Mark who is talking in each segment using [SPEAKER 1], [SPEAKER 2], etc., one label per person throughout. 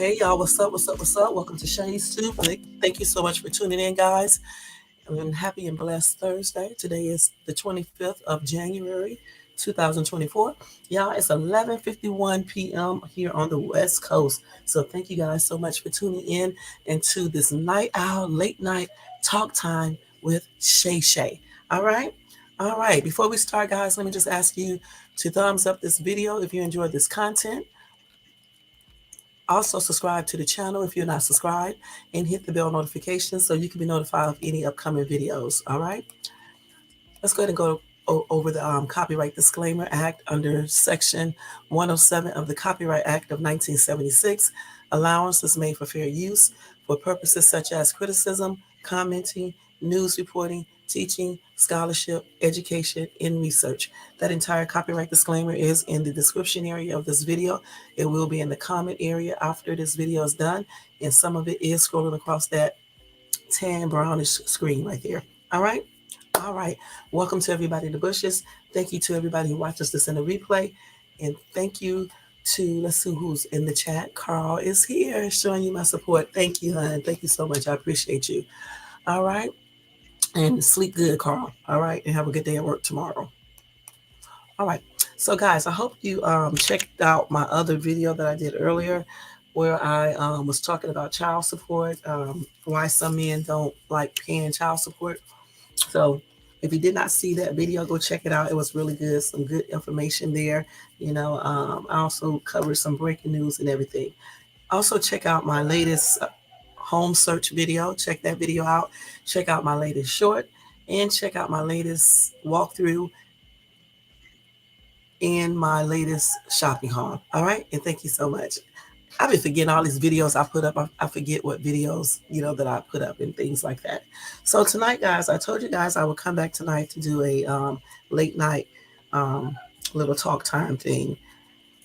[SPEAKER 1] Hey y'all, what's up? What's up? What's up? Welcome to Shay's Tube. Thank you so much for tuning in, guys. And happy and blessed Thursday. Today is the 25th of January, 2024. Y'all, it's 11:51 p.m. here on the West Coast. So thank you guys so much for tuning in into this night owl, late night talk time with Shay Shay. All right? All right. Before we start, guys, let me just ask you to thumbs up this video if you enjoyed this content. Also, subscribe to the channel if you're not subscribed and hit the bell notification so you can be notified of any upcoming videos. All right. Let's go ahead and go over the Copyright Disclaimer Act under Section 107 of the Copyright Act of 1976. Allowance is made for fair use for purposes such as criticism, commenting, news reporting, teaching, scholarship, education, and research. That entire copyright disclaimer is in the description area of this video. It will be in the comment area after this video is done, and some of it is scrolling across that tan brownish screen right there. All right. All right. Welcome to everybody in the bushes. Thank you to everybody who watches this in the replay. And thank you to, let's see who's in the chat. Carl is here showing you my support. Thank you, hon. Thank you so much. I appreciate you. All right. And sleep good, Carl. All right. And have a good day at work tomorrow. All right. So, guys, I hope you checked out my other video that I did earlier where I was talking about child support, why some men don't like paying child support. So if you did not see that video, go check it out. It was really good. Some good information there. I also covered some breaking news and everything. Also check out my latest home search video. Check that video out. Check out my latest short and check out my latest walkthrough and my latest shopping haul. All right. And thank you so much. I've been forgetting all these videos I put up. I forget what videos, that I put up and things like that. So tonight, guys, I told you guys I would come back tonight to do a late night little talk time thing.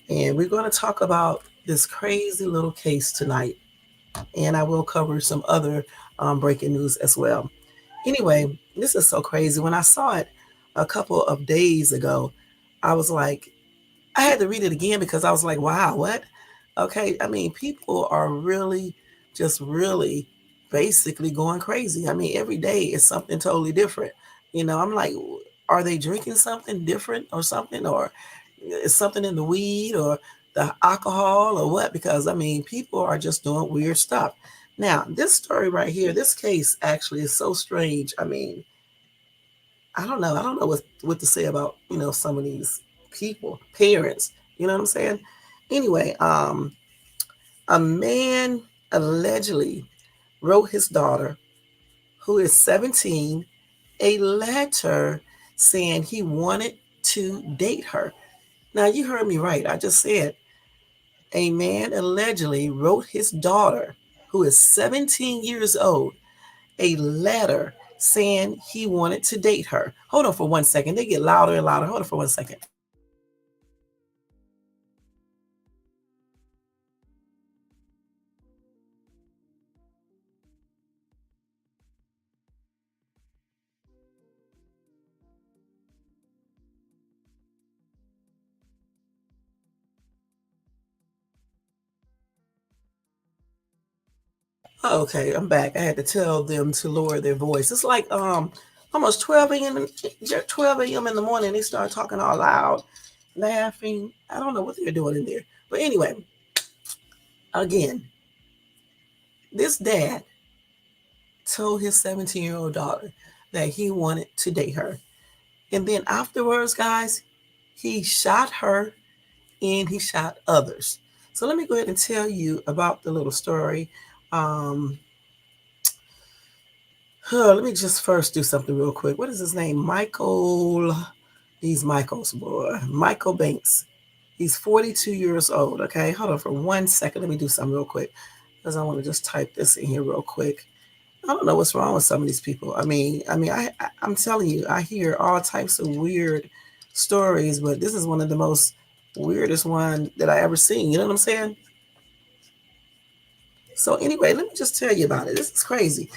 [SPEAKER 1] And we're going to talk about this crazy little case tonight. And I will cover some other breaking news as well. Anyway, this is so crazy. When I saw it a couple of days ago, I was like, I had to read it again because I was like, wow, what? Okay, I mean, people are really basically going crazy. I mean, every day is something totally different. I'm like, are they drinking something different or something? Or is something in the weed or the alcohol or what? Because, I mean, people are just doing weird stuff. Now, this story right here, this case actually is so strange. I mean, I don't know. I don't know what to say about, some of these people, parents. You know what I'm saying? Anyway, a man allegedly wrote his daughter, who is 17, a letter saying he wanted to date her. Now, you heard me right. I just said a man allegedly wrote his daughter, who is 17 years old, a letter saying he wanted to date her. Hold on for 1 second. They get louder and louder. Hold on for 1 second. Okay, I'm back. I had to tell them to lower their voice. It's like almost 12 a.m. 12 a.m. in the morning. They start talking all loud, laughing. I don't know what they're doing in there. But anyway, again, this dad told his 17-year-old daughter that he wanted to date her. And then afterwards, guys, he shot her and he shot others. So let me go ahead and tell you about the little story. Let me just first do something real quick. What is his name? Michael. These Michaels, boy. Michael Banks. He's 42 years old. Okay, hold on for 1 second. Let me do something real quick because I want to just type this in here real quick. I don't know what's wrong with some of these people. I'm telling you, I hear all types of weird stories, but this is one of the most weirdest one that I ever seen. You know what I'm saying? So anyway, let me just tell you about it. This is crazy.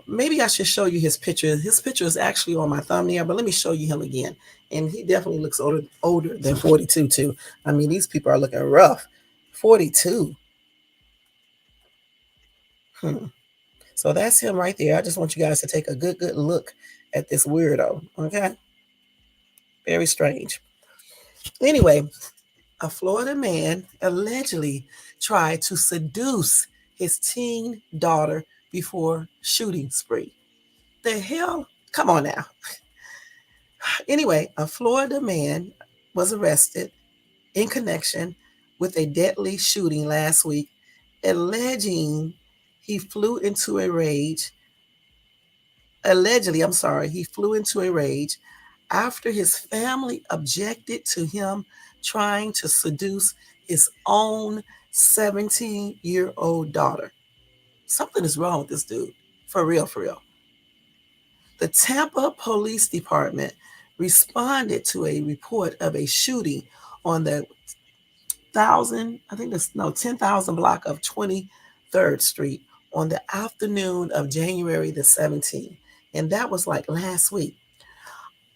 [SPEAKER 1] Maybe I should show you his picture. His picture is actually on my thumbnail, but let me show you him again. And he definitely looks older than 42 too. I mean, these people are looking rough. 42. Hmm. So that's him right there. I just want you guys to take a good look at this weirdo. Okay? Very strange. Anyway, a Florida man allegedly tried to seduce his teen daughter before shooting spree. The hell? Come on now. Anyway, a Florida man was arrested in connection with a deadly shooting last week, alleging he flew into a rage. Allegedly, I'm sorry, he flew into a rage after his family objected to him trying to seduce his own 17-year-old daughter. Something is wrong with this dude. For real, for real. The Tampa Police Department responded to a report of a shooting on the 10,000 block of 23rd Street on the afternoon of January the 17th. And that was like last week.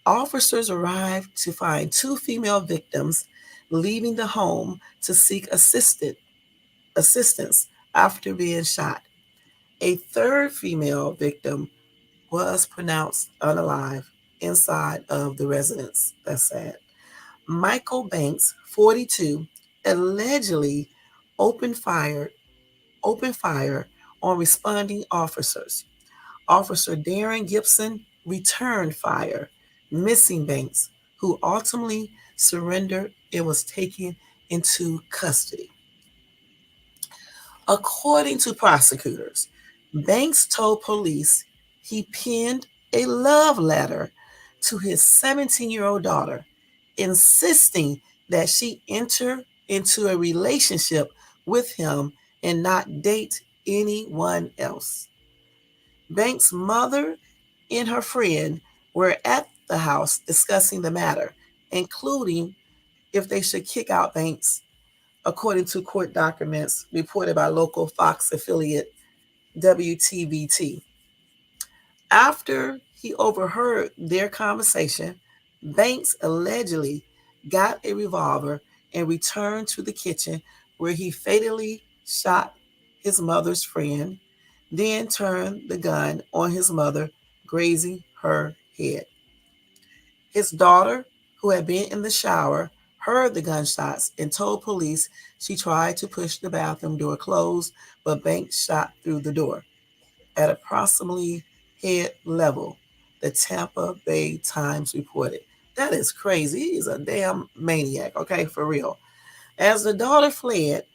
[SPEAKER 1] Officers arrived to find two female victims leaving the home to seek assistance after being shot. A third female victim was pronounced unalive inside of the residence. That's sad. Michael Banks, 42, allegedly opened fire opened fire on responding officers. Officer Darren Gibson returned fire, missing Banks, who ultimately surrendered and was taken into custody. According to prosecutors, Banks told police he penned a love letter to his 17-year-old daughter, insisting that she enter into a relationship with him and not date anyone else. Banks' mother and her friend were at the house discussing the matter, including if they should kick out Banks, according to court documents reported by local Fox affiliate WTVT. After he overheard their conversation, Banks allegedly got a revolver and returned to the kitchen where he fatally shot his mother's friend, then turned the gun on his mother, grazing her head. His daughter, who had been in the shower, heard the gunshots and told police she tried to push the bathroom door closed, but Banks shot through the door at approximately head level, the Tampa Bay Times reported. That is crazy. He's a damn maniac, okay, for real. As the daughter fled,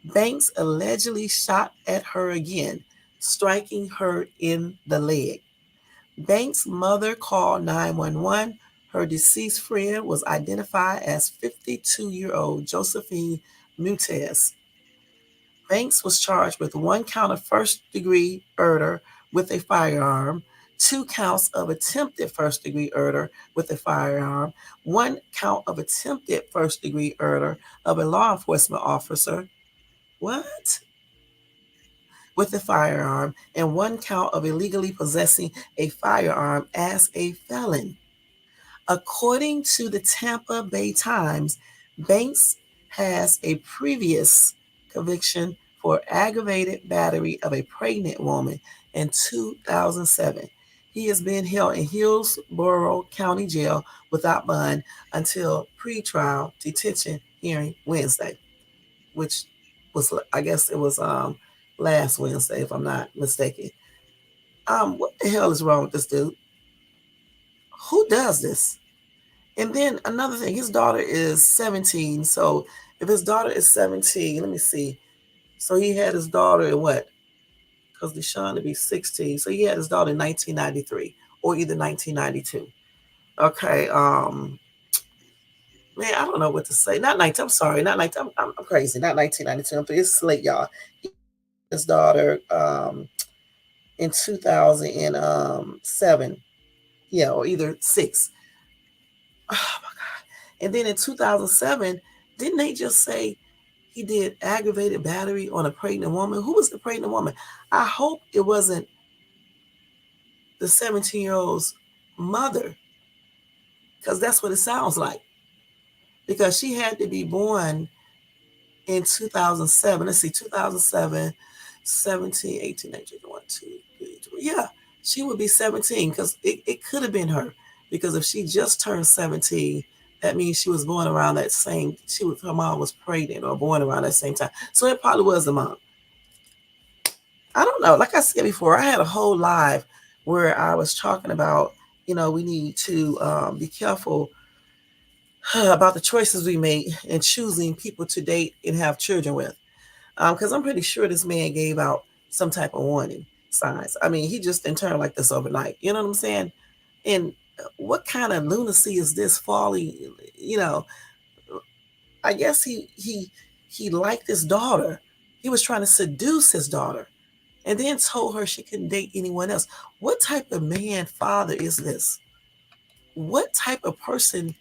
[SPEAKER 1] Banks allegedly shot at her again, striking her in the leg. Banks' mother called 911. Her deceased friend was identified as 52-year-old Josephine Mutez. Banks was charged with one count of first-degree murder with a firearm, two counts of attempted first-degree murder with a firearm, one count of attempted first-degree murder of a law enforcement officer, what? With a firearm, and one count of illegally possessing a firearm as a felon. According to the Tampa Bay Times, Banks has a previous conviction for aggravated battery of a pregnant woman in 2007. He is being held in Hillsborough County Jail without bond until pretrial detention hearing Wednesday, which was, I guess it was last Wednesday, if I'm not mistaken. What the hell is wrong with this dude? Who does this? And then another thing, his daughter is 17. So if his daughter is 17, let me see. So he had his daughter in what? Because Deshaun to be 16. So he had his daughter in 1993 or either 1992. Okay. Man, I don't know what to say. Not 19. I'm sorry. Not 19. I'm crazy. Not 1992. It's late, y'all. His daughter in 2007. Yeah, or either six. Oh my God. And then in 2007, didn't they just say he did aggravated battery on a pregnant woman? Who was the pregnant woman? I hope it wasn't the 17-year-old's mother, because that's what it sounds like. Because she had to be born in 2007. Let's see, 2007. 17, 18, 19, 1, 2, 3, 4. Yeah, she would be 17 because it could have been her. Because if she just turned 17, that means she was born around that same, her mom was pregnant or born around that same time. So it probably was the mom. I don't know. Like I said before, I had a whole live where I was talking about, we need to be careful about the choices we make in choosing people to date and have children with. Because I'm pretty sure this man gave out some type of warning signs. I mean, he just didn't turn like this overnight. You know what I'm saying? And what kind of lunacy is this falling? You know, I guess he liked his daughter. He was trying to seduce his daughter, and then told her she couldn't date anyone else. What type of man father is this? What type of person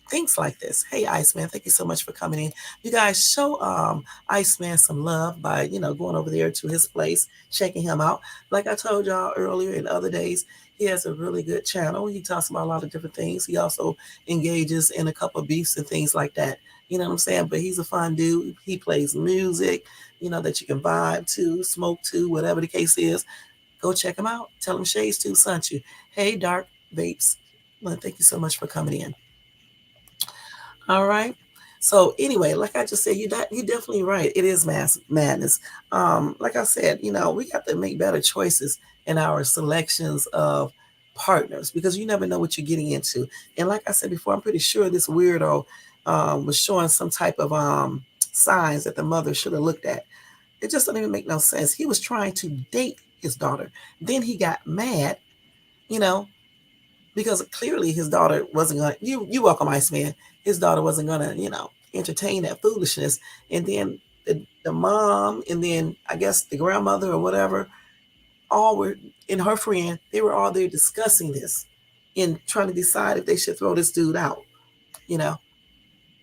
[SPEAKER 1] thinks like this? Hey, Iceman, thank you so much for coming in. You guys show Iceman some love by, going over there to his place, checking him out. Like I told y'all earlier in other days, he has a really good channel. He talks about a lot of different things. He also engages in a couple of beefs and things like that. You know what I'm saying? But he's a fun dude. He plays music, that you can vibe to, smoke to, whatever the case is. Go check him out. Tell him Shades 2 sent you. Hey, Dark Vapes. Well, thank you so much for coming in. All right. So anyway, like I just said, you definitely right. It is mass madness. Like I said, we got to make better choices in our selections of partners because you never know what you're getting into. And like I said before, I'm pretty sure this weirdo was showing some type of signs that the mother should have looked at. It just doesn't even make no sense. He was trying to date his daughter. Then he got mad, you know, because clearly his daughter wasn't gonna you welcome Iceman. His daughter wasn't gonna, entertain that foolishness. And then the mom and then I guess the grandmother or whatever, all were and her friend, they were all there discussing this and trying to decide if they should throw this dude out, you know.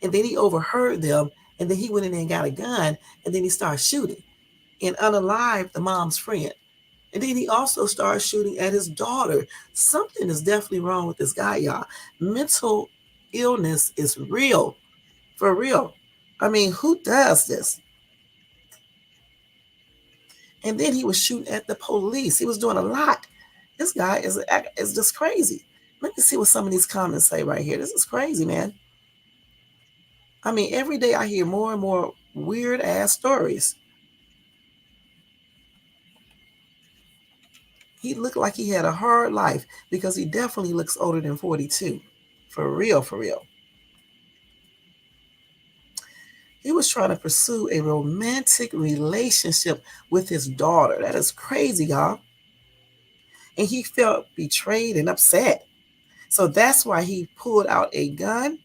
[SPEAKER 1] And then he overheard them and then he went in there and got a gun and then he started shooting and unalived the mom's friend. And then he also started shooting at his daughter. Something is definitely wrong with this guy, y'all. Mental illness is real, for real. I mean, who does this? And then he was shooting at the police. He was doing a lot. This guy is just crazy. Let me see what some of these comments say right here. This is crazy, man. I mean, every day I hear more and more weird ass stories. He looked like he had a hard life because he definitely looks older than 42. For real, for real. He was trying to pursue a romantic relationship with his daughter. That is crazy, y'all. And he felt betrayed and upset. So that's why he pulled out a gun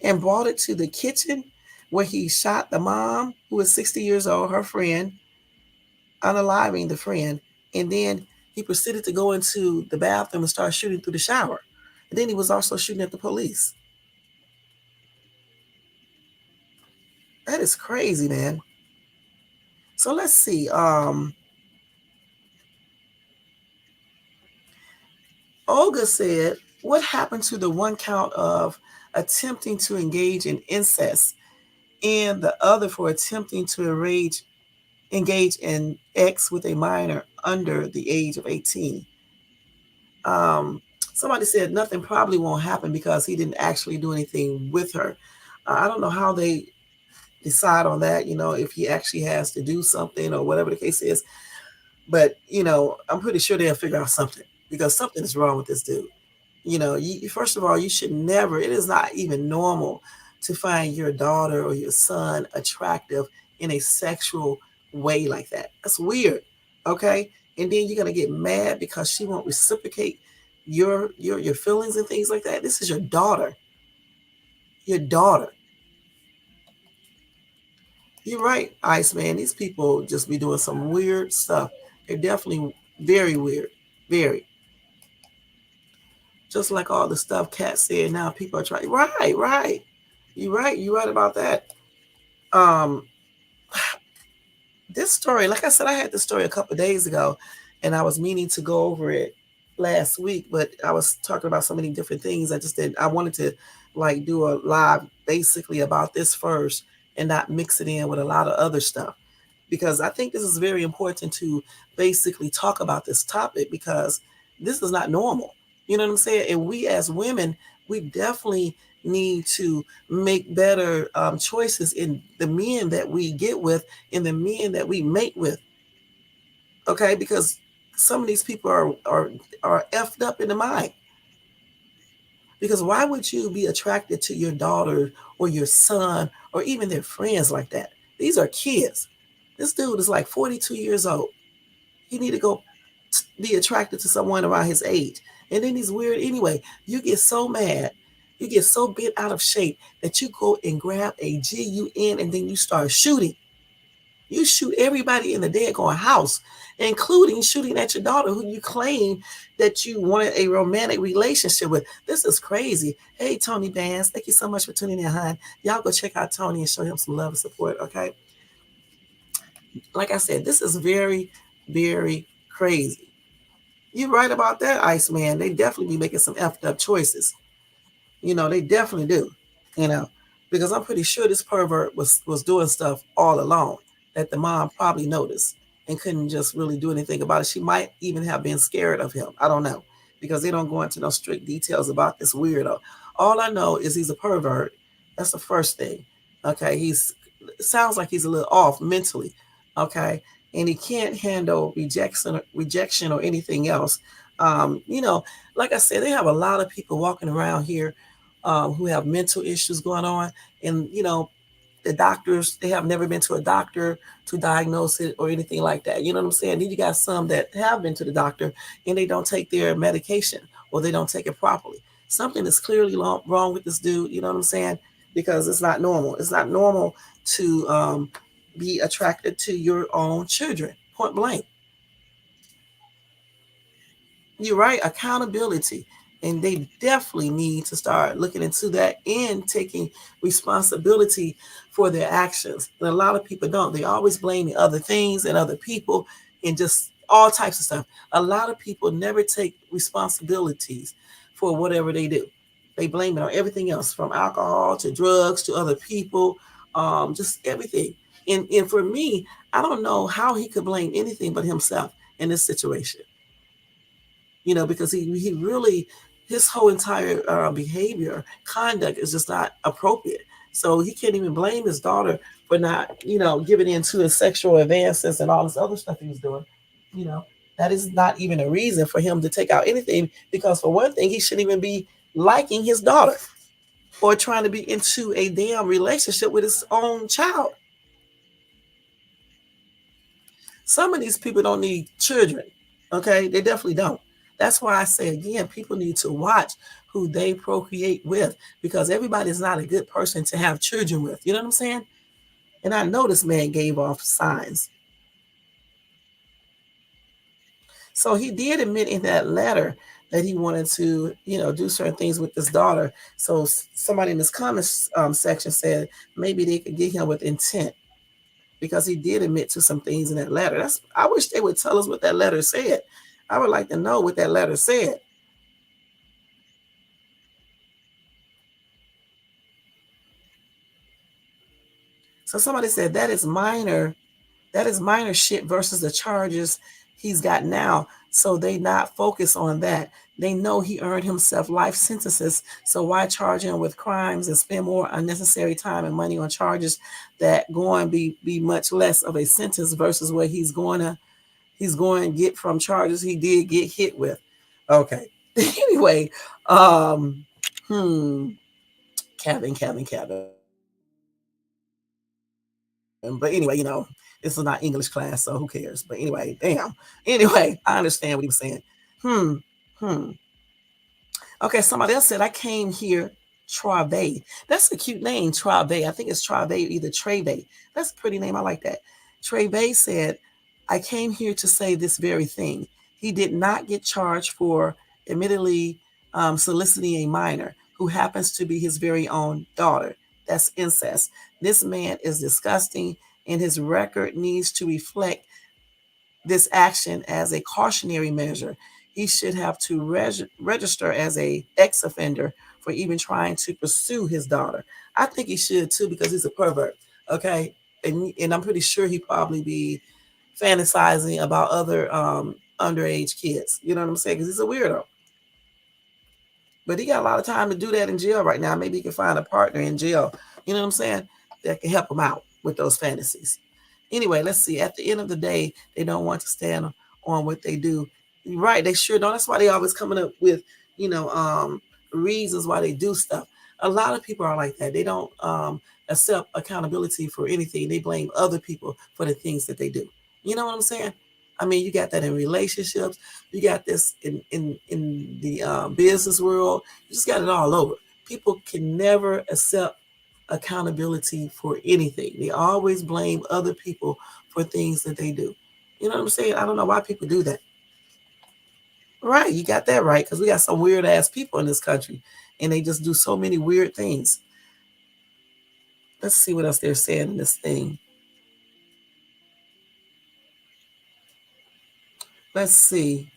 [SPEAKER 1] and brought it to the kitchen where he shot the mom, who was 60 years old, her friend, unaliving the friend. And then he proceeded to go into the bathroom and start shooting through the shower. And then he was also shooting at the police. That is crazy, man. So let's see. Olga said, what happened to the one count of attempting to engage in incest and the other for attempting to engage in X with a minor under the age of 18? Somebody said nothing probably won't happen because he didn't actually do anything with her. I don't know how they decide on that, if he actually has to do something or whatever the case is. But, I'm pretty sure they'll figure out something because something is wrong with this dude. First of all, you should never, it is not even normal to find your daughter or your son attractive in a sexual way like that. That's weird. Okay. And then you're going to get mad because she won't reciprocate your feelings and things like that. This is your daughter. Your daughter. You're right, Iceman. These people just be doing some weird stuff. They're definitely very weird. Very. Just like all the stuff Kat said now, people are trying. Right, right. You're right. You're right about that. Um, this story, like I said, I had this story a couple of days ago, and I was meaning to go over it last week, but I was talking about so many different things. I just didn't. I wanted to like do a live basically about this first and not mix it in with a lot of other stuff. because I think this is very important to basically talk about this topic because this is not normal. You know what I'm saying? And we as women, we definitely need to make better choices in the men that we get with, in the men that we mate with. Okay, because some of these people are effed up in the mind. Because why would you be attracted to your daughter or your son or even their friends like that? These are kids. This dude is like 42 years old. He need to go be attracted to someone around his age. And then he's weird anyway. You get so mad, you get so bent out of shape that you go and grab a gun and then you start shooting. You shoot everybody in the daggone house, including shooting at your daughter, who you claim that you wanted a romantic relationship with. This is crazy. Hey, Tony Bands, thank you so much for tuning in, hon. Y'all go check out Tony and show him some love and support, okay? Like I said, this is very, very crazy. You're right about that, Iceman. They definitely be making some effed up choices. They definitely do. You know, because I'm pretty sure this pervert was doing stuff all along that the mom probably noticed and couldn't just really do anything about it. She might even have been scared of him. I don't know, because they don't go into no strict details about this weirdo. All I know is he's a pervert. That's the first thing. Okay, he's sounds like he's a little off mentally. Okay, and he can't handle rejection or anything else. Like I said, they have a lot of people walking around here who have mental issues going on. And, the doctors, they have never been to a doctor to diagnose it or anything like that. You know what I'm saying? Then you got some that have been to the doctor and they don't take their medication or they don't take it properly. Something is clearly wrong with this dude. You know what I'm saying? Because it's not normal. It's not normal to be attracted to your own children, point blank. You're right, accountability. And they definitely need to start looking into that and taking responsibility for their actions. And a lot of people don't. They always blame other things and other people and just all types of stuff. A lot of people never take responsibilities for whatever they do. They blame it on everything else, from alcohol to drugs to other people, just everything. And for me, I don't know how he could blame anything but himself in this situation, because he really, his whole entire behavior, conduct is just not appropriate. So he can't even blame his daughter for not, giving in to his sexual advances and all this other stuff he was doing. You know, that is not even a reason for him to take out anything, because for one thing, he shouldn't even be liking his daughter or trying to be into a damn relationship with his own child. Some of these people don't need children. Okay, they definitely don't. That's why I say again, people need to watch who they procreate with, because everybody's not a good person to have children with. You know what I'm saying? And I know this man gave off signs. So he did admit in that letter that he wanted to, do certain things with his daughter. So somebody in this comments section said maybe they could get him with intent, because he did admit to some things in that letter. I wish they would tell us what that letter said. I would like to know what that letter said. So somebody said that is minor. That is minor shit versus the charges he's got now. So they not focus on that. They know he earned himself life sentences. So why charge him with crimes and spend more unnecessary time and money on charges that going to be much less of a sentence versus what he's going to get from charges he did get hit with. Okay. Anyway, hmm, Kevin. But anyway, this is not English class, so who cares? But anyway, damn. Anyway, I understand what he was saying. Hmm. Hmm. Okay, somebody else said I came here Trave. That's a cute name, Trave. I think it's Trave, either Treve. That's a pretty name. I like that. Treve said, I came here to say this very thing. He did not get charged for admittedly soliciting a minor who happens to be his very own daughter. That's incest. This man is disgusting, and his record needs to reflect this action as a cautionary measure. He should have to register as a ex-offender for even trying to pursue his daughter. I think he should too, because he's a pervert. Okay, and I'm pretty sure he probably be fantasizing about other underage kids. You know what I'm saying? Because he's a weirdo. But he got a lot of time to do that in jail right now. Maybe he can find a partner in jail. You know what I'm saying? That can help him out with those fantasies. Anyway, let's see. At the end of the day, they don't want to stand on what they do. Right? They sure don't. That's why they always coming up with, reasons why they do stuff. A lot of people are like that. They don't accept accountability for anything. They blame other people for the things that they do. You know what I'm saying? I mean, you got that in relationships. You got this in the business world. You just got it all over. People can never accept accountability for anything. They always blame other people for things that they do. You know what I'm saying? I don't know why people do that. Right, you got that right, because we got some weird ass people in this country, and they just do so many weird things. Let's see what else they're saying in this thing. Let's see.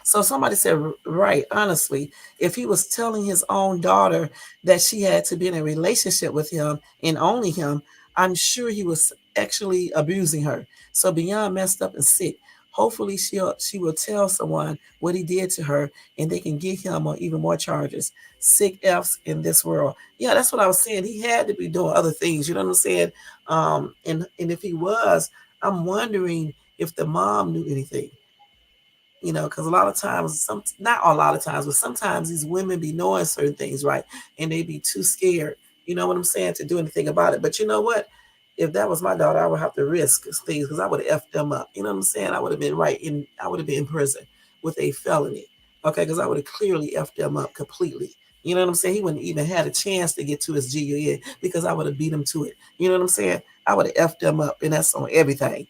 [SPEAKER 1] So somebody said, right, honestly, if he was telling his own daughter that she had to be in a relationship with him and only him, I'm sure he was actually abusing her. So beyond messed up and sick, hopefully she will tell someone what he did to her and they can get him on even more charges. Sick F's in this world. Yeah, that's what I was saying. He had to be doing other things. You know what I'm saying? And if he was, I'm wondering if the mom knew anything. Because a lot of times, not a lot of times, but sometimes these women be knowing certain things, right? And they be too scared, you know what I'm saying, to do anything about it. But you know what? If that was my daughter, I would have to risk things because I would have effed them up. You know what I'm saying? I would have been I would have been in prison with a felony. Okay, because I would have clearly effed them up completely. You know what I'm saying? He wouldn't even had a chance to get to his GUN because I would have beat him to it. You know what I'm saying? I would have effed them up, and that's on everything.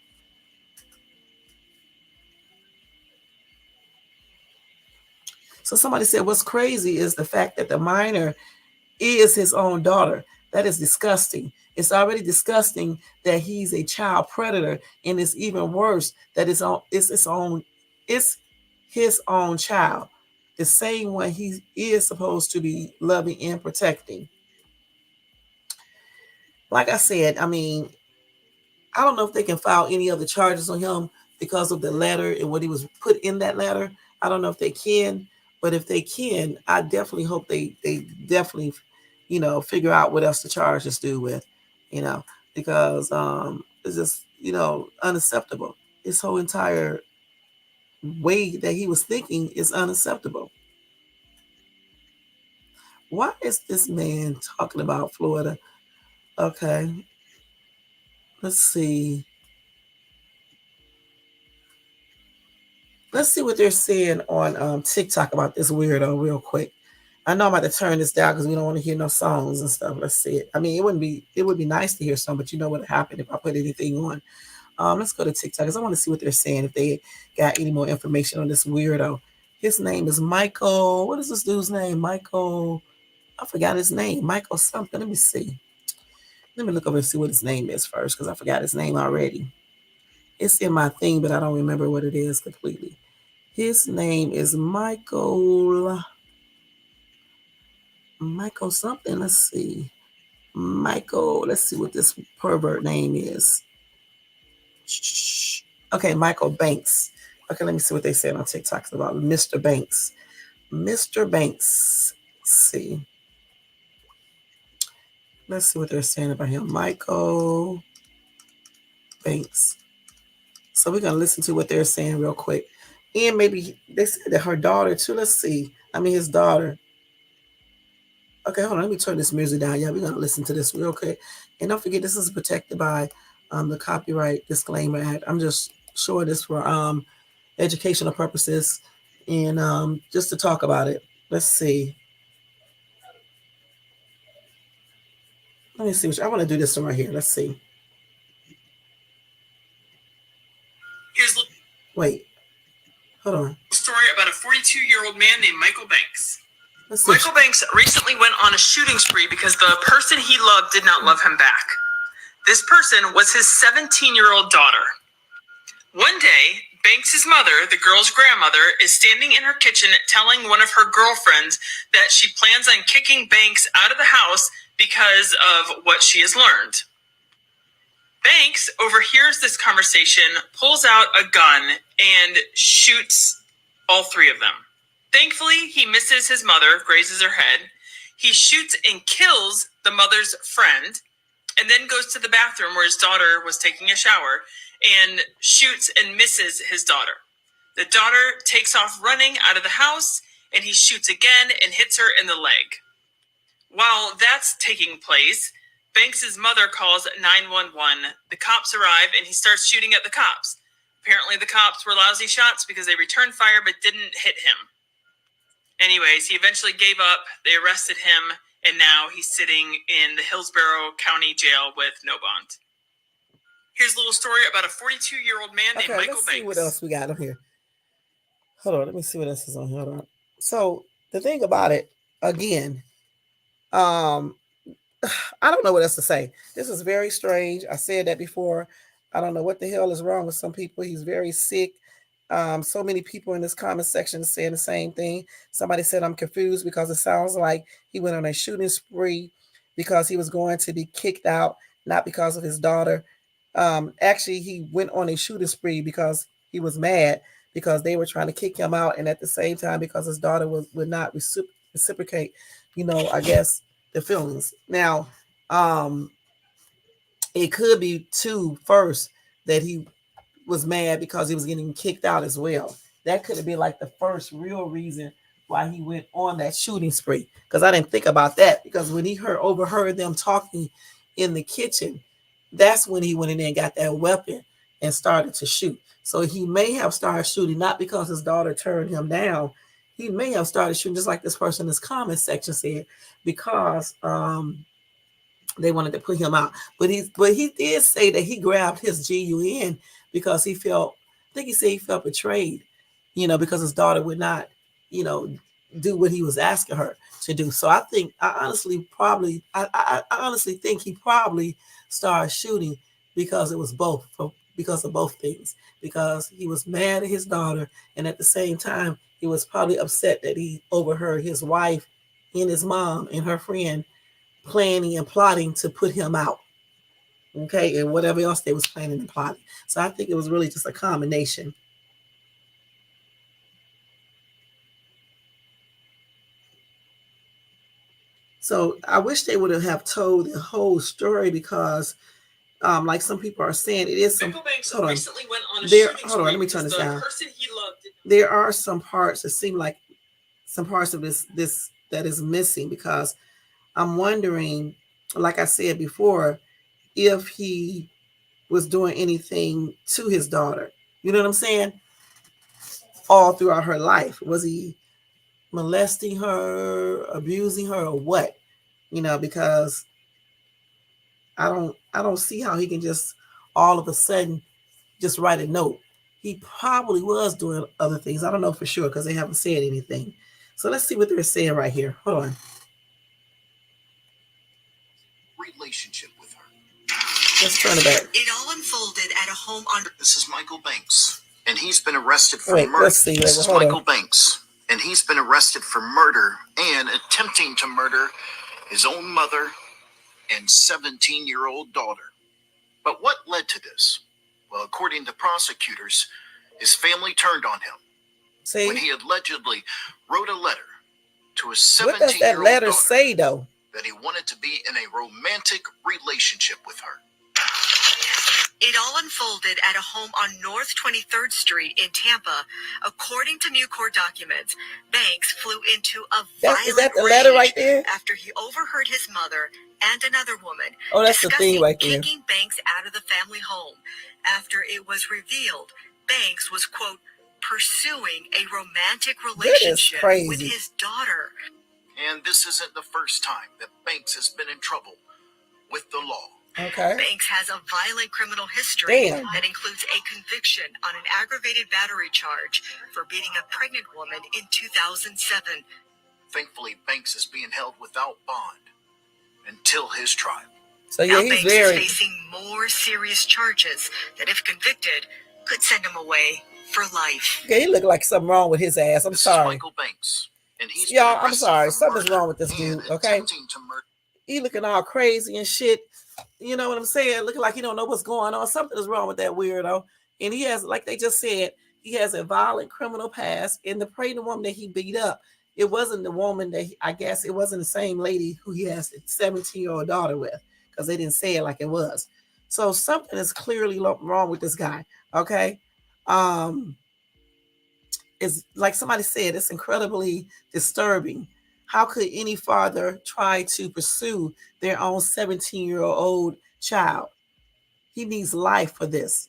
[SPEAKER 1] So somebody said, what's crazy is the fact that the minor is his own daughter. That is disgusting. It's already disgusting that he's a child predator, and it's even worse that it's his own child, the same one he is supposed to be loving and protecting. Like I said, I mean, I don't know if they can file any other charges on him because of the letter and what he was put in that letter. I don't know if they can, but if they can, I definitely hope they definitely, figure out what else to charge this dude with, because it's just, unacceptable. His whole entire way that he was thinking is unacceptable. Why is this man talking about Florida? Okay, let's see. Let's see what they're saying on TikTok about this weirdo real quick. I know I'm about to turn this down because we don't want to hear no songs and stuff. Let's see it. I mean, it would be nice to hear some, but you know what would happen if I put anything on. Let's go to TikTok because I want to see what they're saying, if they got any more information on this weirdo. His name is Michael. What is this dude's name? Michael. I forgot his name. Michael something. Let me see. Let me look over and see what his name is first because I forgot his name already. It's in my thing, but I don't remember what it is completely. His name is Michael. Michael something. Let's see. Michael. Let's see what this pervert name is. Okay, Michael Banks. Okay, let me see what they said on TikTok about Mr. Banks. Mr. Banks. Let's see. Let's see what they're saying about him. Michael Banks. So we're gonna listen to what they're saying real quick. And maybe they said that her daughter too. Let's see. I mean his daughter. Okay, hold on. Let me turn this music down. Yeah, we're gonna listen to this real quick. And don't forget, this is protected by the Copyright Disclaimer Act. I'm just showing this for educational purposes and just to talk about it. Let's see. Let me see. I want to do this one right here. Let's see. Wait. Hold on.
[SPEAKER 2] Story about a 42-year-old man named Michael Banks. Michael Banks recently went on a shooting spree because the person he loved did not love him back. This person was his 17-year-old daughter. One day, Banks' mother, the girl's grandmother, is standing in her kitchen telling one of her girlfriends that she plans on kicking Banks out of the house because of what she has learned. Banks overhears this conversation, pulls out a gun, and shoots all three of them. Thankfully, he misses his mother, grazes her head. He shoots and kills the mother's friend, and then goes to the bathroom where his daughter was taking a shower and shoots and misses his daughter. The daughter takes off running out of the house, and he shoots again and hits her in the leg. While that's taking place, Banks's mother calls 911. The cops arrive, and he starts shooting at the cops. Apparently, the cops were lousy shots because they returned fire but didn't hit him. Anyways, he eventually gave up. They arrested him, and now he's sitting in the Hillsborough County Jail with no bond. Here's a little story about a 42-year-old man named Michael Banks.
[SPEAKER 1] Let's see what else we got on here. Hold on, let me see what else is on here. Hold on. So the thing about it, again, I don't know what else to say. This is very strange. I said that before. I don't know what the hell is wrong with some people. He's very sick. So many people in this comment section saying the same thing. Somebody said, I'm confused because it sounds like he went on a shooting spree because he was going to be kicked out, not because of his daughter. Actually, he went on a shooting spree because he was mad because they were trying to kick him out, and at the same time because his daughter would not reciprocate, I guess, the feelings. Now, it could be too first that he was mad because he was getting kicked out as well. That could have been like the first real reason why he went on that shooting spree. Because I didn't think about that, because when he overheard them talking in the kitchen, that's when he went in there and got that weapon and started to shoot. So he may have started shooting not because his daughter turned him down. He may have started shooting, just like this person in this comment section said, because they wanted to put him out. But he did say that he grabbed his GUN because he felt, I think he said he felt betrayed, because his daughter would not, do what he was asking her to do. So I honestly think he probably started shooting because it was because of both things, because he was mad at his daughter, and at the same time he was probably upset that he overheard his wife and his mom and her friend planning and plotting to put him out. Okay, and whatever else they was planning and plotting. So I think it was really just a combination. So I wish they would have told the whole story, because like some people are saying, it is some. Hold on. Hold on. Let me turn this down. There are some parts that seem like some parts of this that is missing, because I'm wondering, like I said before, if he was doing anything to his daughter. You know what I'm saying? All throughout her life, was he molesting her, abusing her, or what? Because I don't see how he can just all of a sudden just write a note. He probably was doing other things. I don't know for sure because they haven't said anything. So let's see what they're saying right here. Hold on.
[SPEAKER 3] Relationship with her.
[SPEAKER 1] Let's turn it back.
[SPEAKER 3] It all unfolded at a home on. This is Michael Banks, and he's been arrested for murder.
[SPEAKER 1] Let's see.
[SPEAKER 3] This is Michael Banks, and he's been arrested for murder and attempting to murder his own mother and 17-year-old daughter. But what led to this? Well, according to prosecutors, his family turned on him when he allegedly wrote a letter to his 17-year-old daughter.
[SPEAKER 1] What does that letter say, though?
[SPEAKER 3] That he wanted to be in a romantic relationship with her. It all unfolded at a home on North 23rd Street in Tampa. According to new court documents, Banks flew into a violent
[SPEAKER 1] Is that the letter right there?
[SPEAKER 3] After he overheard his mother and another woman
[SPEAKER 1] that's the thing right there.
[SPEAKER 3] Kicking Banks out of the family home. After it was revealed, Banks was, quote, pursuing a romantic relationship with his daughter. And this isn't the first time that Banks has been in trouble with the law.
[SPEAKER 1] Okay.
[SPEAKER 3] Banks has a violent criminal history that includes a conviction on an aggravated battery charge for beating a pregnant woman in 2007. Thankfully, Banks is being held without bond until his trial.
[SPEAKER 1] So yeah,
[SPEAKER 3] now, Banks is facing more serious charges that, if convicted, could send him away for life.
[SPEAKER 1] Okay, he looked like something wrong with his ass. I'm sorry.
[SPEAKER 3] Michael Banks. And he's
[SPEAKER 1] y'all, I'm sorry. Something's wrong with this dude, okay? He looking all crazy and shit. You know what I'm saying? Looking like he don't know what's going on. Something is wrong with that weirdo. And he has, like they just said, he has a violent criminal past. And the pregnant woman that he beat up, it wasn't the woman that I guess it wasn't the same lady who he has a 17-year-old daughter with, because they didn't say it like it was. So something is clearly wrong with this guy. Okay. Um, it's like somebody said, it's incredibly disturbing. How could any father try to pursue their own 17-year-old child? He needs life for this.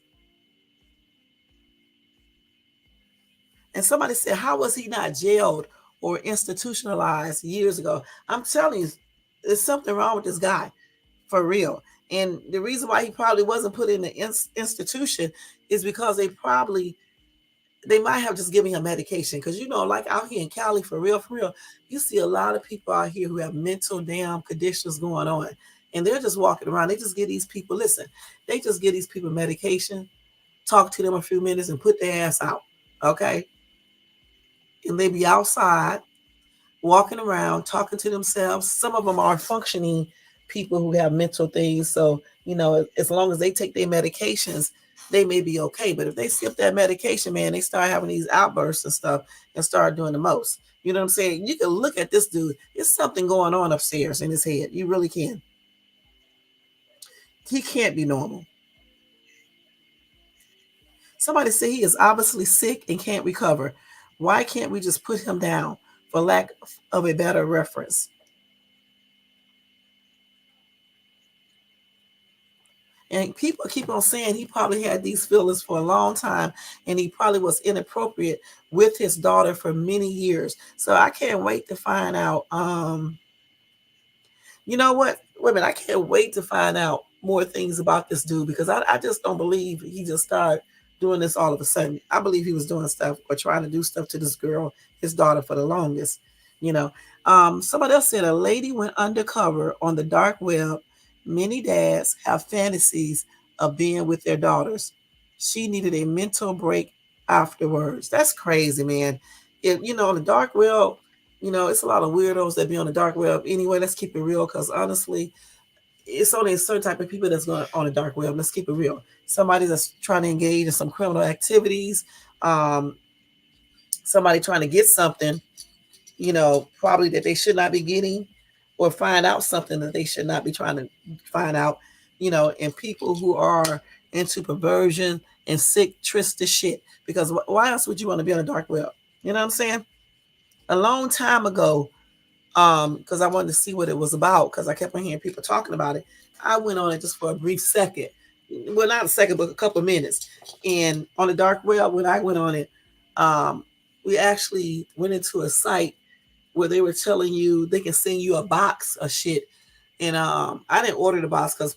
[SPEAKER 1] And somebody said, how was he not jailed or institutionalized years ago? I'm telling you, there's something wrong with this guy, for real. And the reason why he probably wasn't put in the institution is because they might have just given him medication. Because, you know, like out here in Cali, for real, you see a lot of people out here who have mental damn conditions going on. And they're just walking around. They just give these people, listen, they just give these people medication, talk to them a few minutes, and put their ass out. Okay? And they be outside, walking around, talking to themselves. Some of them are functioning people who have mental things. So, you know, as long as they take their medications, they may be okay. But if they skip that medication, man, they start having these outbursts and stuff and start doing the most. You know what I'm saying? You can look at this dude. There's something going on upstairs in his head. You really can. He can't be normal. Somebody said he is obviously sick and can't recover. Why can't we just put him down, for lack of a better reference? And people keep on saying he probably had these feelings for a long time, and he probably was inappropriate with his daughter for many years. So I can't wait to find out. You know what? Wait a minute, I can't wait to find out more things about this dude, because I just don't believe he just started doing this all of a sudden. I believe he was doing stuff or trying to do stuff to this girl, his daughter, for the longest. You know, somebody else said a lady went undercover on the dark web. Many dads have fantasies of being with their daughters. She needed a mental break afterwards. That's crazy, man. If you know, on the dark web, you know, it's a lot of weirdos that be on the dark web. Anyway, let's keep it real, because honestly, it's only a certain type of people that's going on the dark web. Let's keep it real. Somebody that's trying to engage in some criminal activities, um, somebody trying to get something, you know, probably that they should not be getting, or find out something that they should not be trying to find out, you know, and people who are into perversion and sick, twisted shit. Because why else would you want to be on the dark web? You know what I'm saying? A long time ago, because I wanted to see what it was about, because I kept on hearing people talking about it. I went on it just for a brief second. Well, not a second, but a couple of minutes. And on the dark web, when I went on it, um, we actually went into a site where they were telling you they can send you a box of shit. And I didn't order the box, because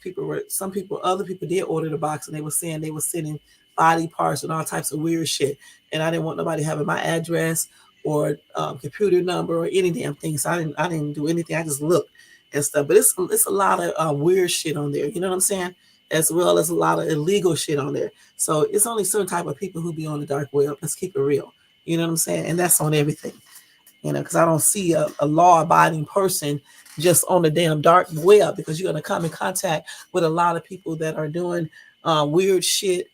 [SPEAKER 1] other people did order the box, and they were saying they were sending body parts and all types of weird shit. And I didn't want nobody having my address or computer number or any damn thing. So I didn't do anything. I just looked and stuff. But it's a lot of weird shit on there. You know what I'm saying? As well as a lot of illegal shit on there. So it's only certain type of people who be on the dark web. Let's keep it real. You know what I'm saying? And that's on everything. You know, because I don't see a law-abiding person just on the damn dark web, because you're going to come in contact with a lot of people that are doing weird shit,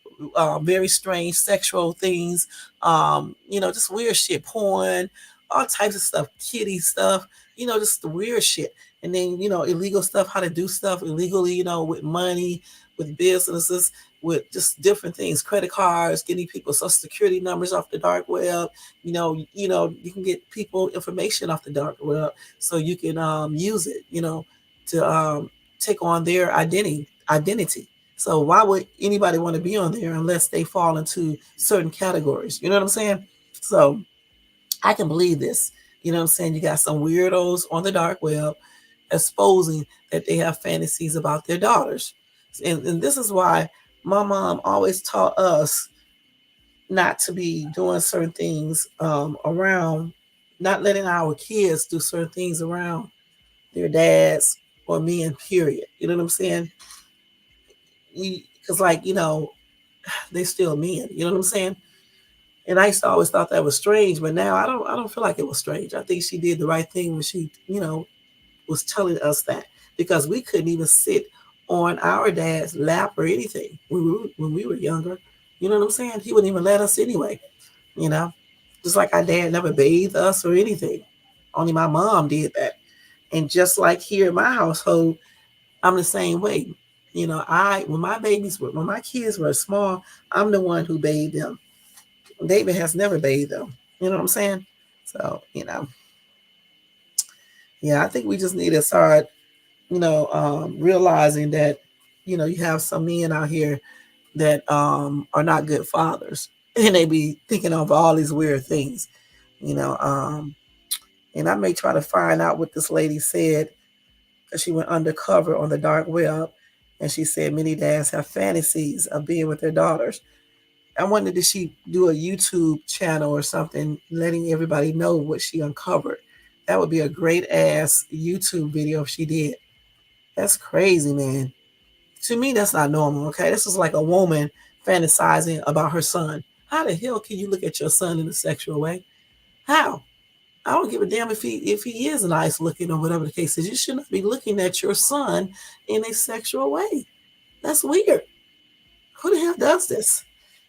[SPEAKER 1] very strange sexual things, you know, just weird shit, porn, all types of stuff, kitty stuff, you know, just the weird shit. And then, you know, illegal stuff, how to do stuff illegally, you know, with money, with businesses, with just different things, credit cards, getting people social security numbers off the dark web. You can get people information off the dark web, so you can use it, you know, to take on their identity. So why would anybody want to be on there unless they fall into certain categories? You know what I'm saying? So I can believe this. You know what I'm saying? You got some weirdos on the dark web exposing that they have fantasies about their daughters. And this is why my mom always taught us not to be doing certain things around, not letting our kids do certain things around their dads or men, period. You know what I'm saying? Because, like, you know, they still men. You know what I'm saying? And I used to always thought that was strange, but now I don't feel like it was strange. I think she did the right thing when she, you know, was telling us that. because we couldn't even sit on our dad's lap or anything when we were younger. You know what I'm saying? He wouldn't even let us anyway. You know, just like our dad never bathed us or anything. Only my mom did that. And just like here in my household, I'm the same way. You know, when my kids were small, I'm the one who bathed them. David has never bathed them. You know what I'm saying? So, yeah, I think we just need to start, realizing that, you have some men out here that are not good fathers, and they be thinking of all these weird things, you know. And I may try to find out what this lady said, because she went undercover on the dark web, and she said many dads have fantasies of being with their daughters. I wonder, did she do a YouTube channel or something, letting everybody know what she uncovered? That would be a great ass YouTube video if she did. That's crazy, man. To me, that's not normal. Okay, this is like a woman fantasizing about her son. How the hell can you look at your son in a sexual way? How? I don't give a damn if he is nice looking or whatever the case is. You should not be looking at your son in a sexual way. That's weird. Who the hell does this?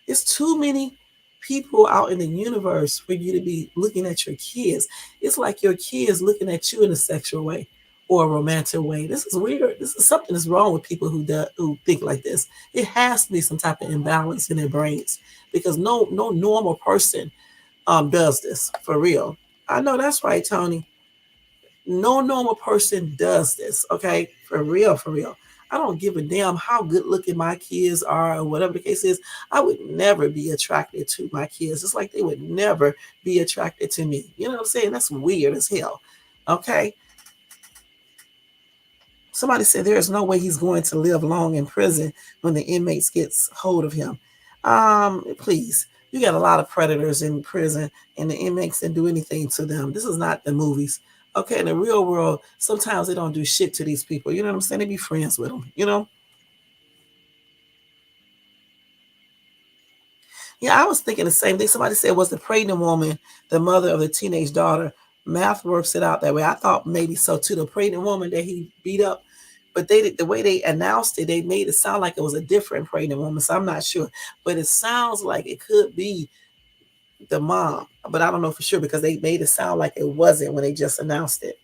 [SPEAKER 1] There's too many people out in the universe for you to be looking at your kids. It's like your kids looking at you in a sexual way or a romantic way. This is weird. This is something that's wrong with people who think like this. It has to be some type of imbalance in their brains, because no normal person does this for real. I know that's right, Tony. No normal person does this, okay? For real, for real. I don't give a damn how good looking my kids are or whatever the case is. I would never be attracted to my kids. It's like they would never be attracted to me. You know what I'm saying? That's weird as hell. Okay? Somebody said there is no way he's going to live long in prison when the inmates gets hold of him. Please. You got a lot of predators in prison, and the inmates didn't do anything to them. This is not the movies. Okay, in the real world, sometimes they don't do shit to these people. You know what I'm saying? They be friends with them, you know? Yeah, I was thinking the same thing. Somebody said, was the pregnant woman the mother of the teenage daughter? Math works it out that way. I thought maybe so too. The pregnant woman that he beat up, but the way they announced it, they made it sound like it was a different pregnant woman. So I'm not sure, but it sounds like it could be the mom, but I don't know for sure because they made it sound like it wasn't when they just announced it.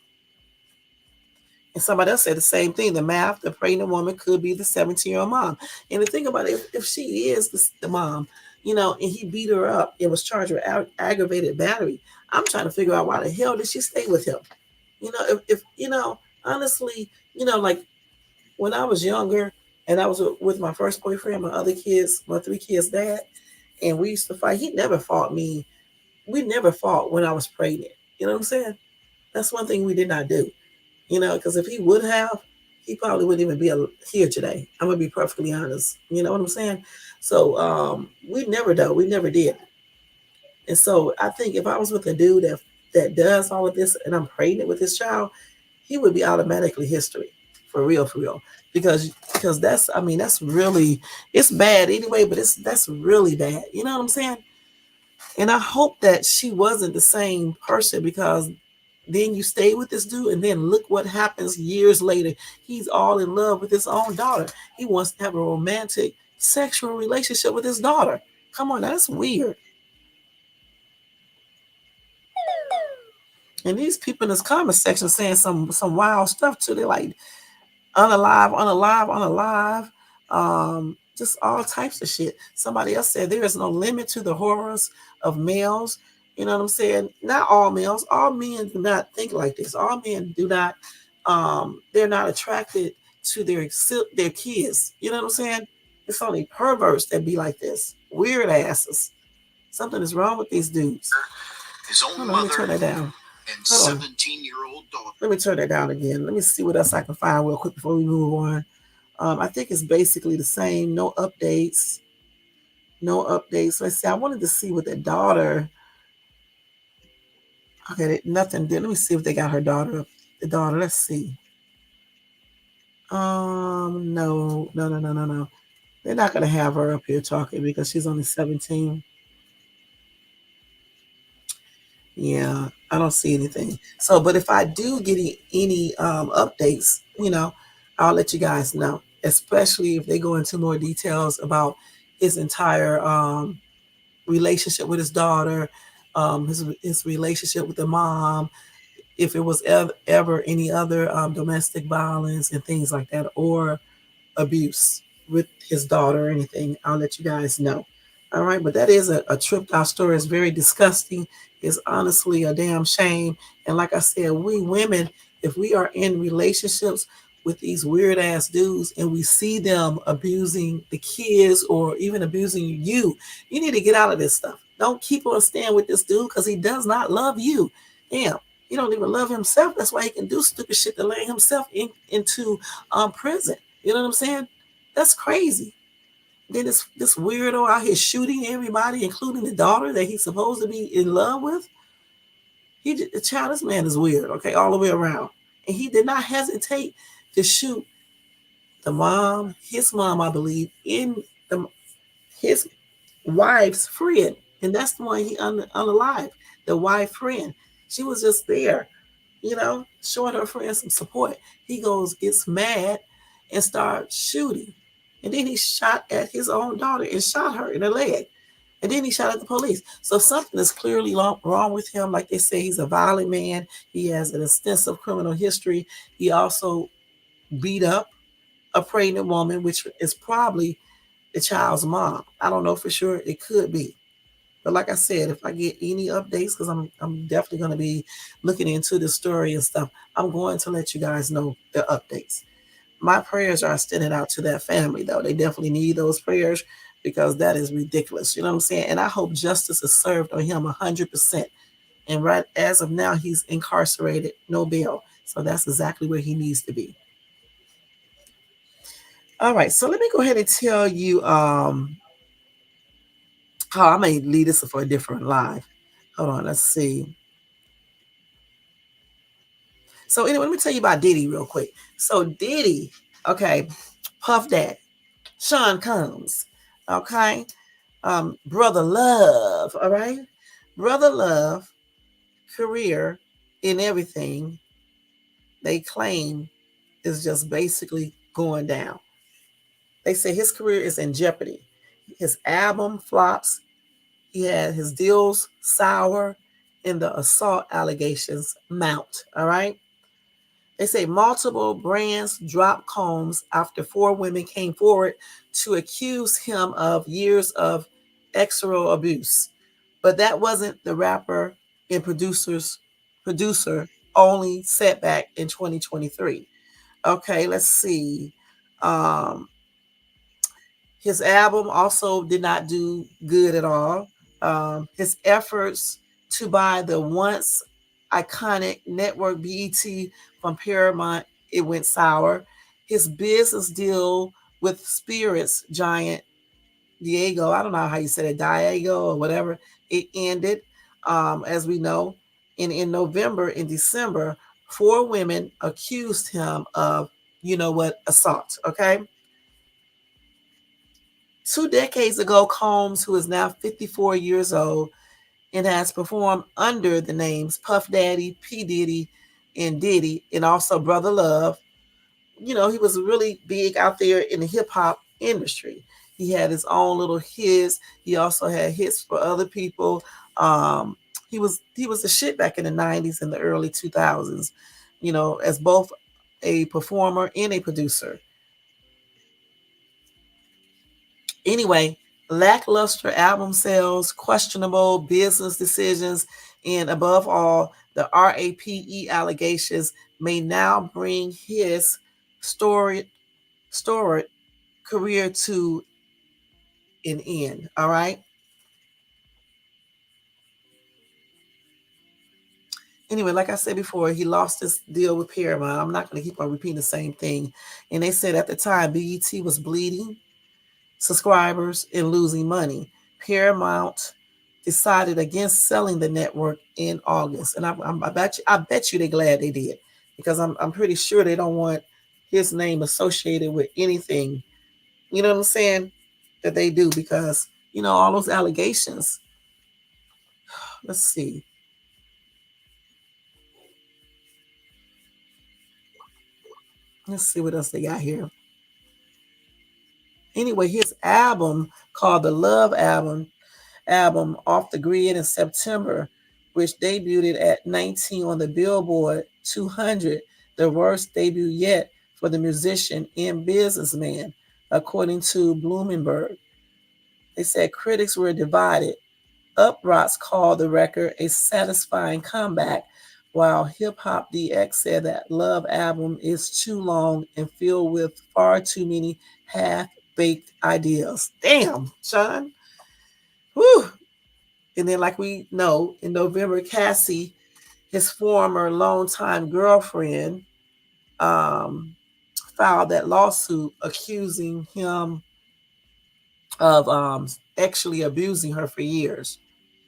[SPEAKER 1] And somebody else said the same thing. The pregnant woman could be the 17-year-old mom. And the thing about it, if she is the mom, and he beat her up and was charged with aggravated battery, I'm trying to figure out why the hell did she stay with him? If honestly, like when I was younger and I was with my first boyfriend, my 3 kids' dad, and we used to fight. He never fought me. We never fought when I was pregnant. You know what I'm saying? That's one thing we did not do. Because if he would have, he probably wouldn't even be here today. I'm gonna be perfectly honest. You know what I'm saying? So we never though. We never did. And so I think if I was with a dude that does all of this and I'm pregnant with his child, he would be automatically history. For real, for real. Because that's really, it's bad anyway, but that's really bad. You know what I'm saying? And I hope that she wasn't the same person, because then you stay with this dude and then look what happens years later. He's all in love with his own daughter. He wants to have a romantic sexual relationship with his daughter. Come on, that's weird. And these people in this comment section saying some wild stuff too. They're like, unalive, unalive, unalive. Just all types of shit. Somebody else said there is no limit to the horrors of males. You know what I'm saying? Not all males. All men do not think like this. All men do not. They're not attracted to their kids. You know what I'm saying? It's only perverts that be like this. Weird asses. Something is wrong with these dudes.
[SPEAKER 3] His own mother. Let me turn that down. And 17-year-old daughter.
[SPEAKER 1] Let me turn that down again. Let me see what else I can find real quick before we move on. I think it's basically the same. No updates. No updates. Let's see. I wanted to see what the daughter. Okay, nothing did. Let me see if they got her daughter up. The daughter. Let's see. No. They're not gonna have her up here talking because she's only 17. Yeah. I don't see anything. So, but if I do get any updates, I'll let you guys know, especially if they go into more details about his entire relationship with his daughter, his relationship with the mom, if it was ever any other domestic violence and things like that, or abuse with his daughter or anything, I'll let you guys know. All right, but that is a tripped out story. It's very disgusting. It's honestly a damn shame. And like I said, we women, if we are in relationships with these weird ass dudes and we see them abusing the kids or even abusing you, you need to get out of this stuff. Don't keep on staying with this dude because he does not love you. Damn, he don't even love himself. That's why he can do stupid shit to lay himself into prison. You know what I'm saying? That's crazy. Then this weirdo out here shooting everybody, including the daughter that he's supposed to be in love with. The child, this man is weird. Okay, all the way around, and he did not hesitate to shoot the mom, his mom, I believe, in the his wife's friend, and that's the one he unalive. The wife friend, she was just there, showing her friend some support. He goes, gets mad, and starts shooting. And then he shot at his own daughter and shot her in the leg. And then he shot at the police. So something is clearly wrong with him. Like they say, he's a violent man. He has an extensive criminal history. He also beat up a pregnant woman, which is probably the child's mom. I don't know for sure. It could be. But like I said, if I get any updates, because I'm definitely going to be looking into the story and stuff, I'm going to let you guys know the updates. My prayers are extended out to that family, though. They definitely need those prayers because that is ridiculous. You know what I'm saying? And I hope justice is served on him 100%. And right as of now, he's incarcerated, no bail. So that's exactly where he needs to be. All right, so let me go ahead and tell you how I may lead this for a different live. Hold on, let's see. So anyway, let me tell you about Diddy real quick. So Diddy, okay, Puff Daddy, Sean Combs, okay, Brother Love, all right, Brother Love, career in everything they claim is just basically going down. They say his career is in jeopardy. His album flops. He had his deals sour, and the assault allegations mount. All right. They say multiple brands dropped Combs after 4 women came forward to accuse him of years of sexual abuse. But that wasn't the rapper and producer only setback in 2023. Okay, let's see. Um, his album also did not do good at all. His efforts to buy the once iconic network BET from Paramount, it went sour. His business deal with spirits giant Diego, I don't know how you said it, Diego or whatever, it ended, as we know. And in November and December, 4 women accused him of, assault. Okay. 2 decades ago, Combs, who is now 54 years old and has performed under the names Puff Daddy, P. Diddy, and Diddy, and also Brother Love, he was really big out there in the hip hop industry. He had his own little hits. He also had hits for other people. He was the shit back in the 90s and the early 2000s, as both a performer and a producer. Anyway, lackluster album sales, questionable business decisions, and above all, the RAPE allegations may now bring his storied career to an end. All right. Anyway, like I said before, he lost his deal with Paramount. I'm not going to keep on repeating the same thing. And they said at the time, BET was bleeding subscribers and losing money. Paramount decided against selling the network in August, and I bet you they're glad they did, because I'm pretty sure they don't want his name associated with anything. You know what I'm saying? That they do, because all those allegations. Let's see. Let's see what else they got here. Anyway, his album called the Love album Off the Grid in September, which debuted at 19 on the Billboard 200, the worst debut yet for the musician and businessman, according to Bloomberg. They said critics were divided. Uproxx called the record a satisfying comeback, while Hip Hop DX said that Love album is too long and filled with far too many half-baked ideas. Damn, Sean. Whew. And then, like we know, in November, Cassie, his former longtime girlfriend, um, filed that lawsuit accusing him of actually abusing her for years.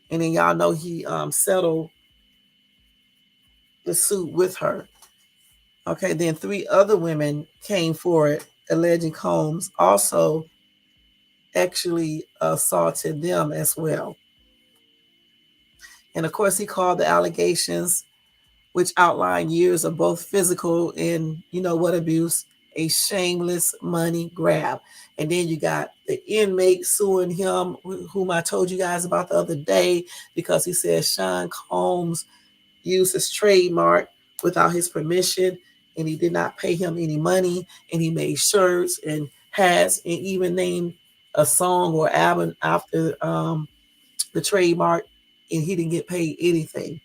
[SPEAKER 1] And then y'all know he settled the suit with her. Okay, then 3 other women came forward alleging Combs also actually assaulted them as well. And of course, he called the allegations, which outline years of both physical and abuse, a shameless money grab. And then you got the inmate suing him, whom I told you guys about the other day, because he said Sean Combs used his trademark without his permission, and he did not pay him any money, and he made shirts and hats and even named a song or album after the trademark, and he didn't get paid anything.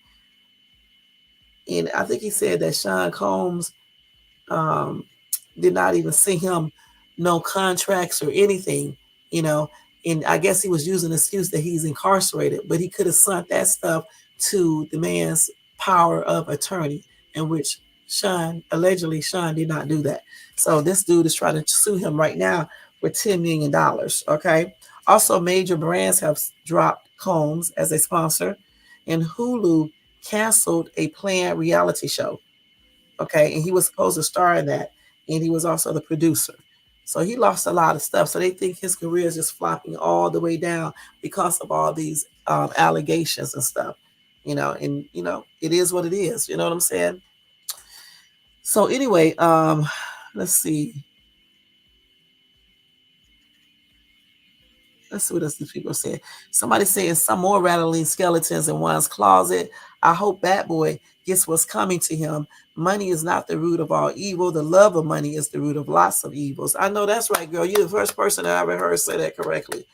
[SPEAKER 1] And I think he said that Sean Combs um, did not even send him no contracts or anything, you know. And I guess he was using the excuse that he's incarcerated, but he could have sent that stuff to the man's power of attorney, in which allegedly Sean did not do that. So this dude is trying to sue him right now for $10 million. Okay. Also, major brands have dropped Combs as a sponsor, and Hulu canceled a planned reality show. Okay, and he was supposed to star in that, and he was also the producer. So he lost a lot of stuff. So they think his career is just flopping all the way down because of all these allegations and stuff. And it is what it is. You know what I'm saying? So anyway, let's see. Let's see what else these people say. Somebody saying some more rattling skeletons in one's closet. I hope Bad Boy gets what's coming to him. Money is not the root of all evil. The love of money is the root of lots of evils. I know that's right, girl. You're the first person I ever heard say that correctly.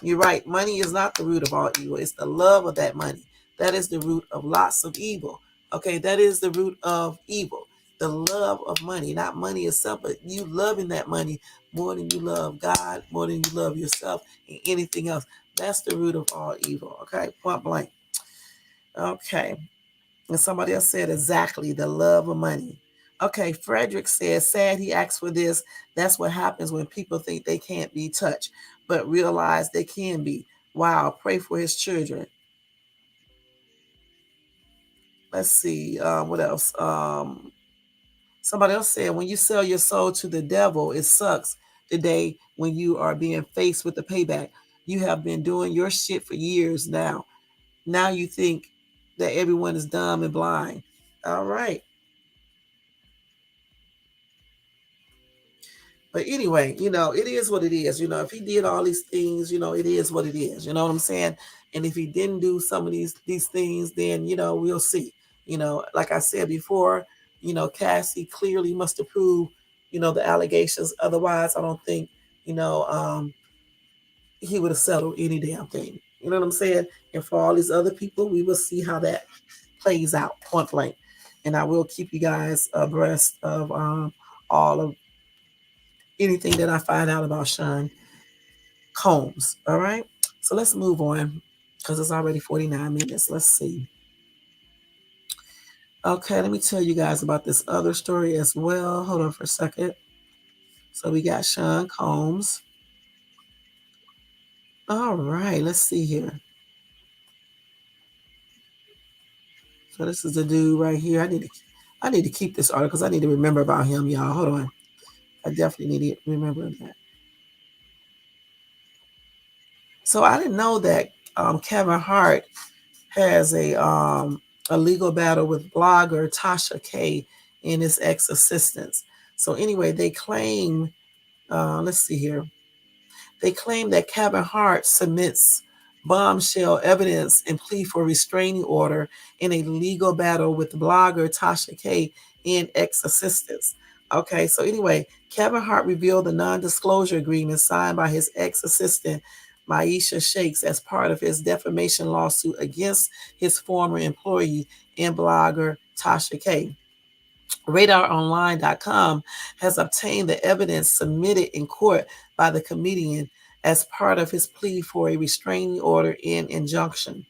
[SPEAKER 1] You're right. Money is not the root of all evil. It's the love of that money. That is the root of lots of evil. Okay, that is the root of evil. The love of money, not money itself, but you loving that money more than you love God, more than you love yourself and anything else. That's the root of all evil. Okay, point blank. Okay. And somebody else said exactly the love of money. Okay, Frederick says, sad he asked for this. That's what happens when people think they can't be touched, but realize they can be. Wow, pray for his children. Let's see, what else? Somebody else said, when you sell your soul to the devil, it sucks the day when you are being faced with the payback. You have been doing your shit for years now. Now you think that everyone is dumb and blind. All right. But anyway, it is what it is. If he did all these things, it is what it is. You know what I'm saying? And if he didn't do some of these things, then we'll see. Like I said before, Cassie clearly must approve, the allegations. Otherwise, I don't think, he would have settled any damn thing. You know what I'm saying? And for all these other people, we will see how that plays out, point blank. And I will keep you guys abreast of all of anything that I find out about Sean Combs. All right. So let's move on because it's already 49 minutes. Let's see. Okay, let me tell you guys about this other story as well. Hold on for a second. So we got Sean Combs. All right, let's see here. So this is the dude right here. I need to keep this article because I need to remember about him, y'all. Hold on. I definitely need to remember that. So I didn't know that Kevin Hart has a legal battle with blogger Tasha K and his ex-assistants. So anyway, they claim, let's see here. They claim that Kevin Hart submits bombshell evidence and plea for restraining order in a legal battle with blogger Tasha K and ex-assistants. Okay, so anyway, Kevin Hart revealed the non-disclosure agreement signed by his ex-assistant Maisha Shakes as part of his defamation lawsuit against his former employee and blogger Tasha K. RadarOnline.com has obtained the evidence submitted in court by the comedian as part of his plea for a restraining order and injunction.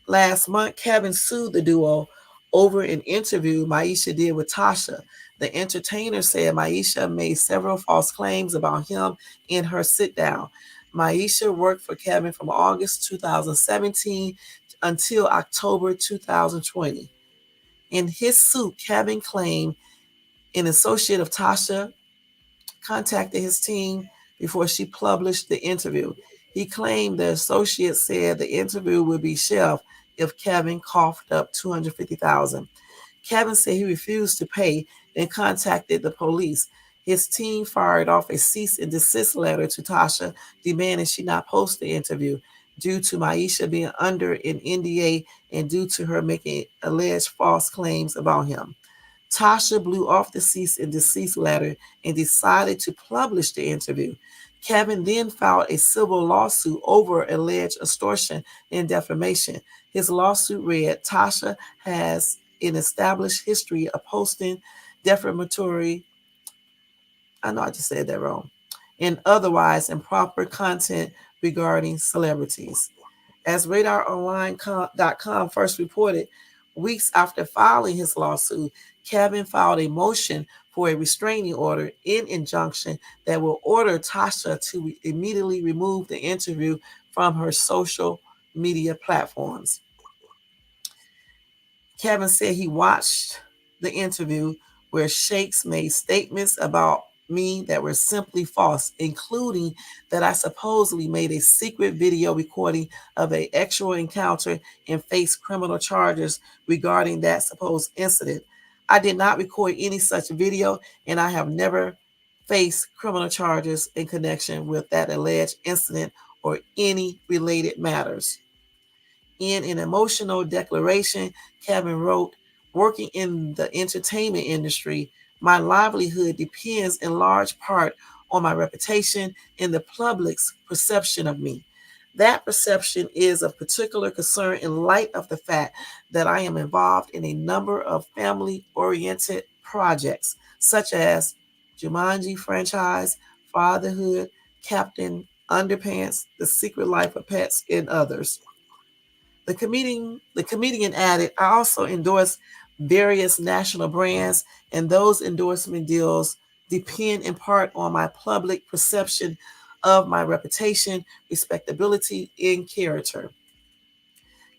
[SPEAKER 1] Last month, Kevin sued the duo over an interview Maisha did with Tasha. The entertainer said Maisha made several false claims about him in her sit down. Maisha worked for Kevin from August 2017 until October 2020. In his suit, Kevin claimed an associate of Tasha contacted his team before she published the interview. He claimed the associate said the interview would be shelved if Kevin coughed up $250,000. Kevin said he refused to pay and contacted the police. His team fired off a cease and desist letter to Tasha demanding she not post the interview due to Maisha being under an NDA and due to her making alleged false claims about him. Tasha blew off the cease and desist letter and decided to publish the interview. Kevin then filed a civil lawsuit over alleged extortion and defamation. His lawsuit read, Tasha has an established history of posting defamatory, I know I just said that wrong, and otherwise improper content regarding celebrities. As RadarOnline.com first reported, weeks after filing his lawsuit, Kevin filed a motion for a restraining order in injunction that will order Tasha to immediately remove the interview from her social media platforms. Kevin said he watched the interview where Shakes made statements about me that were simply false, including that I supposedly made a secret video recording of an actual encounter and faced criminal charges regarding that supposed incident. I did not record any such video, and I have never faced criminal charges in connection with that alleged incident or any related matters. In an emotional declaration, Kevin wrote, working in the entertainment industry, my livelihood depends in large part on my reputation and the public's perception of me. That perception is of particular concern in light of the fact that I am involved in a number of family-oriented projects, such as Jumanji franchise, Fatherhood, Captain Underpants, The Secret Life of Pets, and others. The comedian added, I also endorse various national brands, and those endorsement deals depend in part on my public perception of my reputation, respectability, and character.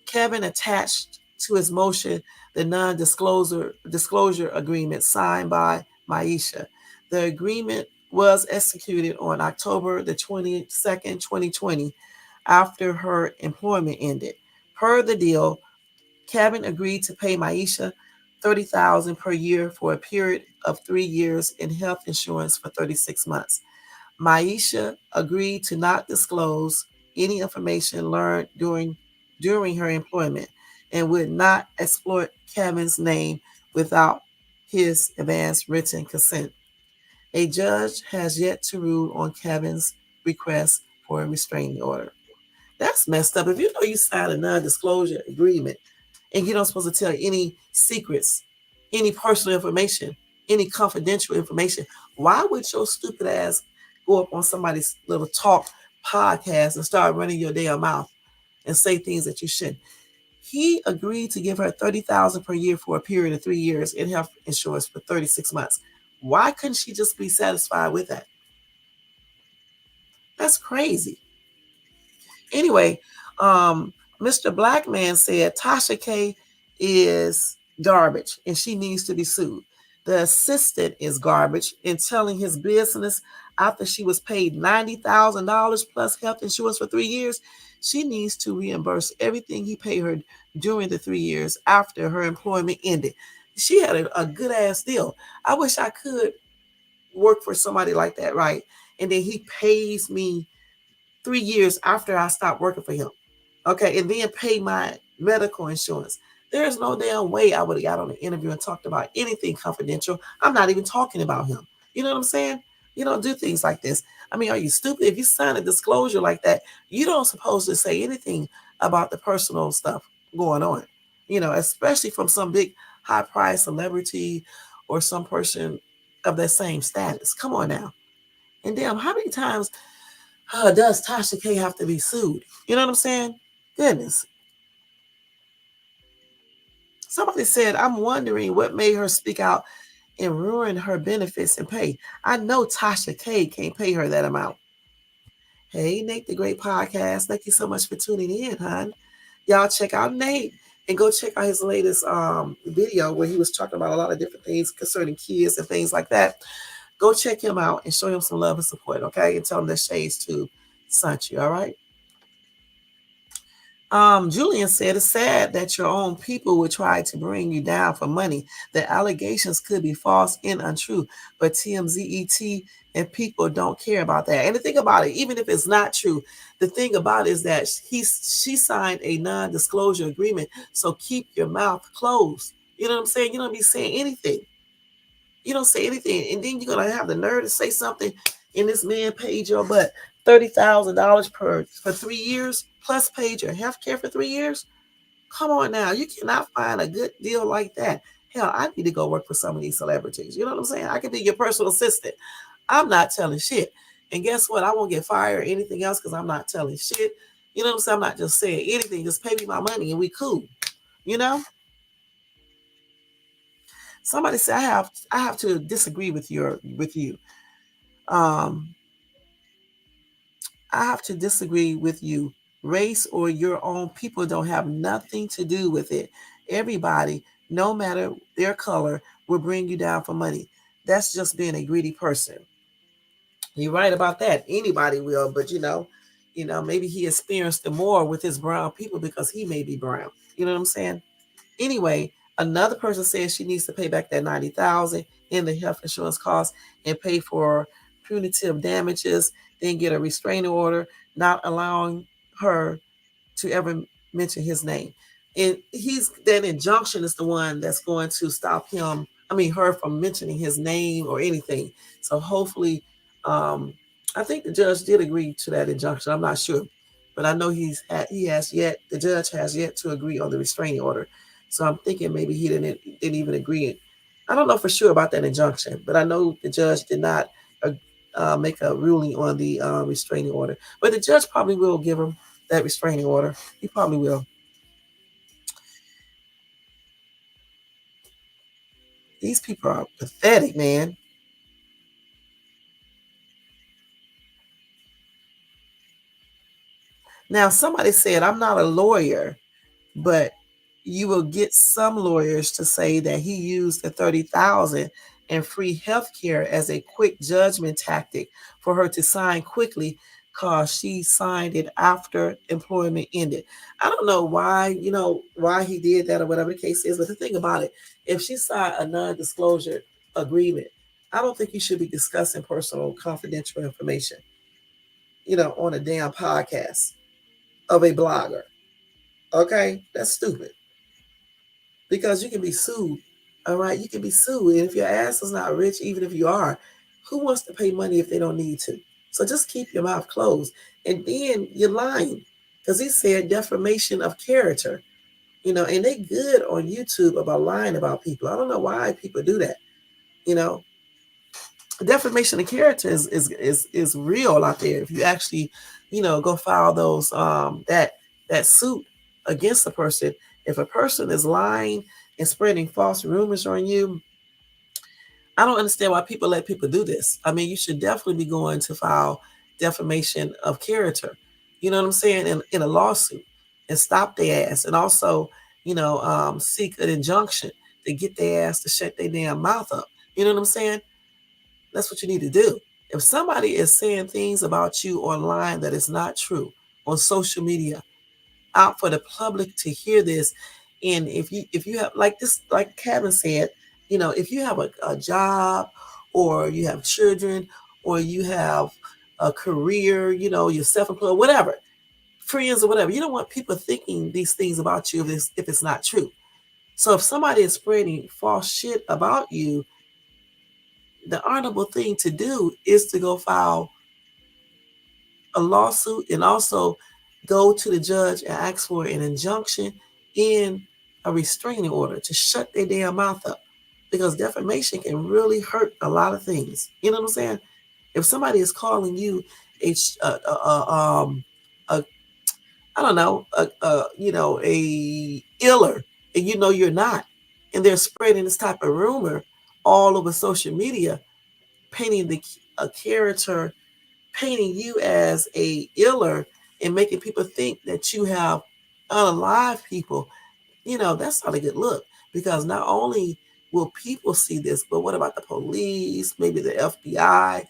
[SPEAKER 1] Kevin attached to his motion the non-disclosure agreement signed by Maisha. The agreement was executed on October the 22nd, 2020, after her employment ended. Per the deal, Kevin agreed to pay Maisha $30,000 per year for a period of 3 years in health insurance for 36 months. Maisha agreed to not disclose any information learned during her employment and would not exploit Kevin's name without his advance written consent. A judge has yet to rule on Kevin's request for a restraining order. That's messed up. If you know you signed a non-disclosure agreement and you're not supposed to tell any secrets, any personal information, any confidential information, why would your stupid ass go up on somebody's little talk podcast and start running your damn mouth and say things that you shouldn't? He agreed to give her $30,000 per year for a period of 3 years in health insurance for 36 months. Why couldn't she just be satisfied with that? That's crazy. Anyway, Mr. Blackman said Tasha K is garbage and she needs to be sued. The assistant is garbage in telling his business after she was paid $90,000 plus health insurance for 3 years. She needs to reimburse everything he paid her during the 3 years after her employment ended. She had a good ass deal. I wish I could work for somebody like that, right? And then he pays me 3 years after I stopped working for him. Okay, and then pay my medical insurance. There's no damn way I would have got on an interview and talked about anything confidential. I'm not even talking about him. You know what I'm saying? You don't do things like this. I mean, are you stupid? If you sign a disclosure like that, you don't supposed to say anything about the personal stuff going on. Especially from some big high price celebrity or some person of that same status. Come on now. And damn, how many times does Tasha K have to be sued? You know what I'm saying? Goodness. Somebody said, I'm wondering what made her speak out and ruin her benefits and pay. I know Tasha K can't pay her that amount. Hey, Nate, the Great Podcast. Thank you so much for tuning in, hon. Y'all check out Nate and go check out his latest video where he was talking about a lot of different things concerning kids and things like that. Go check him out and show him some love and support, okay? And tell him that Shades Tube sent you, all right? Julian said, it's sad that your own people would try to bring you down for money. The allegations could be false and untrue, but TMZET and people don't care about that. And the thing about it, even if it's not true, the thing about it is that she signed a non-disclosure agreement. So keep your mouth closed. You know what I'm saying? You don't be saying anything. You don't say anything. And then you're going to have the nerve to say something, and this man paid your butt $30,000 for 3 years, plus paid your health care for 3 years. Come on now. You cannot find a good deal like that. Hell, I need to go work for some of these celebrities. You know what I'm saying? I could be your personal assistant. I'm not telling shit. And guess what? I won't get fired or anything else because I'm not telling shit. You know what I'm saying? I'm not just saying anything. Just pay me my money and we cool. You know? Somebody said I have to disagree with you. Um, I have to disagree with you. Race or your own people don't have nothing to do with it. Everybody, no matter their color, will bring you down for money. That's just being a greedy person. You're right about that. Anybody will, but maybe he experienced it more with his brown people because he may be brown. You know what I'm saying? Anyway, another person says she needs to pay back that $90,000 in the health insurance costs and pay for punitive damages, then get a restraining order, not allowing her to ever mention his name. And that injunction is the one that's going to stop her from mentioning his name or anything. So hopefully, I think the judge did agree to that injunction. I'm not sure, but I know the judge has yet to agree on the restraining order. So I'm thinking maybe he didn't even agree. I don't know for sure about that injunction, but I know the judge did not make a ruling on the restraining order. But the judge probably will give him that restraining order. He probably will. These people are pathetic, man. Now, somebody said, I'm not a lawyer, but you will get some lawyers to say that he used the $30,000 and free health care as a quick judgment tactic for her to sign quickly because she signed it after employment ended. I don't know why he did that or whatever the case is, but the thing about it, if she signed a non-disclosure agreement, I don't think you should be discussing personal confidential information, on a damn podcast of a blogger. Okay? That's stupid. Because you can be sued. All right? You can be sued. And if your ass is not rich, even if you are, who wants to pay money if they don't need to? So just keep your mouth closed. And then you're lying. Because he said defamation of character. And they good on YouTube about lying about people. I don't know why people do that. Defamation of character is real out there. If you actually, go file those that suit against a person, if a person is lying and spreading false rumors on you, I don't understand why people let people do this. I mean, you should definitely be going to file defamation of character. You know what I'm saying? In a lawsuit and stop their ass, and also, seek an injunction to get their ass to shut their damn mouth up. You know what I'm saying? That's what you need to do. If somebody is saying things about you online that is not true on social media, out for the public to hear this, And if you have like this, like Kevin said, if you have a job, or you have children, or you have a career, you're self-employed, whatever, friends or whatever, you don't want people thinking these things about you if it's not true. So if somebody is spreading false shit about you, the honorable thing to do is to go file a lawsuit, and also go to the judge and ask for an injunction in a restraining order to shut their damn mouth up, because defamation can really hurt a lot of things. You know what I'm saying? If somebody is calling you a I don't know, a iller, and you're not, and they're spreading this type of rumor all over social media, painting a character, painting you as a iller, and making people think that you have unalive people, that's not a good look, because not only will people see this, but what about the police, maybe the FBI?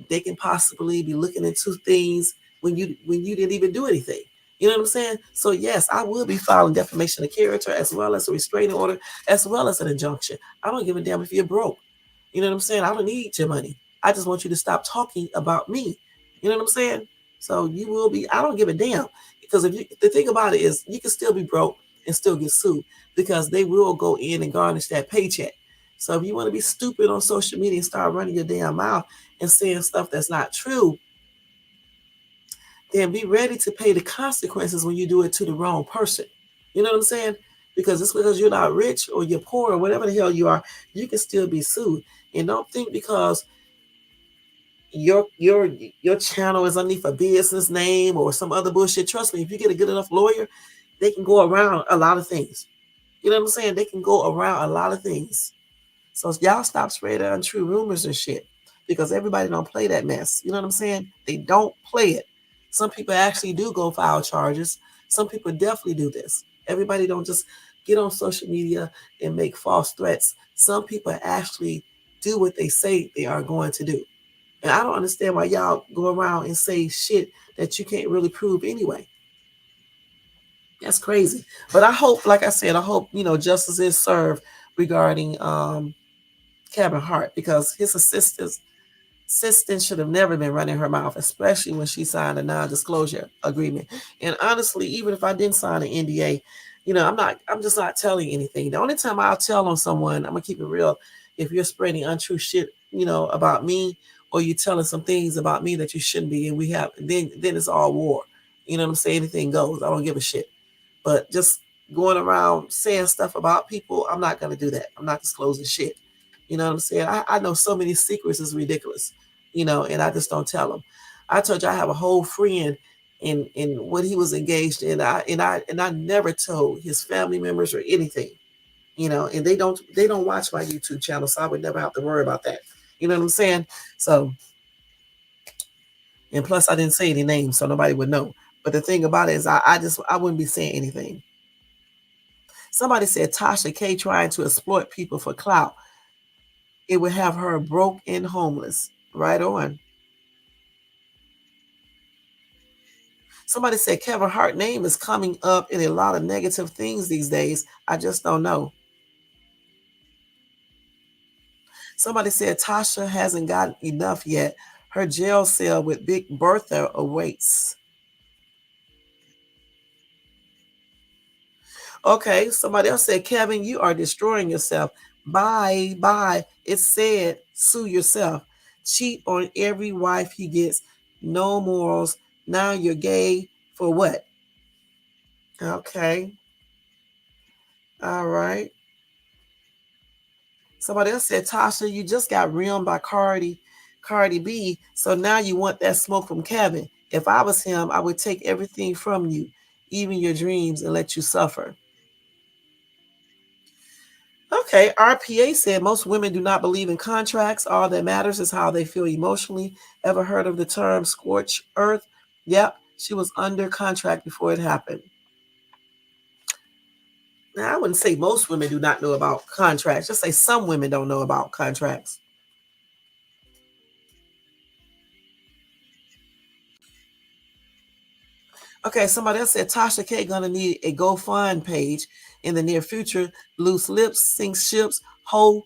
[SPEAKER 1] They can possibly be looking into things when you didn't even do anything. You know what I'm saying? So yes, I will be filing defamation of character, as well as a restraining order, as well as an injunction. I don't give a damn if you're broke. You know what I'm saying? I don't need your money. I just want you to stop talking about me. You know what I'm saying? So you will be. I don't give a damn, because the thing about it is, you can still be broke and still get sued, because they will go in and garnish that paycheck. So if you want to be stupid on social media and start running your damn mouth and saying stuff that's not true, then be ready to pay the consequences when you do it to the wrong person. You know what I'm saying? Because it's because you're not rich or you're poor or whatever the hell you are, you can still be sued. And don't think because your your your channel is underneath a business name or some other bullshit. Trust me, if you get a good enough lawyer, they can go around a lot of things. You know what I'm saying? They can go around a lot of things. So y'all stop spreading untrue rumors and shit, because everybody don't play that mess. You know what I'm saying? They don't play it. Some people actually do go file charges. Some people definitely do this. Everybody don't just get on social media and make false threats. Some people actually do what they say they are going to do. And I don't understand why y'all go around and say shit that you can't really prove anyway. That's crazy. But I hope, like I said, I hope, justice is served regarding Kevin Hart, because his assistant should have never been running her mouth, especially when she signed a non-disclosure agreement. And honestly, even if I didn't sign an NDA, I'm just not telling anything. The only time I'll tell on someone, I'm gonna keep it real, if you're spreading untrue shit, about me, or you're telling some things about me that you shouldn't be, and then it's all war. You know what I'm saying? Anything goes. I don't give a shit. But just going around saying stuff about people, I'm not gonna do that. I'm not disclosing shit. You know what I'm saying? I know so many secrets is ridiculous, and I just don't tell them. I told you I have a whole friend in what he was engaged in. I never told his family members or anything, and they don't watch my YouTube channel, so I would never have to worry about that. You know what I'm saying? So, and plus I didn't say any names, so nobody would know. But the thing about it is, I wouldn't be saying anything. Somebody said Tasha K trying to exploit people for clout. It would have her broke and homeless. Right on. Somebody said Kevin Hart name is coming up in a lot of negative things these days. I just don't know. Somebody said Tasha hasn't gotten enough yet. Her jail cell with Big Bertha awaits. Okay, somebody else said, Kevin, you are destroying yourself. Bye, bye. It said, sue yourself. Cheat on every wife he gets. No morals. Now you're gay for what? Okay. All right. Somebody else said, Tasha, you just got reamed by Cardi B. So now you want that smoke from Kevin. If I was him, I would take everything from you, even your dreams, and let you suffer. Okay, RPA said most women do not believe in contracts. All that matters is how they feel emotionally. Ever heard of the term scorched earth? Yep, she was under contract before it happened. Now, I wouldn't say most women do not know about contracts. Just say some women don't know about contracts. Okay, somebody else said Tasha K gonna need a GoFund page in the near future. Loose lips, sink ships, hope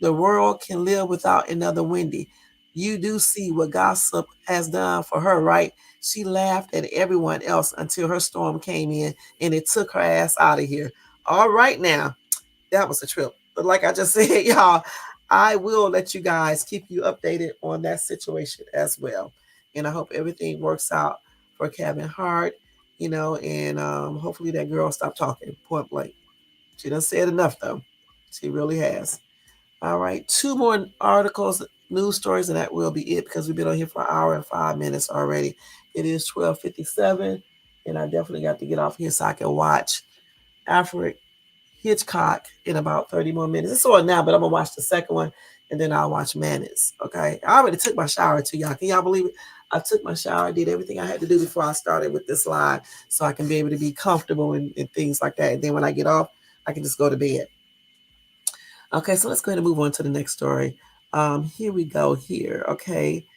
[SPEAKER 1] the world can live without another Wendy. You do see what gossip has done for her, right? She laughed at everyone else until her storm came in and it took her ass out of here. All right now, that was a trip. But like I just said, y'all, I will let you guys keep you updated on that situation as well. And I hope everything works out for Kevin Hart, and hopefully that girl stop talking point blank. She done said enough though. She really has. All right, two more articles, news stories, and that will be it because we've been on here for an hour and 5 minutes already. It is 12:57, and I definitely got to get off here so I can watch Alfred Hitchcock in about 30 more minutes. It's on now, but I'm gonna watch the second one and then I'll watch Manners. Okay. I already took my shower too, y'all. Can y'all believe it? I took my shower, did everything I had to do before I started with this live so I can be able to be comfortable and things like that. And then when I get off, I can just go to bed. Okay, so let's go ahead and move on to the next story. Here we go here. Okay.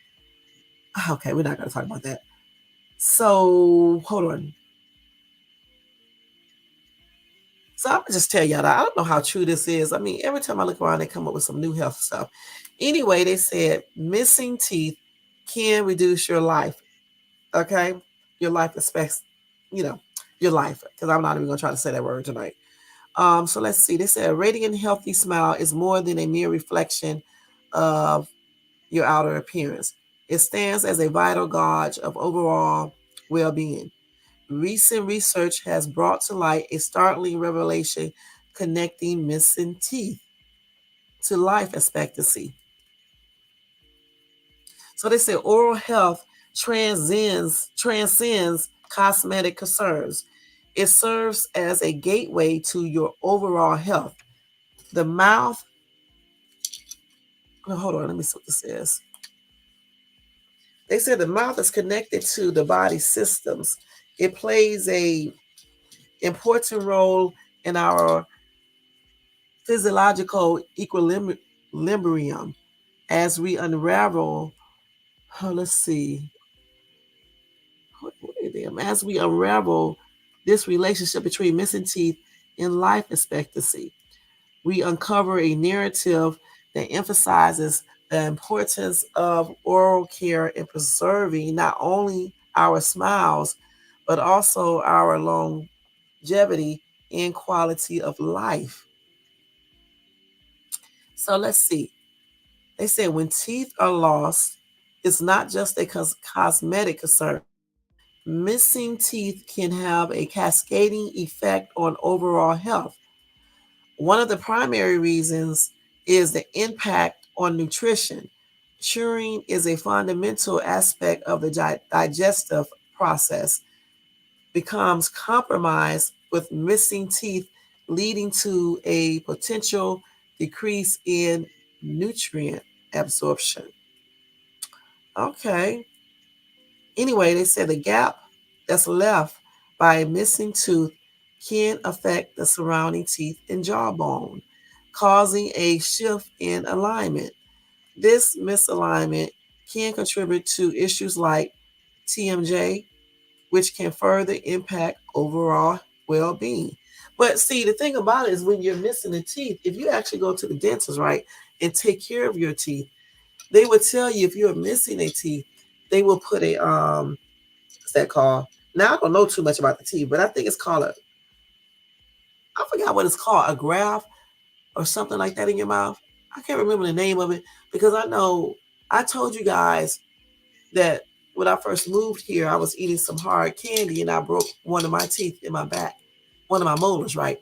[SPEAKER 1] Okay, we're not gonna talk about that. So hold on. So I'm gonna just tell y'all that I don't know how true this is. I mean, every time I look around, they come up with some new health stuff. Anyway, they said missing teeth can reduce your life. Okay, your life expects, you know, your life. Because I'm not even gonna try to say that word tonight. So let's see. They said a radiant, healthy smile is more than a mere reflection of your outer appearance. It stands as a vital gauge of overall well-being. Recent research has brought to light a startling revelation connecting missing teeth to life expectancy. So they say oral health transcends cosmetic concerns. It serves as a gateway to your overall health. The mouth, oh, hold on, let me see what this says. They said the mouth is connected to the body systems. It plays a important role in our physiological equilibrium as we unravel. Let's see. As we unravel this relationship between missing teeth and life expectancy, we uncover a narrative that emphasizes the importance of oral care in preserving not only our smiles, but also our longevity and quality of life. So let's see. They say when teeth are lost, it's not just a cosmetic concern. Missing teeth can have a cascading effect on overall health. One of the primary reasons is the impact on nutrition. Chewing is a fundamental aspect of the digestive process, becomes compromised with missing teeth, leading to a potential decrease in nutrient absorption. Okay. Anyway, they said the gap that's left by a missing tooth can affect the surrounding teeth and jawbone, causing a shift in alignment. This misalignment can contribute to issues like TMJ, which can further impact overall well being. But see, the thing about it is when you're missing a teeth, if you actually go to the dentist, right, and take care of your teeth, they would tell you if you're missing a teeth, they will put a what's that called? Now I don't know too much about the teeth, but I think it's called I forgot what it's called, a graft or something like that in your mouth. I can't remember the name of it because I know I told you guys that when I first moved here, I was eating some hard candy and I broke one of my teeth in my back, one of my molars, right?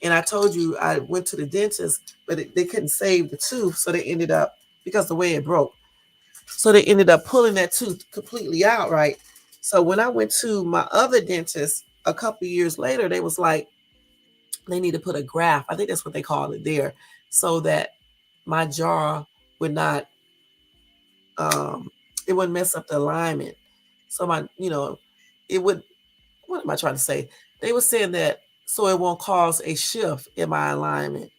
[SPEAKER 1] And I told you I went to the dentist, but they couldn't save the tooth, so they ended up because the way it broke. So they ended up pulling that tooth completely out, right? So when I went to my other dentist a couple years later, they was like, they need to put a graft. I think that's what they call it there, so that my jaw would not, it wouldn't mess up the alignment. So it would. What am I trying to say? They were saying that so it won't cause a shift in my alignment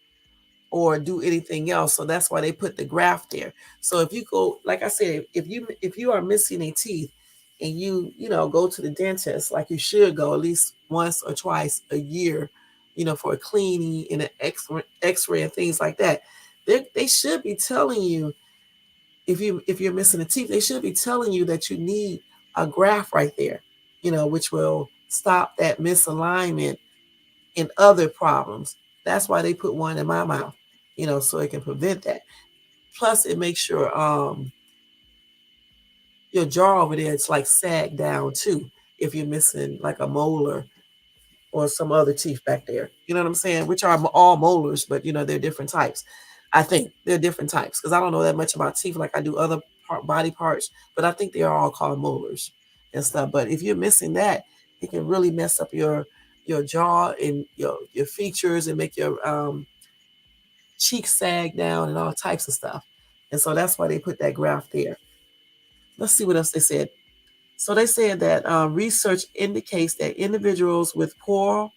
[SPEAKER 1] or do anything else. So that's why they put the graft there. So if you go, like I said, if you are missing a teeth and you go to the dentist like you should go at least once or twice a year, for a cleaning and an x-ray and things like that, they should be telling you, if you're missing a teeth, they should be telling you that you need a graft right there, which will stop that misalignment and other problems. That's why they put one in my mouth, so it can prevent that. Plus, it makes your jaw over there, it's like sag down too, if you're missing like a molar or some other teeth back there. You know what I'm saying? Which are all molars, but they're different types. I think they're different types because I don't know that much about teeth like I do other body parts, but I think they are all called molars and stuff. But if you're missing that, it can really mess up your jaw and your features and make your cheeks sag down and all types of stuff. And so that's why they put that graft there. Let's see what else they said. So they said that research indicates that individuals with poor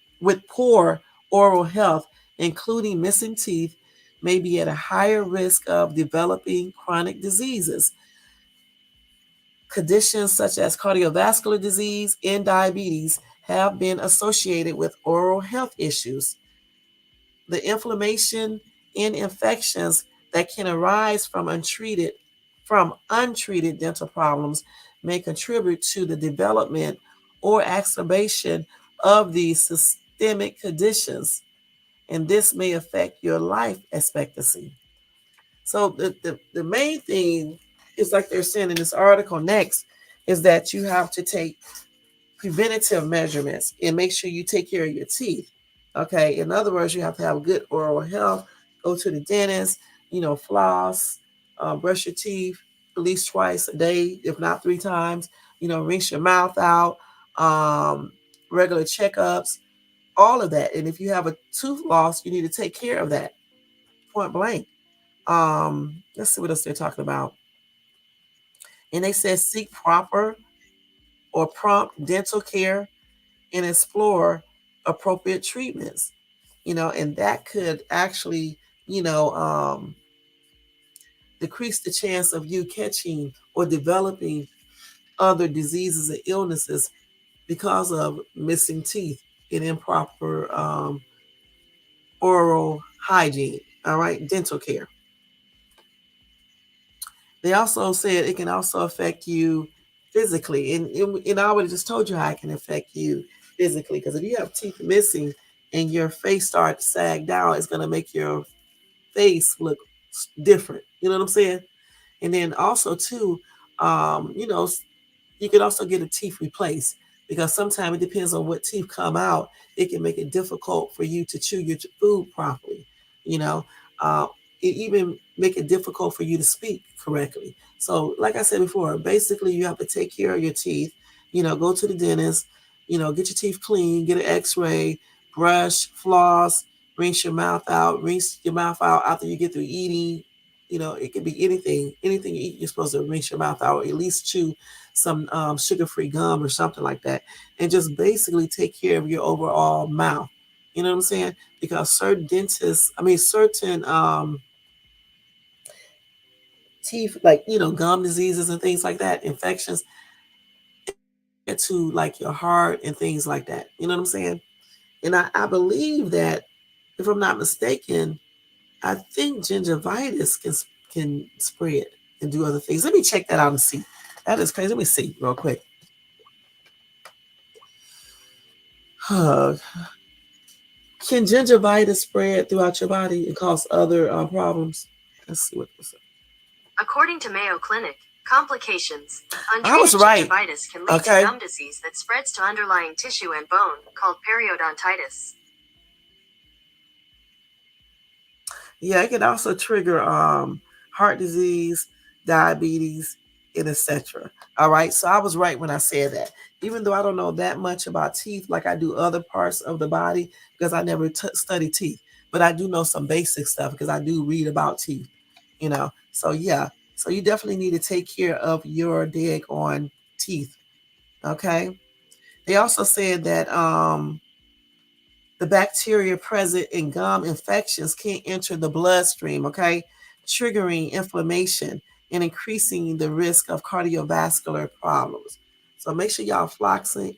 [SPEAKER 1] oral health, including missing teeth, may be at a higher risk of developing chronic diseases. Conditions such as cardiovascular disease and diabetes have been associated with oral health issues. The inflammation and infections that can arise from untreated dental problems may contribute to the development or exacerbation of these systemic conditions, and this may affect your life expectancy. So the main thing is, like they're saying in this article next, is that you have to take preventative measurements and make sure you take care of your teeth. Okay. In other words, you have to have good oral health, go to the dentist, floss, brush your teeth at least twice a day, if not 3 times, rinse your mouth out, um, regular checkups, all of that. And if you have a tooth loss, you need to take care of that point blank. Let's see what else they're talking about. And they said seek proper or prompt dental care and explore appropriate treatments, and that could actually, you know, um, decrease the chance of you catching or developing other diseases and illnesses because of missing teeth and improper oral hygiene. All right, dental care. They also said it can also affect you physically, and I already just told you how it can affect you physically. Because if you have teeth missing and your face starts to sag down, it's going to make your face look different. You know what I'm saying? And then also too, um, you know, you can also get a teeth replaced because sometimes it depends on what teeth come out. It can make it difficult for you to chew your food properly. You know, uh, it even make it difficult for you to speak correctly. So, like I said before, basically you have to take care of your teeth. Go to the dentist. Get your teeth clean, get an X-ray, brush, floss, rinse your mouth out after you get through eating. It could be anything you eat, you're supposed to rinse your mouth out, or at least chew some sugar-free gum or something like that, and just basically take care of your overall mouth. You know what I'm saying? Because certain teeth, like gum diseases and things like that, infections, to like your heart and things like that. You know what I'm saying? And I believe that, if I'm not mistaken, I think gingivitis can spread and do other things. Let me check that out and see. That is crazy. Let me see real quick. Can gingivitis spread throughout your body and cause other problems? Let's see what this is.
[SPEAKER 2] According to Mayo Clinic, complications.
[SPEAKER 1] I was
[SPEAKER 2] Untreated
[SPEAKER 1] right.
[SPEAKER 2] gingivitis can lead
[SPEAKER 1] Okay.
[SPEAKER 2] to gum disease that spreads to underlying tissue and bone, called periodontitis.
[SPEAKER 1] Yeah, it can also trigger heart disease, diabetes, and etc. All right, so I was right when I said that. Even though I don't know that much about teeth like I do other parts of the body, because I never studied teeth, but I do know some basic stuff because I do read about teeth. So yeah, so you definitely need to take care of your dig on teeth. Okay. They also said that the bacteria present in gum infections can enter the bloodstream, okay, triggering inflammation and increasing the risk of cardiovascular problems. So make sure y'all flossing.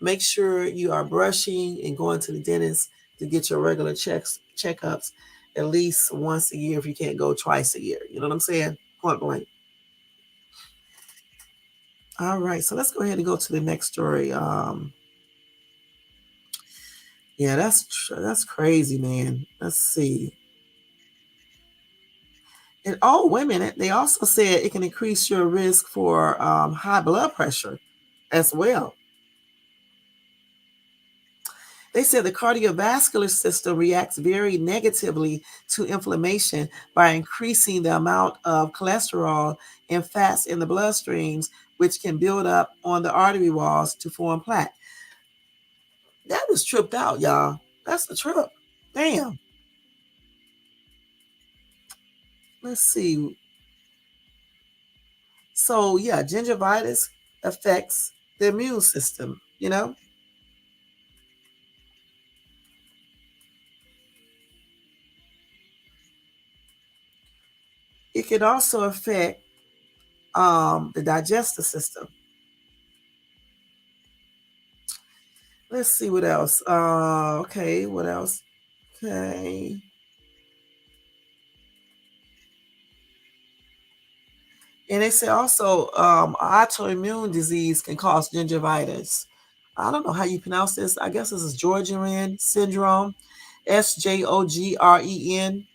[SPEAKER 1] Make sure you are brushing and going to the dentist to get your regular checkups at least once a year if you can't go twice a year. You know what I'm saying? Point blank. All right, so let's go ahead and go to the next story. Yeah, that's crazy, man. Let's see. In all women, they also said it can increase your risk for high blood pressure as well. They said the cardiovascular system reacts very negatively to inflammation by increasing the amount of cholesterol and fats in the bloodstreams, which can build up on the artery walls to form plaque. That was tripped out, y'all. That's the trip. Damn. Let's see. So, yeah, gingivitis affects the immune system, you know? It can also affect the digestive system. Let's see what else. Okay, what else? Okay. And they say also autoimmune disease can cause gingivitis. I don't know how you pronounce this. I guess this is Sjogren syndrome, Sjogren.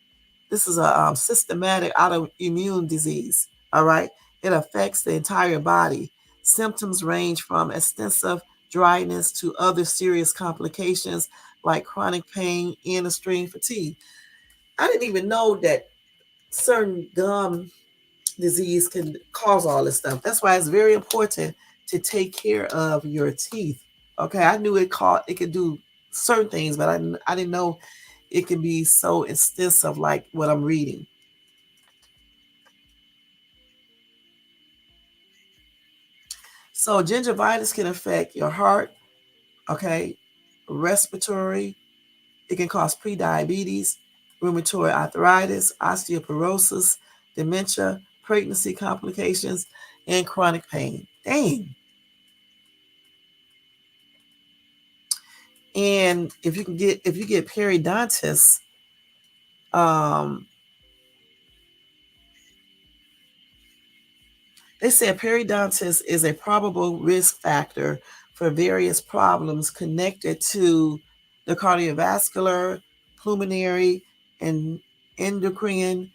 [SPEAKER 1] This is a systematic autoimmune disease. All right. It affects the entire body. Symptoms range from extensive dryness to other serious complications like chronic pain and extreme fatigue. I didn't even know that certain gum disease can cause all this stuff. That's why it's very important to take care of your teeth. Okay, I knew it could do certain things, but I didn't know it can be so extensive like what I'm reading. So gingivitis can affect your heart, okay, respiratory. It can cause prediabetes, rheumatoid arthritis, osteoporosis, dementia, pregnancy complications, and chronic pain. Dang. And if you get periodontitis, um, they said periodontitis is a probable risk factor for various problems connected to the cardiovascular, pulmonary, and endocrine,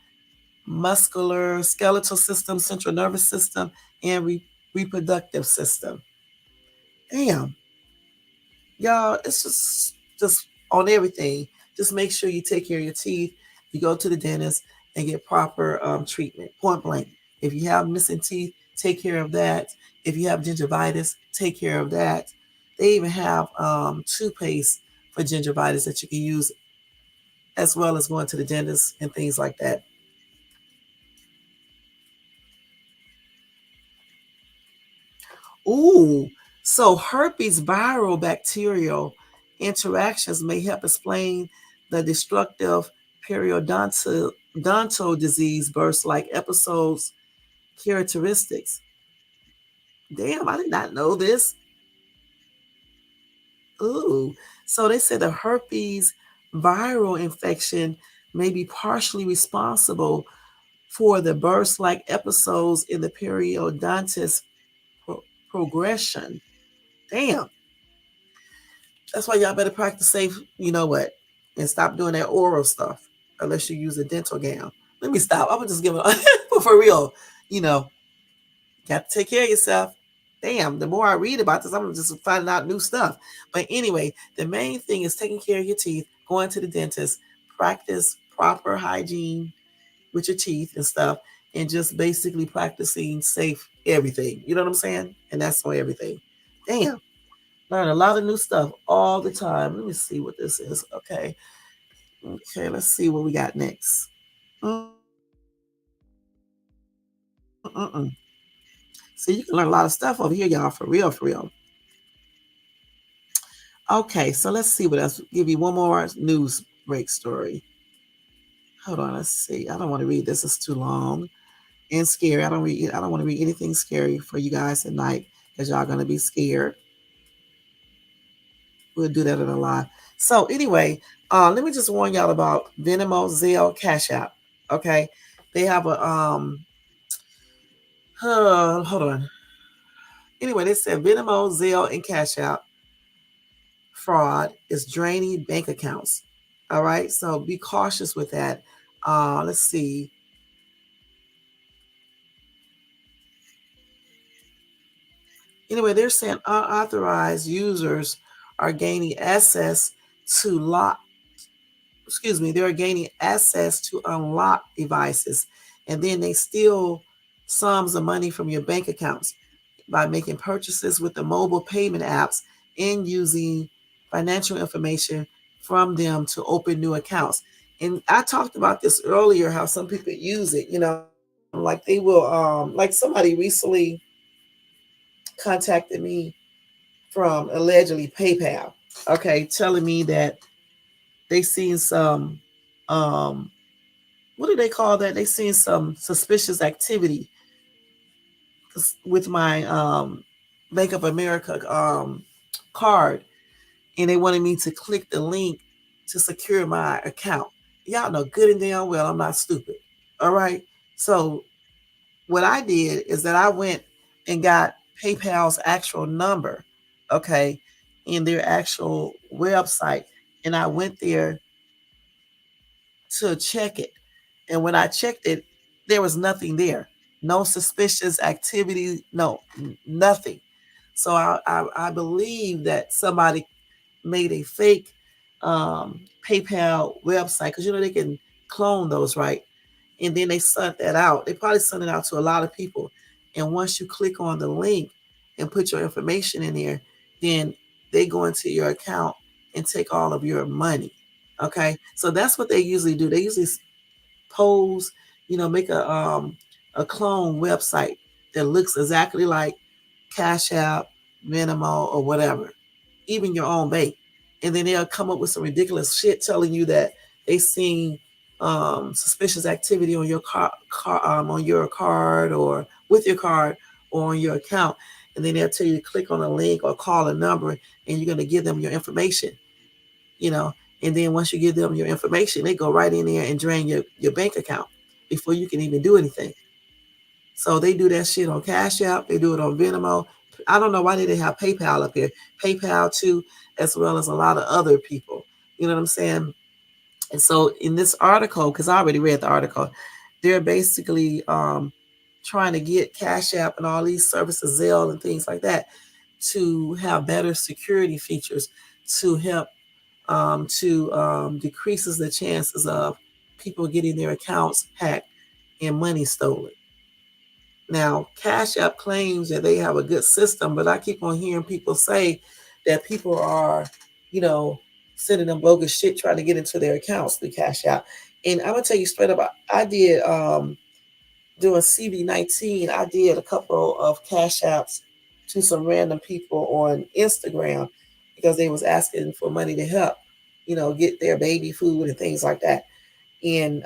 [SPEAKER 1] muscular, skeletal system, central nervous system, and reproductive system. Damn, y'all, it's just on everything. Just make sure you take care of your teeth. You go to the dentist and get proper treatment. Point blank. If you have missing teeth, take care of that. If you have gingivitis, take care of that. They even have toothpaste for gingivitis that you can use as well as going to the dentist and things like that. Ooh, so herpes viral bacterial interactions may help explain the destructive periodontal disease burst like episodes characteristics. Damn, I did not know this. Ooh, so they said the herpes viral infection may be partially responsible for the burst like episodes in the periodontist progression. Damn. That's why y'all better practice safe, you know what, and stop doing that oral stuff unless you use a dental gown. Let me stop. I'm gonna just give it but for real, you know, got to take care of yourself. Damn, the more I read about this, I'm just finding out new stuff. But anyway, the main thing is taking care of your teeth, going to the dentist, practice proper hygiene with your teeth and stuff, and just basically practicing safe everything. You know what I'm saying? And that's on everything. Damn. Learn a lot of new stuff all the time. Let me see what this is. Okay. Okay, let's see what we got next. Mm-mm. See, you can learn a lot of stuff over here, y'all, for real, for real. Okay, so let's see what else. Give you one more news break story. Hold on, let's see. I don't want to read this, it's too long. and scary. I don't want to read anything scary for you guys tonight because y'all gonna be scared. We'll do that in a live. So anyway, let me just warn y'all about Venmo, Zelle, Cash App. Okay, they have a hold on. Anyway, they said Venmo, Zelle, and Cash App fraud is draining bank accounts. All right, so be cautious with that. Let's see. Anyway, they're saying unauthorized users are gaining access to lock. Excuse me, they're gaining access to unlock devices, and then they steal sums of money from your bank accounts by making purchases with the mobile payment apps and using financial information from them to open new accounts. And I talked about this earlier, how some people use it, like they will, like somebody recently contacted me from allegedly PayPal, okay, telling me that they seen some, um, what do they call that? They seen some suspicious activity with my Bank of America card, and they wanted me to click the link to secure my account. Y'all know good and damn well I'm not stupid. All right. So what I did is that I went and got PayPal's actual number, okay, in their actual website, and I went there to check it. And when I checked it, there was nothing there. No suspicious activity, no, nothing. So I believe that somebody made a fake PayPal website because they can clone those, right? And then they sent that out. They probably sent it out to a lot of people. And once you click on the link and put your information in there, then they go into your account and take all of your money. Okay, so that's what they usually do. They usually pose, make a clone website that looks exactly like Cash App, Venmo, or whatever, even your own bank, and then they'll come up with some ridiculous shit telling you that they seen suspicious activity on your on your card or with your card or on your account, and then they'll tell you to click on a link or call a number, and you're going to give them your information, you know. And then once you give them your information, they go right in there and drain your bank account before you can even do anything. So they do that shit on Cash App. They do it on Venmo. I don't know why they didn't have PayPal up here. PayPal too, as well as a lot of other people. You know what I'm saying? And so in this article, because I already read the article, they're basically trying to get Cash App and all these services, Zelle and things like that, to have better security features to help decreases the chances of people getting their accounts hacked and money stolen. Now, Cash App claims that they have a good system, but I keep on hearing people say that people are, you know, sending them bogus shit trying to get into their accounts through Cash App. And I'm gonna tell you straight up, I did doing CV19. I did a couple of Cash Apps to some random people on Instagram because they was asking for money to help, get their baby food and things like that. And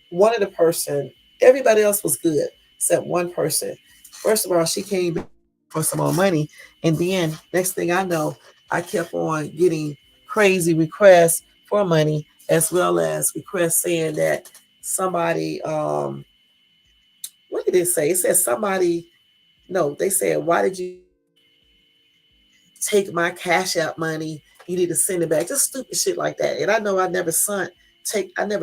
[SPEAKER 1] one of the person, everybody else was good except one person. First of all, she came back for some more money, and then next thing I know, I kept on getting crazy requests for money as well as requests saying that somebody, what did it say? It said somebody, no, they said, why did you take my Cash App money? You need to send it back. Just stupid shit like that. And I know I never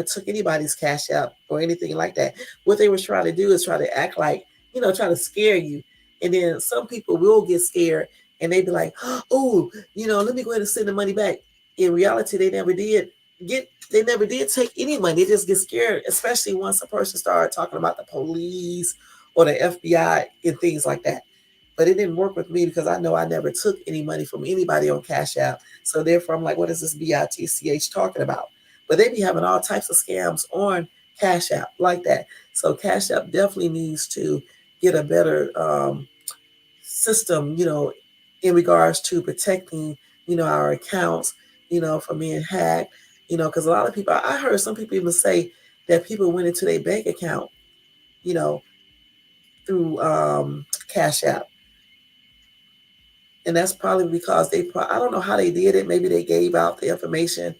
[SPEAKER 1] took anybody's Cash App or anything like that. What they were trying to do is try to act like, try to scare you. And then some people will get scared and they be like, oh, let me go ahead and send the money back. In reality, they never did take any money. They just get scared, especially once a person started talking about the police or the FBI and things like that. But it didn't work with me because I know I never took any money from anybody on Cash App. So therefore, I'm like, what is this BITCH talking about? But they be having all types of scams on Cash App like that. So Cash App definitely needs to get a better system, in regards to protecting, our accounts, from being hacked, because a lot of people, I heard some people even say that people went into their bank account you know, through Cash App. And that's probably because I don't know how they did it. Maybe they gave out the information,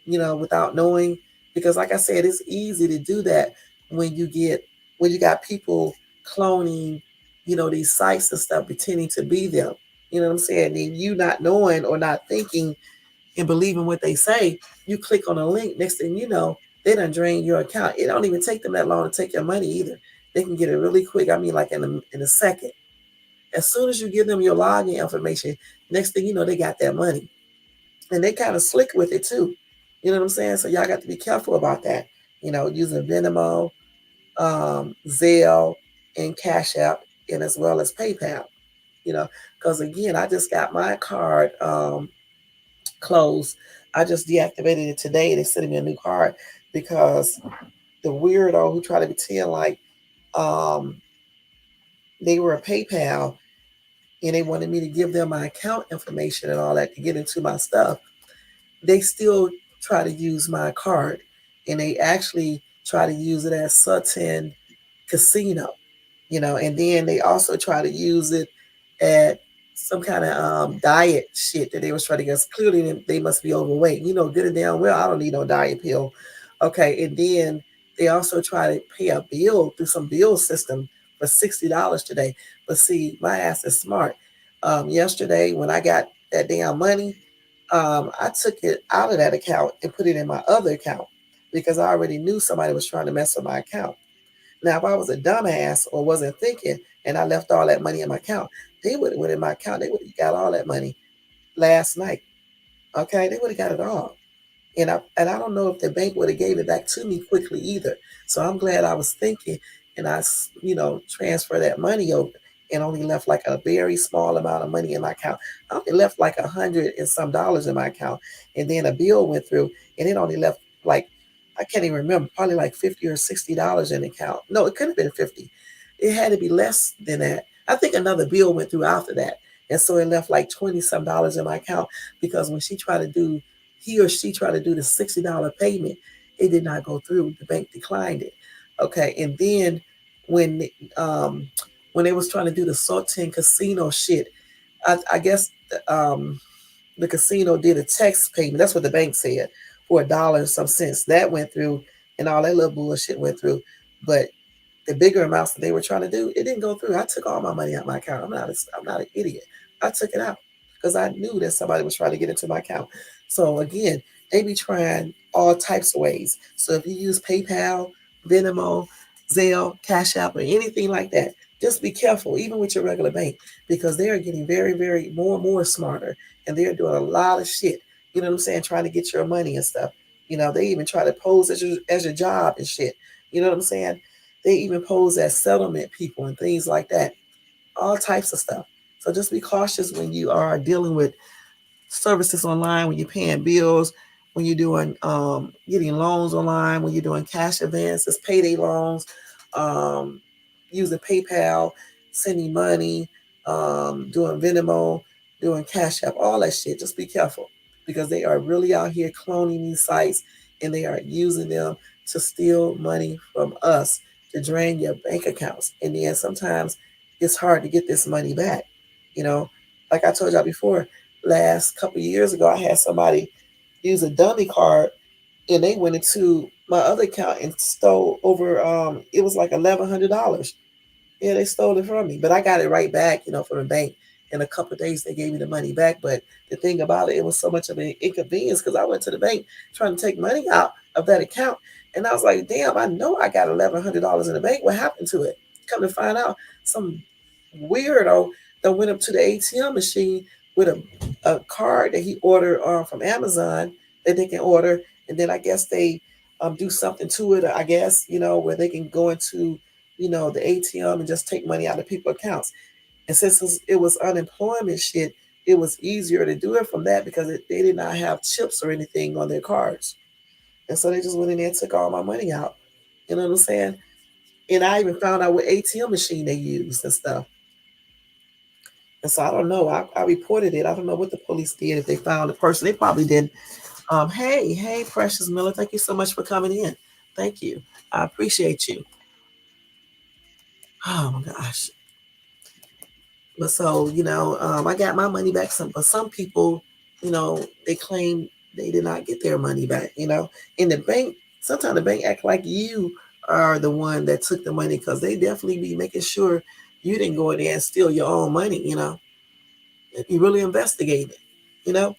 [SPEAKER 1] without knowing. Because like I said, it's easy to do that when you got people cloning, these sites and stuff, pretending to be them. You know what I'm saying? And you not knowing or not thinking and believing what they say, you click on a link. Next thing you know, they done drain your account. It don't even take them that long to take your money either. They can get it really quick. I mean, like in a second. As soon as you give them your login information, next thing you know, they got that money. And they kind of slick with it too. You know what I'm saying? So y'all got to be careful about that. Using Venmo, Zelle, and Cash App, and as well as PayPal. Because again, I just got my card closed. I just deactivated it today. They sent me a new card because the weirdo who tried to pretend like um, they were a PayPal and they wanted me to give them my account information and all that to get into my stuff, they still try to use my card, and they actually try to use it as Sutton Casino, and then they also try to use it at some kind of diet shit that they was trying to get. Clearly, they must be overweight. Good and damn well, I don't need no diet pill. Okay, and then they also try to pay a bill through some bill system for $60 today. But see, my ass is smart. Yesterday, when I got that damn money, I took it out of that account and put it in my other account because I already knew somebody was trying to mess with my account. Now, if I was a dumbass or wasn't thinking and I left all that money in my account, they would have went in my account. They would have got all that money last night. Okay, they would have got it all. And I don't know if the bank would have gave it back to me quickly either. So I'm glad I was thinking and I, transferred that money over and only left like a very small amount of money in my account. I only left like $100 and some in my account, and then a bill went through and it only left like I can't even remember, probably like $50 or $60 in the account. No, it could have been 50. It had to be less than that. I think another bill went through after that. And so it left like 20 some dollars in my account because when he or she tried to do the $60 payment, it did not go through. The bank declined it. Okay. And then when um when they was trying to do the Sultan casino shit, I guess the casino did a text payment. That's what the bank said for $1 and some cents. That went through, and all that little bullshit went through. But the bigger amounts that they were trying to do, it didn't go through. I took all my money out of my account. I'm not an idiot. I took it out because I knew that somebody was trying to get into my account. So again, they be trying all types of ways. So if you use PayPal, Venmo, Zelle, Cash App, or anything like that, just be careful, even with your regular bank, because they are getting very, very more and more smarter, and they're doing a lot of shit. You know what I'm saying? Trying to get your money and stuff. They even try to pose as your job and shit. You know what I'm saying? They even pose as settlement people and things like that. All types of stuff. So just be cautious when you are dealing with services online, when you're paying bills, when you're doing getting loans online, when you're doing cash advances, payday loans, um, using PayPal, sending money, doing Venmo, doing Cash App, all that shit. Just be careful because they are really out here cloning these sites and they are using them to steal money from us to drain your bank accounts. And then sometimes it's hard to get this money back. You know, like I told y'all before, last couple of years ago, I had somebody use a dummy card and they went into my other account and stole over it was like $1,100. Yeah, they stole it from me, but I got it right back, from the bank. In a couple of days, they gave me the money back. But the thing about it, it was so much of an inconvenience because I went to the bank trying to take money out of that account, and I was like, "Damn, I know I got $1,100 in the bank. What happened to it?" Come to find out, some weirdo that went up to the ATM machine with a card that he ordered from Amazon that they can order, and then I guess they do something to it. I guess where they can go into the ATM and just take money out of people's accounts. And since it was unemployment shit, it was easier to do it from that because they did not have chips or anything on their cards. And so they just went in there and took all my money out. You know what I'm saying? And I even found out what ATM machine they used and stuff. And so I don't know. I reported it. I don't know what the police did if they found the person. They probably did. Hey, Precious Miller, thank you so much for coming in. Thank you. I appreciate you. Oh my gosh. But so, I got my money back. But some people, they claim they did not get their money back. In the bank, sometimes the bank act like you are the one that took the money because they definitely be making sure you didn't go in there and steal your own money. If you really investigate it, you know.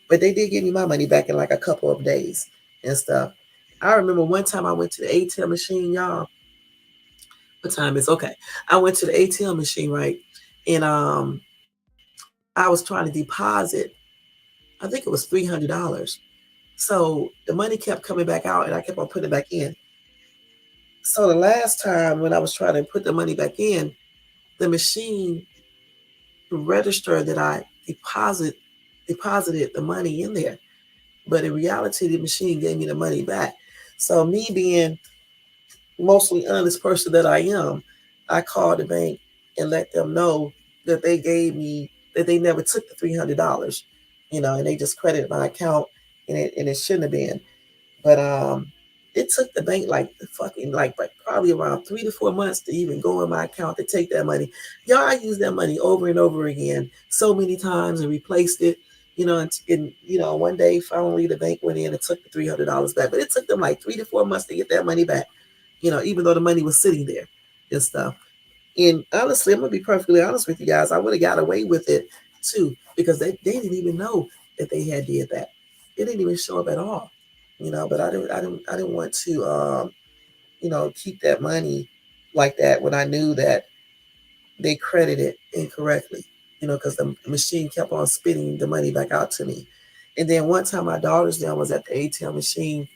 [SPEAKER 1] But they did give me my money back in like a couple of days and stuff. I remember one time I went to the ATM machine, y'all. What time is okay? I went to the ATM machine, right? And I was trying to deposit, I think it was $300. So the money kept coming back out and I kept on putting it back in. So the last time when I was trying to put the money back in, the machine registered that I deposited the money in there. But in reality, the machine gave me the money back. So me being mostly honest person that I am, I called the bank and let them know that that they never took the $300, and they just credited my account and it shouldn't have been. But it took the bank like probably around 3 to 4 months to even go in my account to take that money. Y'all, I used that money over and over again so many times and replaced it. One day finally the bank went in and took the $300 back, but it took them like 3 to 4 months to get that money back. Even though the money was sitting there and stuff. And honestly, I'm gonna be perfectly honest with you guys. I would have got away with it too because they didn't even know that they had did that. It didn't even show up at all. But I didn't want to keep that money like that when I knew that they credited incorrectly. Because the machine kept on spitting the money back out to me. And then one time my daughter's then was at the ATM machine,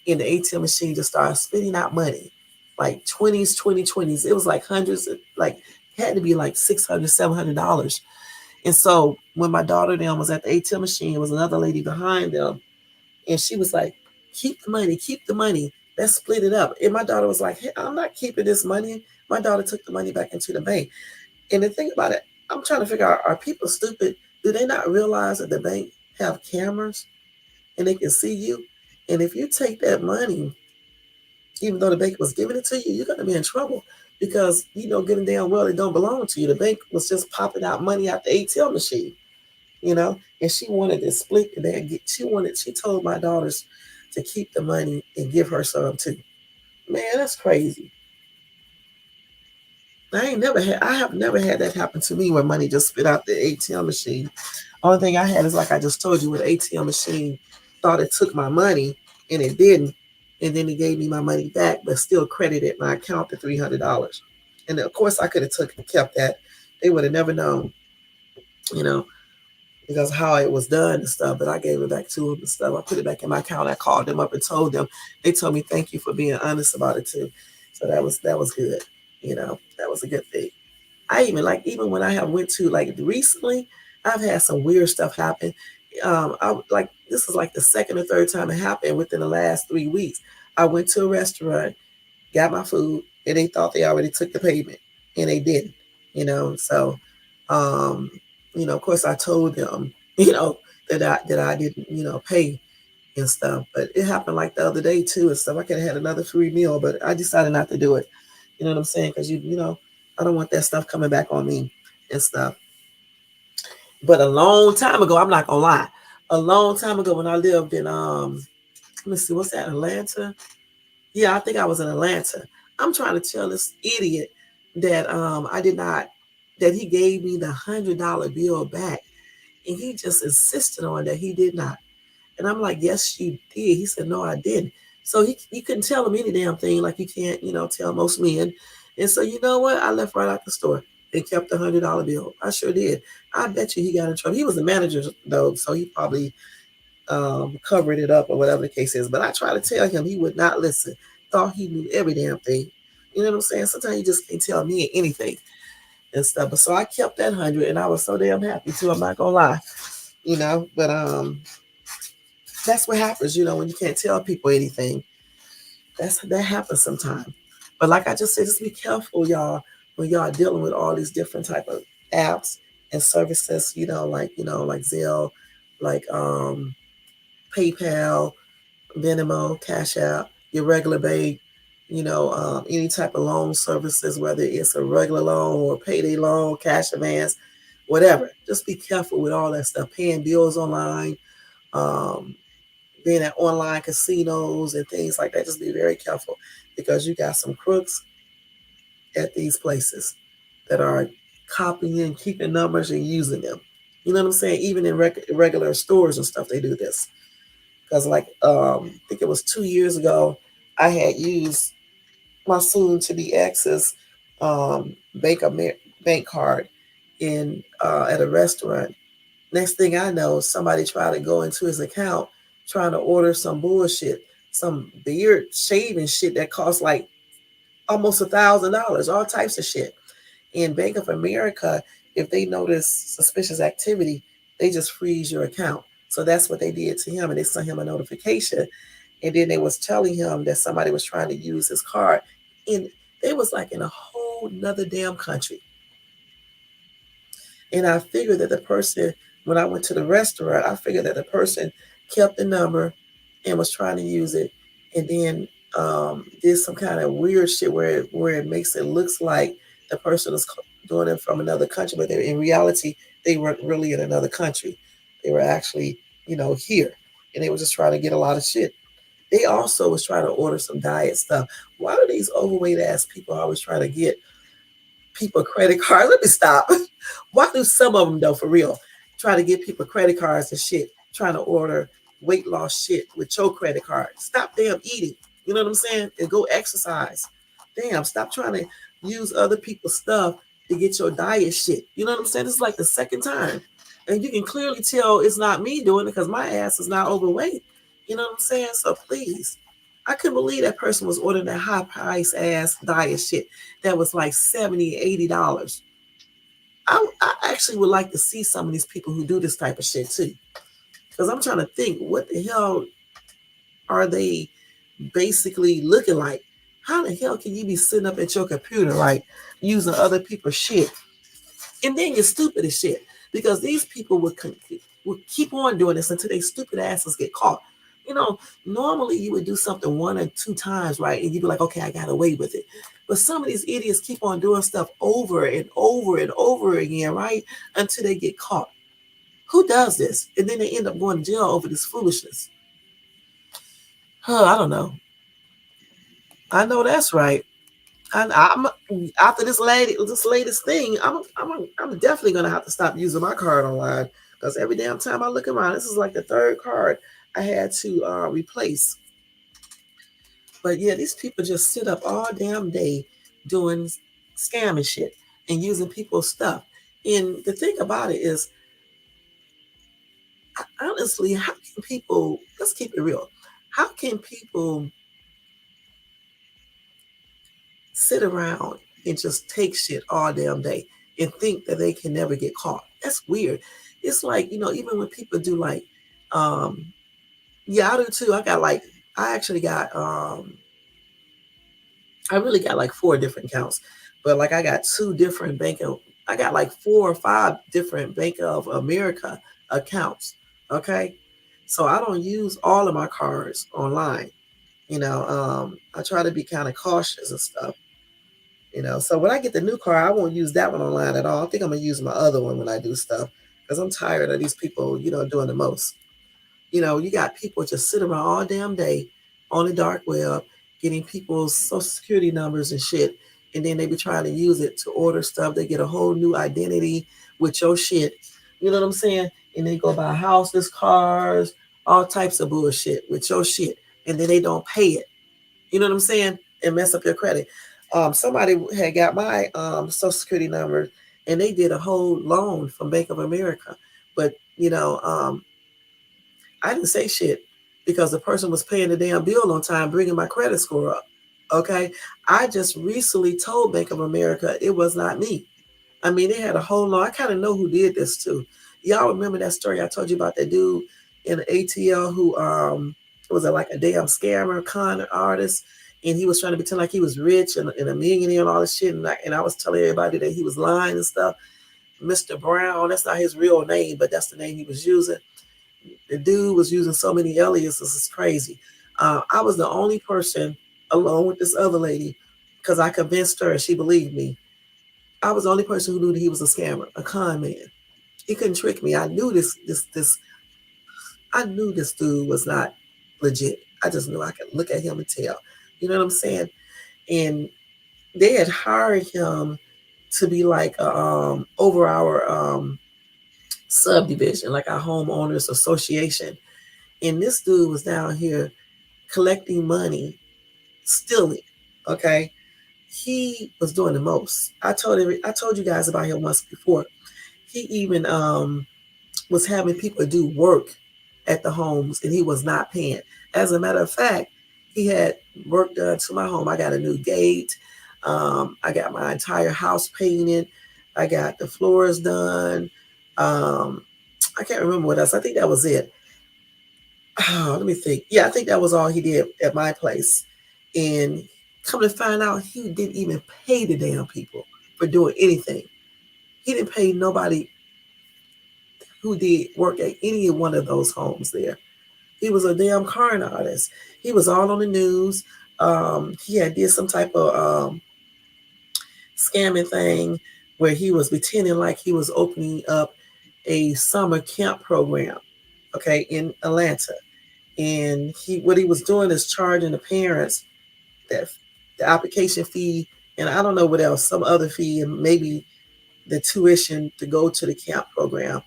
[SPEAKER 1] and the ATM machine just started spitting out money, like 20s, 2020s. It was like hundreds, like had to be like $600, $700. And so when my daughter then was at the ATM machine, there was another lady behind them, and she was like, "Keep the money, keep the money. Let's split it up." And my daughter was like, "Hey, I'm not keeping this money." My daughter took the money back into the bank. And the thing about it, I'm trying to figure out, are people stupid? Do they not realize that the bank have cameras and they can see you? And if you take that money, even though the bank was giving it to you, you're gonna be in trouble because given damn well it don't belong to you. The bank was just popping out money out the ATM machine, and she wanted to split that. She told my daughters to keep the money and give her some too. Man, that's crazy. I have never had that happen to me where money just spit out the ATM machine. Only thing I had is like I just told you, with the ATM machine thought it took my money and it didn't, and then it gave me my money back, but still credited my account to $300. And of course, I could have kept that. They would have never known, you know, because of how it was done and stuff. But I gave it back to them and stuff. I put it back in my account. I called them up and told them. They told me thank you for being honest about it too. So that was good. That was a good thing. I even when I have went to like recently, I've had some weird stuff happen. I like this is like the second or third time it happened within the last 3 weeks. I went to a restaurant, got my food, and they thought they already took the payment, and they didn't. So um, of course I told them, that I didn't, pay and stuff. But it happened like the other day too and stuff. I could have had another free meal, but I decided not to do it. You know what I'm saying? Because I don't want that stuff coming back on me and stuff. But a long time ago, I'm not gonna lie. A long time ago, when I lived in let me see, what's that, Atlanta? Yeah, I think I was in Atlanta. I'm trying to tell this idiot that I did not, that he gave me the $100 bill back, and he just insisted on that he did not. And I'm like, yes, you did. He said, no, I didn't. So he couldn't tell him any damn thing like you can't, tell most men. And so you know what? I left right out the store and kept the $100 bill. I sure did. I bet you he got in trouble. He was a manager though, so he probably covered it up or whatever the case is. But I tried to tell him, he would not listen. Thought he knew every damn thing. You know what I'm saying? Sometimes you just can't tell me anything and stuff. But so I kept that 100, and I was so damn happy too. I'm not gonna lie, But that's what happens, when you can't tell people anything. That happens sometimes. But like I just said, just be careful, y'all, when y'all dealing with all these different type of apps and services, like Zelle, like PayPal, Venmo, Cash App, your regular bank, any type of loan services, whether it's a regular loan or payday loan, cash advance, whatever. Just be careful with all that stuff. Paying bills online, um, being at online casinos and things like that. Just be very careful because you got some crooks at these places that are copying, keeping numbers, and using them. You know what I'm saying? Even in regular stores and stuff, they do this. Because, like, I think it was 2 years ago, I had used my soon to be ex's bank card in at a restaurant. Next thing I know, somebody tried to go into his account trying to order some bullshit, some beard shaving shit that cost like almost $1,000, all types of shit. In Bank of America, if they notice suspicious activity, they just freeze your account. So that's what they did to him, and they sent him a notification. And then they was telling him that somebody was trying to use his card, and they was like in a whole nother damn country. And I figured that the person, when I went to the restaurant, I figured that the person kept the number and was trying to use it, and then did some kind of weird shit where it makes it looks like the person is doing it from another country, but in reality they weren't really in another country. They were actually, here, and they were just trying to get a lot of shit. They also was trying to order some diet stuff. Why do these overweight ass people always trying to get people credit cards? Let me stop. Why do some of them though, for real, try to get people credit cards and shit, trying to order weight loss shit with your credit card? Stop damn eating. You know what I'm saying? And go exercise. Damn, stop trying to use other people's stuff to get your diet shit. You know what I'm saying? This is like the second time. And you can clearly tell it's not me doing it because my ass is not overweight. You know what I'm saying? So please. I couldn't believe that person was ordering that high price ass diet shit that was like $70, $80. I actually would like to see some of these people who do this type of shit too. Because I'm trying to think, what the hell are they basically looking like? How the hell can you be sitting up at your computer, like using other people's shit? And then you're stupid as shit. Because these people would keep on doing this until their stupid asses get caught. Normally you would do something 1 or 2 times, right? And you'd be like, okay, I got away with it. But some of these idiots keep on doing stuff over and over and over again, right? Until they get caught. Who does this? And then they end up going to jail over this foolishness. I don't know. I know that's right. I'm after this latest thing, I'm definitely gonna have to stop using my card online because every damn time I look around, this is like the third card I had to replace. But yeah, these people just sit up all damn day doing scamming shit and using people's stuff. And the thing about it is, honestly, how can people, let's keep it real, how can people sit around and just take shit all damn day and think that they can never get caught? That's weird. It's like, even when people do like, yeah, I do too. I actually got, I really got like 4 different accounts, but like I got 2 different I got like 4 or 5 different Bank of America accounts. Okay. So I don't use all of my cards online. I try to be kind of cautious and stuff. So when I get the new car, I won't use that one online at all. I think I'm gonna use my other one when I do stuff because I'm tired of these people, doing the most. You got people just sit around all damn day on the dark web getting people's social security numbers and shit, and then they be trying to use it to order stuff. They get a whole new identity with your shit. You know what I'm saying? And they go buy houses, cars, all types of bullshit with your shit, and then they don't pay it. You know what I'm saying? And mess up your credit. Somebody had got my social security number, and they did a whole loan from Bank of America, but I didn't say shit because the person was paying the damn bill on time, bringing my credit score up. Okay. I just recently told Bank of America it was not me. I mean, they had a whole lot. I kind of know who did this too. Y'all remember that story I told you about that dude in the ATL who was like a damn scammer, con artist, and he was trying to pretend like he was rich and a millionaire and all this shit. And I was telling everybody that he was lying and stuff. Mr. Brown, that's not his real name, but that's the name he was using. The dude was using so many aliases, it's crazy. I was the only person along with this other lady, because I convinced her and she believed me. I was the only person who knew that he was a scammer, a con man. He couldn't trick me. I knew this dude was not legit. I just knew I could look at him and tell. You know what I'm saying? And they had hired him to be like over our subdivision, like our homeowners association. And this dude was down here collecting money, stealing. Okay, he was doing the most. I told you guys about him once before. He even was having people do work at the homes, and he was not paying. As a matter of fact, he had work done to my home. I got a new gate. I got my entire house painted. I got the floors done. I can't remember what else. I think that was it. Oh, let me think. Yeah, I think that was all he did at my place. And come to find out, he didn't even pay the damn people for doing anything. He didn't pay nobody who did work at any one of those homes there. He was a damn con artist. He was all on the news. He had did some type of scamming thing where he was pretending like he was opening up a summer camp program, okay, in Atlanta. And what he was doing is charging the parents that the application fee, and I don't know what else, some other fee, and maybe the tuition to go to the camp program.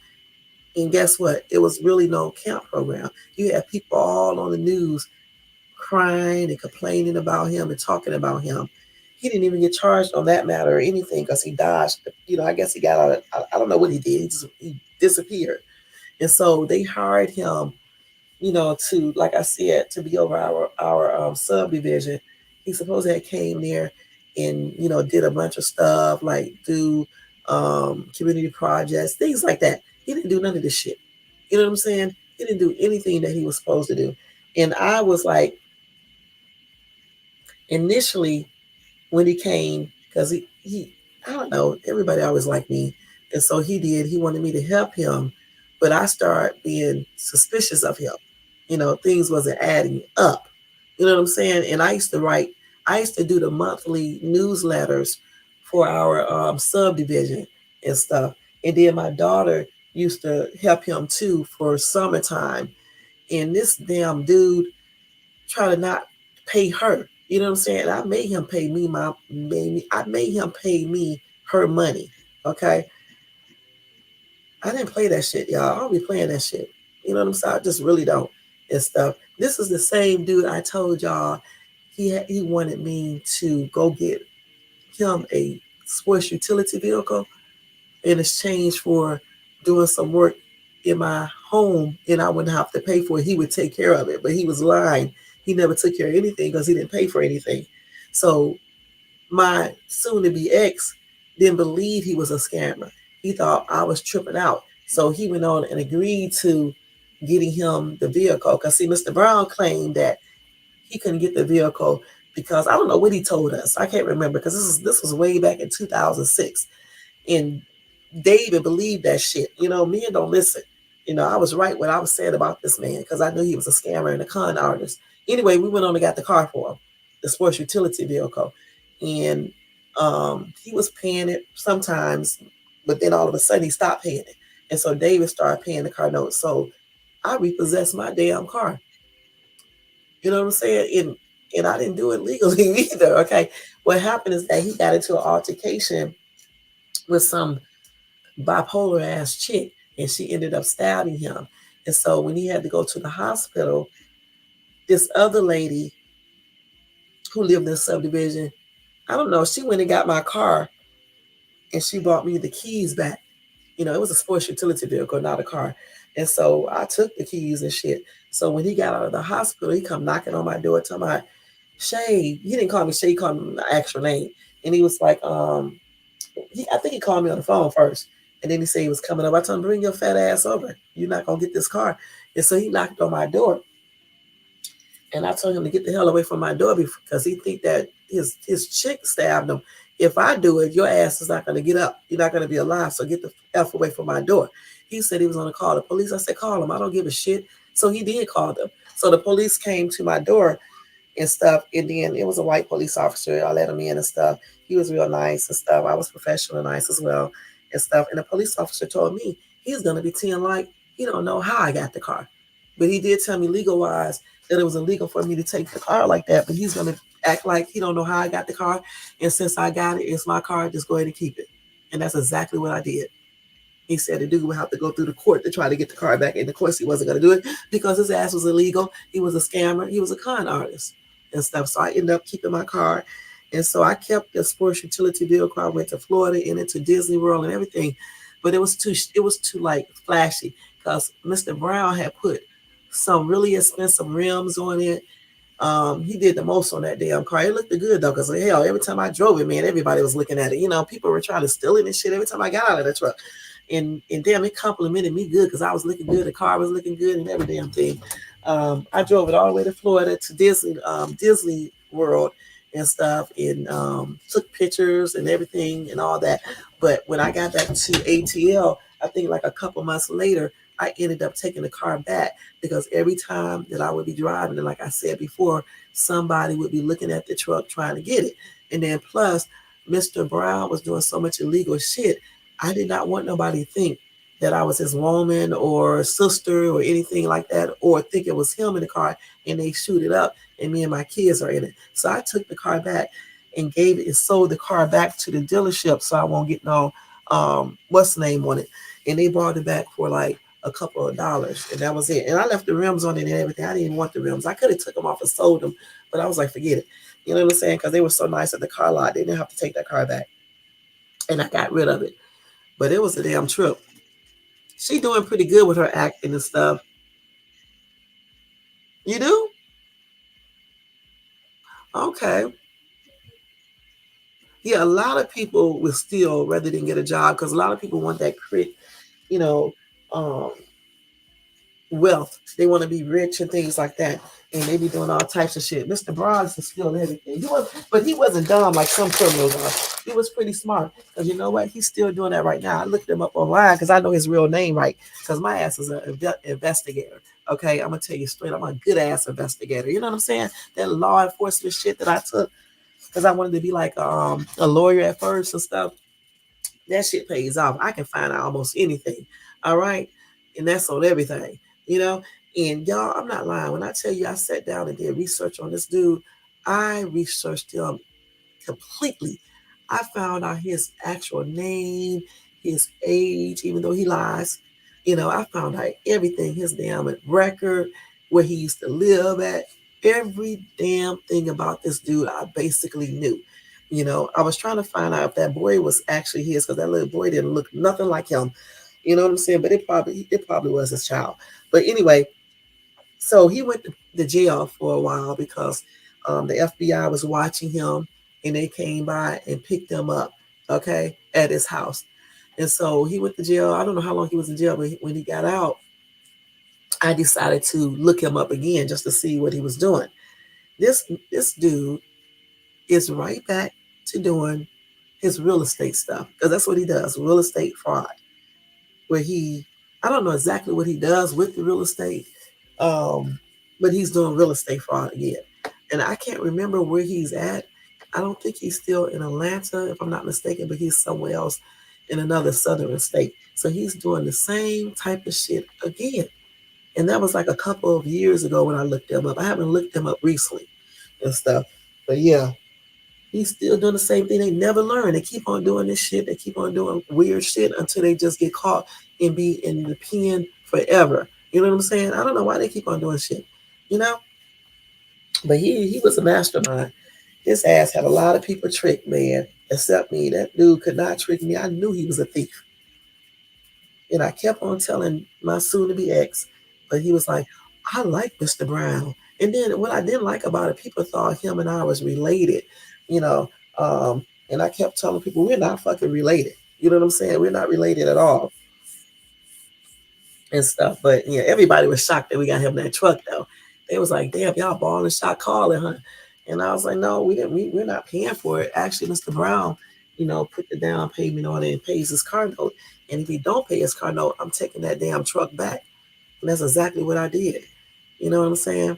[SPEAKER 1] And guess what? It was really no camp program. You had people all on the news crying and complaining about him and talking about him. He didn't even get charged on that matter or anything because he dodged. I guess he got out. I don't know what he did. He disappeared. And so they hired him, to, like I said, to be over our subdivision. He supposedly had came there and did a bunch of stuff like do community projects, things like that. He didn't do none of this shit. You know what I'm saying? He didn't do anything that he was supposed to do. And I was like, initially, when he came, because he I don't know, everybody always liked me. And so he wanted me to help him, but I started being suspicious of him. Things wasn't adding up. You know what I'm saying? And I used to do the monthly newsletters for our subdivision and stuff. And then my daughter used to help him too for summertime. And this damn dude tried to not pay her. You know what I'm saying? I made him pay me I made him pay me her money. Okay. I didn't play that shit, y'all. I don't be playing that shit. You know what I'm saying? I just really don't and stuff. This is the same dude I told y'all he wanted me to go get him a sports utility vehicle in exchange for doing some work in my home, and I wouldn't have to pay for it. He would take care of it, but he was lying. He never took care of anything because he didn't pay for anything. So my soon-to-be ex didn't believe he was a scammer. He thought I was tripping out. So he went on and agreed to getting him the vehicle. Because, see, Mr. Brown claimed that he couldn't get the vehicle because I don't know what he told us. I can't remember because this was way back in 2006. And David believed that shit. Men don't listen. I was right what I was saying about this man because I knew he was a scammer and a con artist. Anyway, we went on and got the car for him, the sports utility vehicle. And he was paying it sometimes, but then all of a sudden he stopped paying it. And so David started paying the car note. So I repossessed my damn car. You know what I'm saying? And I didn't do it legally either. Okay. What happened is that he got into an altercation with some bipolar ass chick, and she ended up stabbing him. And so when he had to go to the hospital, this other lady who lived in the subdivision, I don't know, she went and got my car and she brought me the keys back. It was a sports utility vehicle, not a car. And so I took the keys and shit. So when he got out of the hospital, he come knocking on my door talking about, Shay. He didn't call me Shay, he called me my actual name. And he was like, I think he called me on the phone first. And then he said he was coming up. I told him, bring your fat ass over. You're not going to get this car. And so he knocked on my door. And I told him to get the hell away from my door because he think that his chick stabbed him. If I do it, your ass is not going to get up. You're not going to be alive. So get the F away from my door. He said he was going to call the police. I said, call him. I don't give a shit. So he did call them. So the police came to my door and stuff. And then it was a white police officer. I let him in and stuff. He was real nice and stuff. I was professional and nice as well and stuff. And the police officer told me he's gonna pretend like he don't know how I got the car. But he did tell me legal wise that it was illegal for me to take the car like that. But he's gonna act like he don't know how I got the car. And since I got it, it's my car, just go ahead and keep it. And that's exactly what I did. He said the dude would have to go through the court to try to get the car back. And of course, he wasn't going to do it because his ass was illegal. He was a scammer. He was a con artist and stuff. So I ended up keeping my car. And so I kept the sports utility vehicle. I went to Florida and into Disney World and everything. But it was too like flashy because Mr. Brown had put some really expensive rims on it. He did the most on that damn car. It looked good though, because hell, every time I drove it, man, everybody was looking at it. People were trying to steal it and shit every time I got out of the truck. And damn, it complimented me good because I was looking good, the car was looking good, and every damn thing. I drove it all the way to Florida to Disney World and stuff, and took pictures and everything and all that. But when I got back to ATL, I think like a couple months later, I ended up taking the car back because every time that I would be driving, and like I said before, somebody would be looking at the truck trying to get it. And then plus, Mr. Brown was doing so much illegal shit. I did not want nobody to think that I was his woman or sister or anything like that, or think it was him in the car and they shoot it up and me and my kids are in it. So I took the car back and gave it and sold the car back to the dealership so I won't get no what's the name on it. And they brought it back for like a couple of dollars, and that was it. And I left the rims on it and everything. I didn't even want the rims. I could have took them off and sold them, but I was like, forget it. You know what I'm saying? Because they were so nice at the car lot. They didn't have to take that car back, and I got rid of it. But it was a damn trip. She doing pretty good with her acting and stuff. You do? Okay. Yeah, a lot of people will still rather than get a job because a lot of people want that quick, you know, um, wealth. They want to be rich and things like that. And they be doing all types of shit. Mr. Bronze is still everything. But he wasn't dumb like some criminals are. He was pretty smart. Because you know what? He's still doing that right now. I looked him up online because I know his real name, right? Because my ass is an investigator. Okay, I'm gonna tell you straight. I'm a good ass investigator. You know what I'm saying? That law enforcement shit that I took because I wanted to be like a lawyer at first and stuff. That shit pays off. I can find out almost anything. All right. And that's on everything, you know. And y'all, I'm not lying. When I tell you I sat down and did research on this dude, I researched him completely. I found out his actual name, his age, even though he lies. I found out everything, his damn record, where he used to live at, every damn thing about this dude I basically knew. I was trying to find out if that boy was actually his because that little boy didn't look nothing like him. You know what I'm saying? But it probably was his child. But anyway, so he went to jail for a while because the FBI was watching him and they came by and picked him up, okay, at his house. And so he went to jail. I don't know how long he was in jail, but when he got out, I decided to look him up again just to see what he was doing. This dude is right back to doing his real estate stuff because that's what he does, real estate fraud, where I don't know exactly what he does with the real estate, but he's doing real estate fraud again. And I can't remember where he's at. I don't think he's still in Atlanta, if I'm not mistaken, but he's somewhere else in another southern state. So he's doing the same type of shit again. And that was like a couple of years ago when I looked him up. I haven't looked him up recently and stuff. But yeah, he's still doing the same thing. They never learn. They keep on doing this shit. They keep on doing weird shit until they just get caught and be in the pen forever. You know what I'm saying? I don't know why they keep on doing shit. You know? But he was a mastermind. His ass had a lot of people tricked, man, except me. That dude could not trick me. I knew he was a thief. And I kept on telling my soon-to-be ex, but he was like, I like Mr. Brown. And then what I didn't like about it, people thought him and I was related, you know. And I kept telling people, we're not fucking related. You know what I'm saying? We're not related at all and stuff. But yeah, everybody was shocked that we got him in that truck though. They was like, damn, y'all balling shot calling, huh? And I was like, no, we didn't. We're not paying for it. Actually, Mr. Brown, put the down payment on it and pays his car note. And if he don't pay his car note, I'm taking that damn truck back. And that's exactly what I did. You know what I'm saying?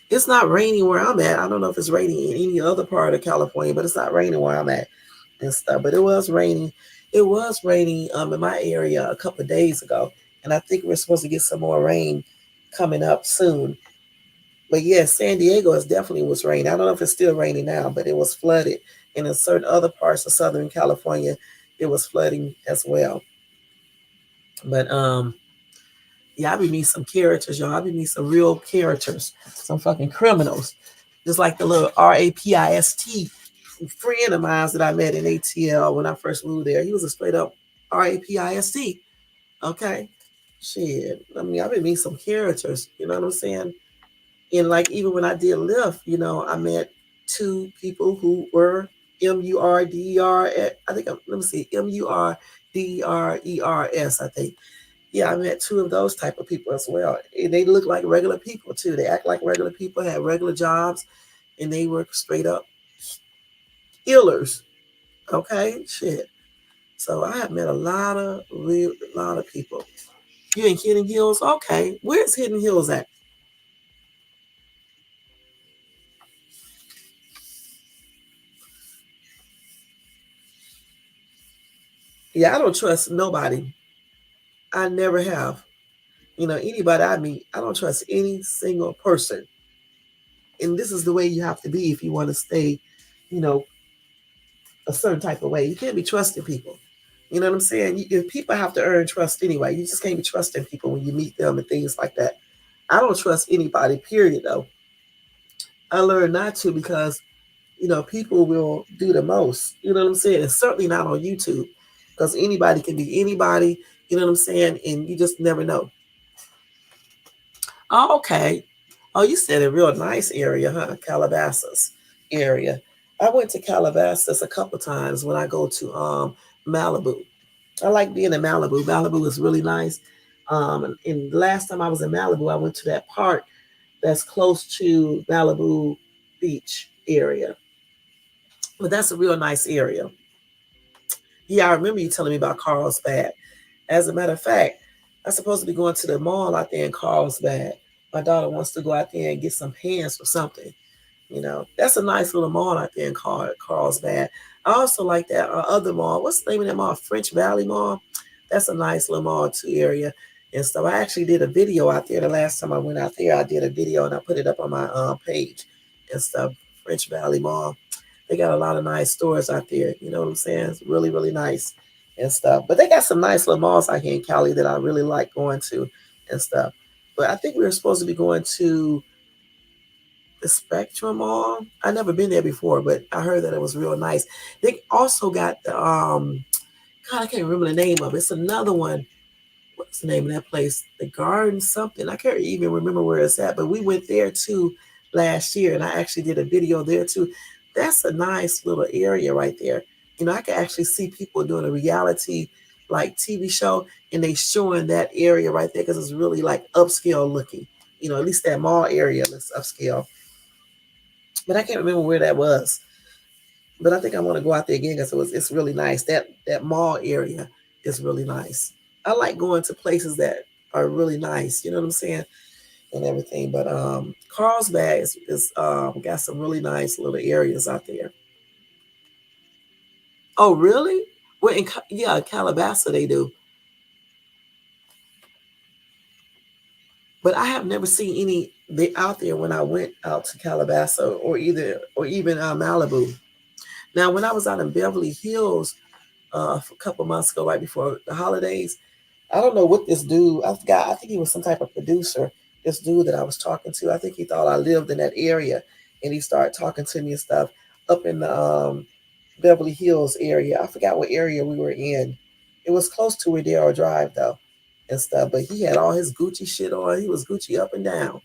[SPEAKER 1] It's not raining where I'm at. I don't know if it's raining in any other part of California, but it's not raining where I'm at and stuff. But it was raining. It was raining in my area a couple of days ago, and I think we're supposed to get some more rain coming up soon. But yes, San Diego is definitely was raining. I don't know if it's still raining now, but it was flooded, and in certain other parts of Southern California, it was flooding as well. But yeah, I be meeting some characters, y'all. I be meeting some real characters, some fucking criminals. Just like the little RAPIST friend of mine that I met in ATL when I first moved there. He was a straight up RAPIST. Okay. Shit. I mean, I've been meeting some characters, you know what I'm saying? And like even when I did Lyft, I met two people who were MURDER. I think let me see, MURDERERS, I think. Yeah, I met two of those type of people as well. And they look like regular people too. They act like regular people, had regular jobs, and they were straight up healers. Okay, shit. So I have met a lot of people. You in Hidden Hills? Okay, where's Hidden Hills at? Yeah, I don't trust nobody. I never have. Anybody I meet, I don't trust any single person. And this is the way you have to be if you want to stay, you know, a certain type of way. You can't be trusting people. You know what I'm saying? People have to earn trust anyway. You just can't be trusting people when you meet them and things like that. I don't trust anybody, period, though. I learned not to because, people will do the most. You know what I'm saying? And certainly not on YouTube because anybody can be anybody. You know what I'm saying? And you just never know. Oh, okay. Oh, you said a real nice area, huh? Calabasas area. I went to Calabasas a couple times when I go to Malibu. I like being in Malibu. Malibu is really nice. And the last time I was in Malibu, I went to that park that's close to Malibu Beach area. But that's a real nice area. Yeah, I remember you telling me about Carlsbad. As a matter of fact, I'm supposed to be going to the mall out there in Carlsbad. My daughter wants to go out there and get some pants or something. That's a nice little mall out there in Carlsbad. I also like that other mall. What's the name of that mall? French Valley Mall. That's a nice little mall too area and stuff. I actually did a video out there the last time I went out there. I did a video and I put it up on my page and stuff. French Valley Mall. They got a lot of nice stores out there. You know what I'm saying? It's really, really nice and stuff. But they got some nice little malls out here in Cali that I really like going to and stuff. But I think we were supposed to be going to the Spectrum Mall. I never been there before, but I heard that it was real nice. They also got the God, I can't remember the name of it. It's another one. What's the name of that place? The Garden something. I can't even remember where it's at, but we went there too last year, and I actually did a video there too. That's a nice little area right there. I can actually see people doing a reality like TV show, and they showing that area right there because it's really like upscale looking. At least that mall area looks upscale. But I can't remember where that was. But I think I want to go out there again because it's really nice. That mall area is really nice. I like going to places that are really nice. You know what I'm saying? And everything. But Carlsbad is got some really nice little areas out there. Oh, really? Well, yeah, Calabasas they do. But I have never seen any they out there when I went out to Calabasas or even Malibu. Now, when I was out in Beverly Hills a couple months ago, right before the holidays, I don't know what this dude. I forgot. I think he was some type of producer. This dude that I was talking to. I think he thought I lived in that area, and he started talking to me and stuff up in the Beverly Hills area. I forgot what area we were in. It was close to Rodeo Drive though, and stuff. But he had all his Gucci shit on. He was Gucci up and down.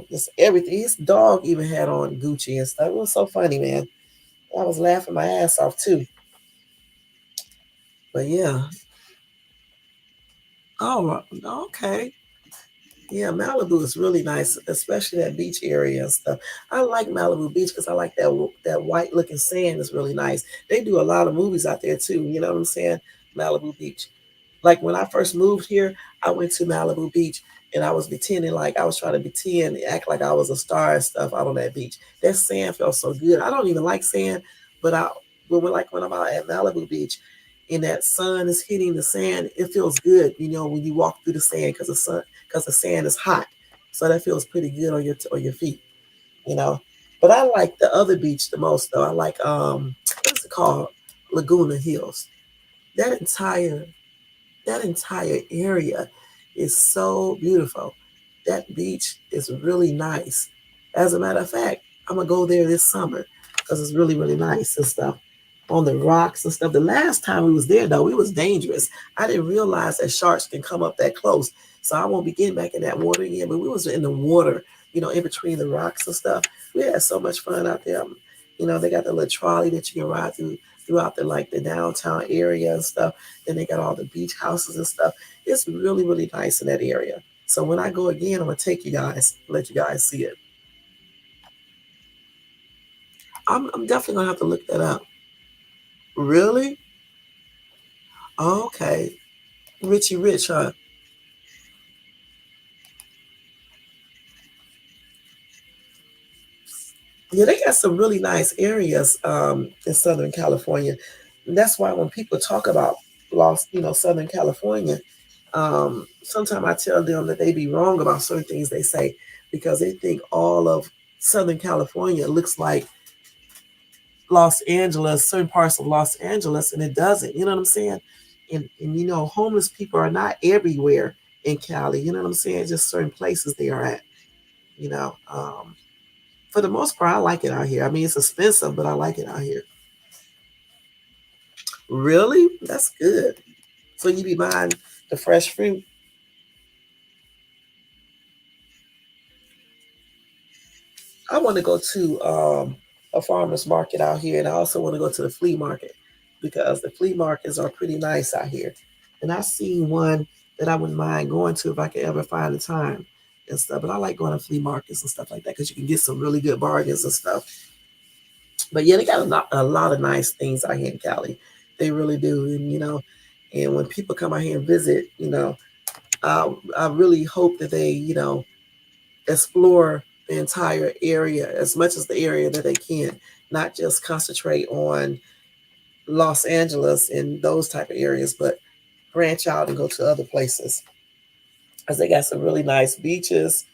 [SPEAKER 1] Just everything. His dog even had on Gucci and stuff. It was so funny, man. I was laughing my ass off too. But yeah. Oh, okay. Yeah, Malibu is really nice, especially that beach area and stuff. I like Malibu Beach because I like that white looking sand is really nice. They do a lot of movies out there too. You know what I'm saying? Malibu Beach. Like when I first moved here, I went to Malibu Beach and I was pretending like I was trying to pretend, act like I was a star and stuff out on that beach. That sand felt so good. I don't even like sand, but when I'm out at Malibu Beach, and that sun is hitting the sand, it feels good. When you walk through the sand because the sand is hot, so that feels pretty good on your feet. You know, but I like the other beach the most though. I like what's it called, Laguna Hills. That entire that entire area is so beautiful. That beach is really nice. As a matter of fact, I'm gonna go there this summer because it's really, really nice and stuff. On the rocks and stuff. The last time we was there though, it was dangerous. I didn't realize that sharks can come up that close. So I won't be getting back in that water again. But we was in the water, in between the rocks and stuff. We had so much fun out there. They got the little trolley that you can ride throughout the downtown area and stuff. Then they got all the beach houses and stuff. It's really, really nice in that area. So when I go again, I'm gonna take you guys, let you guys see it. I'm definitely gonna have to look that up. Really? Okay. Richie Rich, huh? Yeah, they got some really nice areas in Southern California. And that's why when people talk about Southern California, sometimes I tell them that they be wrong about certain things they say because they think all of Southern California looks like Los Angeles, certain parts of Los Angeles, and it doesn't. You know what I'm saying? And homeless people are not everywhere in Cali. You know what I'm saying? Just certain places they are at. You know, for the most part, I like it out here. I mean, it's expensive, but I like it out here. Really? That's good. So you be buying the fresh fruit? I want to go to a farmer's market out here, and I also want to go to the flea market because the flea markets are pretty nice out here. And I seen one that I wouldn't mind going to if I could ever find the time and stuff. But I like going to flea markets and stuff like that because you can get some really good bargains and stuff. But yeah, they got a lot of nice things out here in Cali. They really do, and when people come out here and visit, I really hope that they, explore the entire area as much as the area that they can, not just concentrate on Los Angeles and those type of areas, but branch out and go to other places. Because they got some really nice beaches.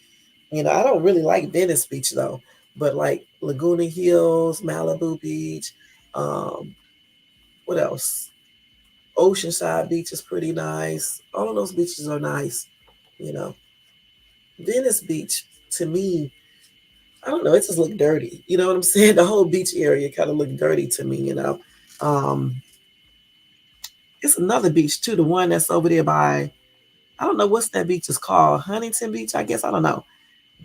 [SPEAKER 1] I don't really like Venice Beach though, but like Laguna Hills, Malibu Beach, um, what else? Oceanside Beach is pretty nice. All of those beaches are nice. You know, Venice Beach to me, I don't know, it just looked dirty. You know what I'm saying? The whole beach area kind of looked dirty to me. Um, it's another beach too, the one that's over there by, I don't know what's that beach is called, Huntington Beach, I guess. I don't know.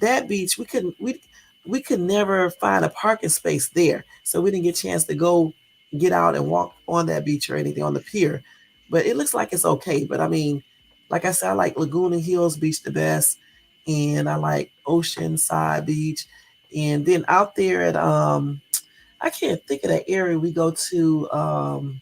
[SPEAKER 1] That beach, we could never find a parking space there, so we didn't get a chance to go get out and walk on that beach or anything on the pier. But it looks like it's okay. But I mean, like I said, I like Laguna Hills Beach the best, and I like Oceanside Beach, and then out there at I can't think of that area we go to.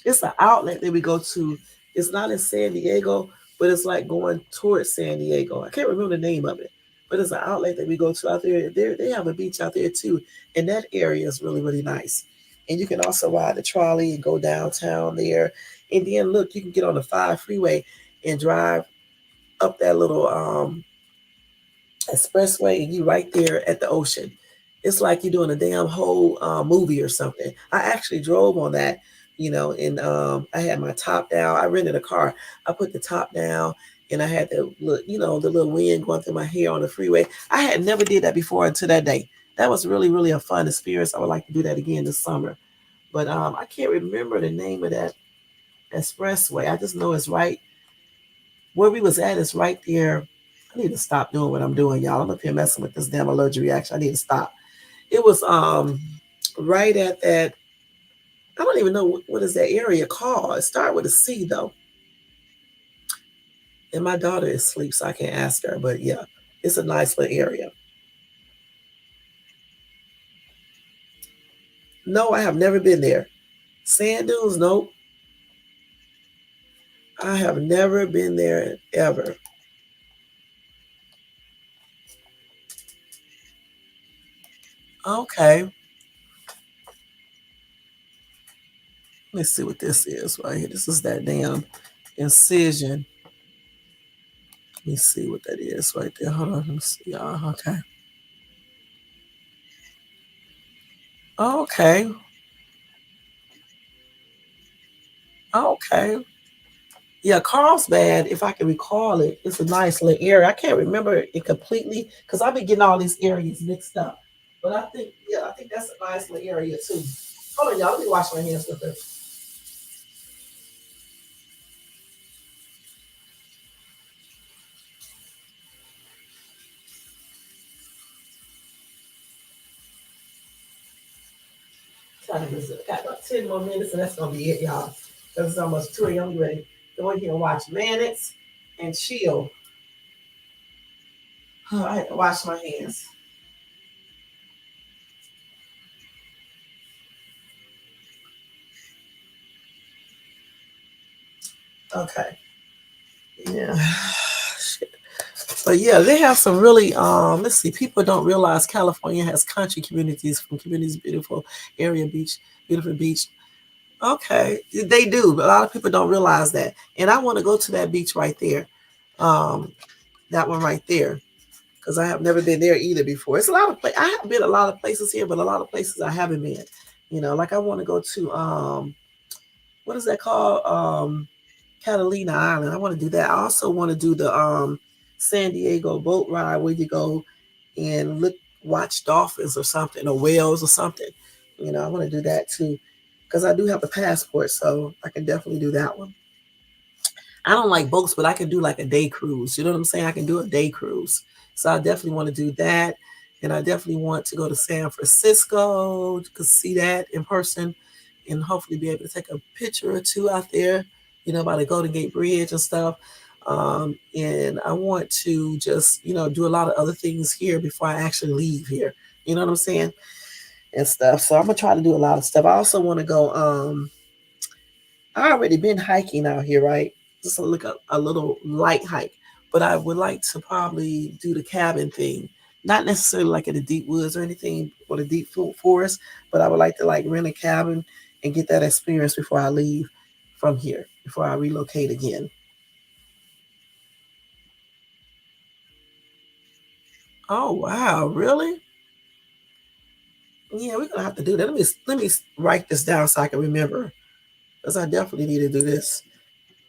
[SPEAKER 1] It's an outlet that we go to. It's not in San Diego, but it's like going towards San Diego. I can't remember the name of it, but it's an outlet that we go to out there. They have a beach out there too, and that area is really, really nice. And you can also ride the trolley and go downtown there. And then look, you can get on the 5 freeway and drive up that little expressway, and you right there at the ocean. It's like you're doing a damn whole movie or something. I actually drove on that, and I had my top down. I rented a car. I put the top down, and I had the look, the little wind going through my hair on the freeway. I had never did that before until that day. That was really, really a fun experience. I would like to do that again this summer. But I can't remember the name of that expressway. I just know it's right where we was at. Is right there. I need to stop doing what I'm doing, y'all. I'm up here messing with this damn allergic reaction. I need to stop. It was right at that. I don't even know what is that area called. It started with a C though. And my daughter is asleep, so I can't ask her. But yeah, it's a nice little area. No, I have never been there. Sand dunes, nope. I have never been there ever. Okay. Let's see what this is right here. This is that damn incision. Let me see what that is right there. Hold on. Let me see, y'all. Okay. Okay. Okay. Yeah, Carlsbad, if I can recall it, it's a nice little area. I can't remember it completely because I've been getting all these areas mixed up. But I think, yeah, I think that's a nice little area too. Hold on, y'all. Let me wash my hands with it. Got about 10 more minutes and that's going to be it, y'all. Because it's almost 2 a.m. ready. Go in here and watch Mannix and chill. I had to wash my hands. Okay. Yeah. But yeah, they have some really let's see, people don't realize California has country communities from communities beautiful area beach, beautiful beach. Okay, they do, but a lot of people don't realize that. And I want to go to that beach right there. Um that one right there. Because I have never been there either before. It's a lot of I have been a lot of places here, but a lot of places I haven't been. You know, like I want to go to what is that called? Catalina Island. I want to do that. I also want to do the San Diego boat ride where you go and watch dolphins or something, or whales or something. You know, I want to do that too because I do have a passport, so I can definitely do that one. I don't like boats, but I can do like a day cruise. You know what I'm saying? I can do a day cruise. So I definitely want to do that. And I definitely want to go to San Francisco to see that in person and hopefully be able to take a picture or two out there, you know, by the Golden Gate Bridge and stuff. And I want to just, you know, do a lot of other things here before I actually leave here. You know what I'm saying? And stuff. So I'm gonna try to do a lot of stuff. I also want to go I already been hiking out here, right? Just like a little light hike. But I would like to probably do the cabin thing. Not necessarily like in the deep woods or anything or the deep forest, but I would like to like rent a cabin and get that experience before I leave from here, before I relocate again. Oh wow, really? Yeah, we're gonna have to do that. Let me write this down so I can remember. Because I definitely need to do this.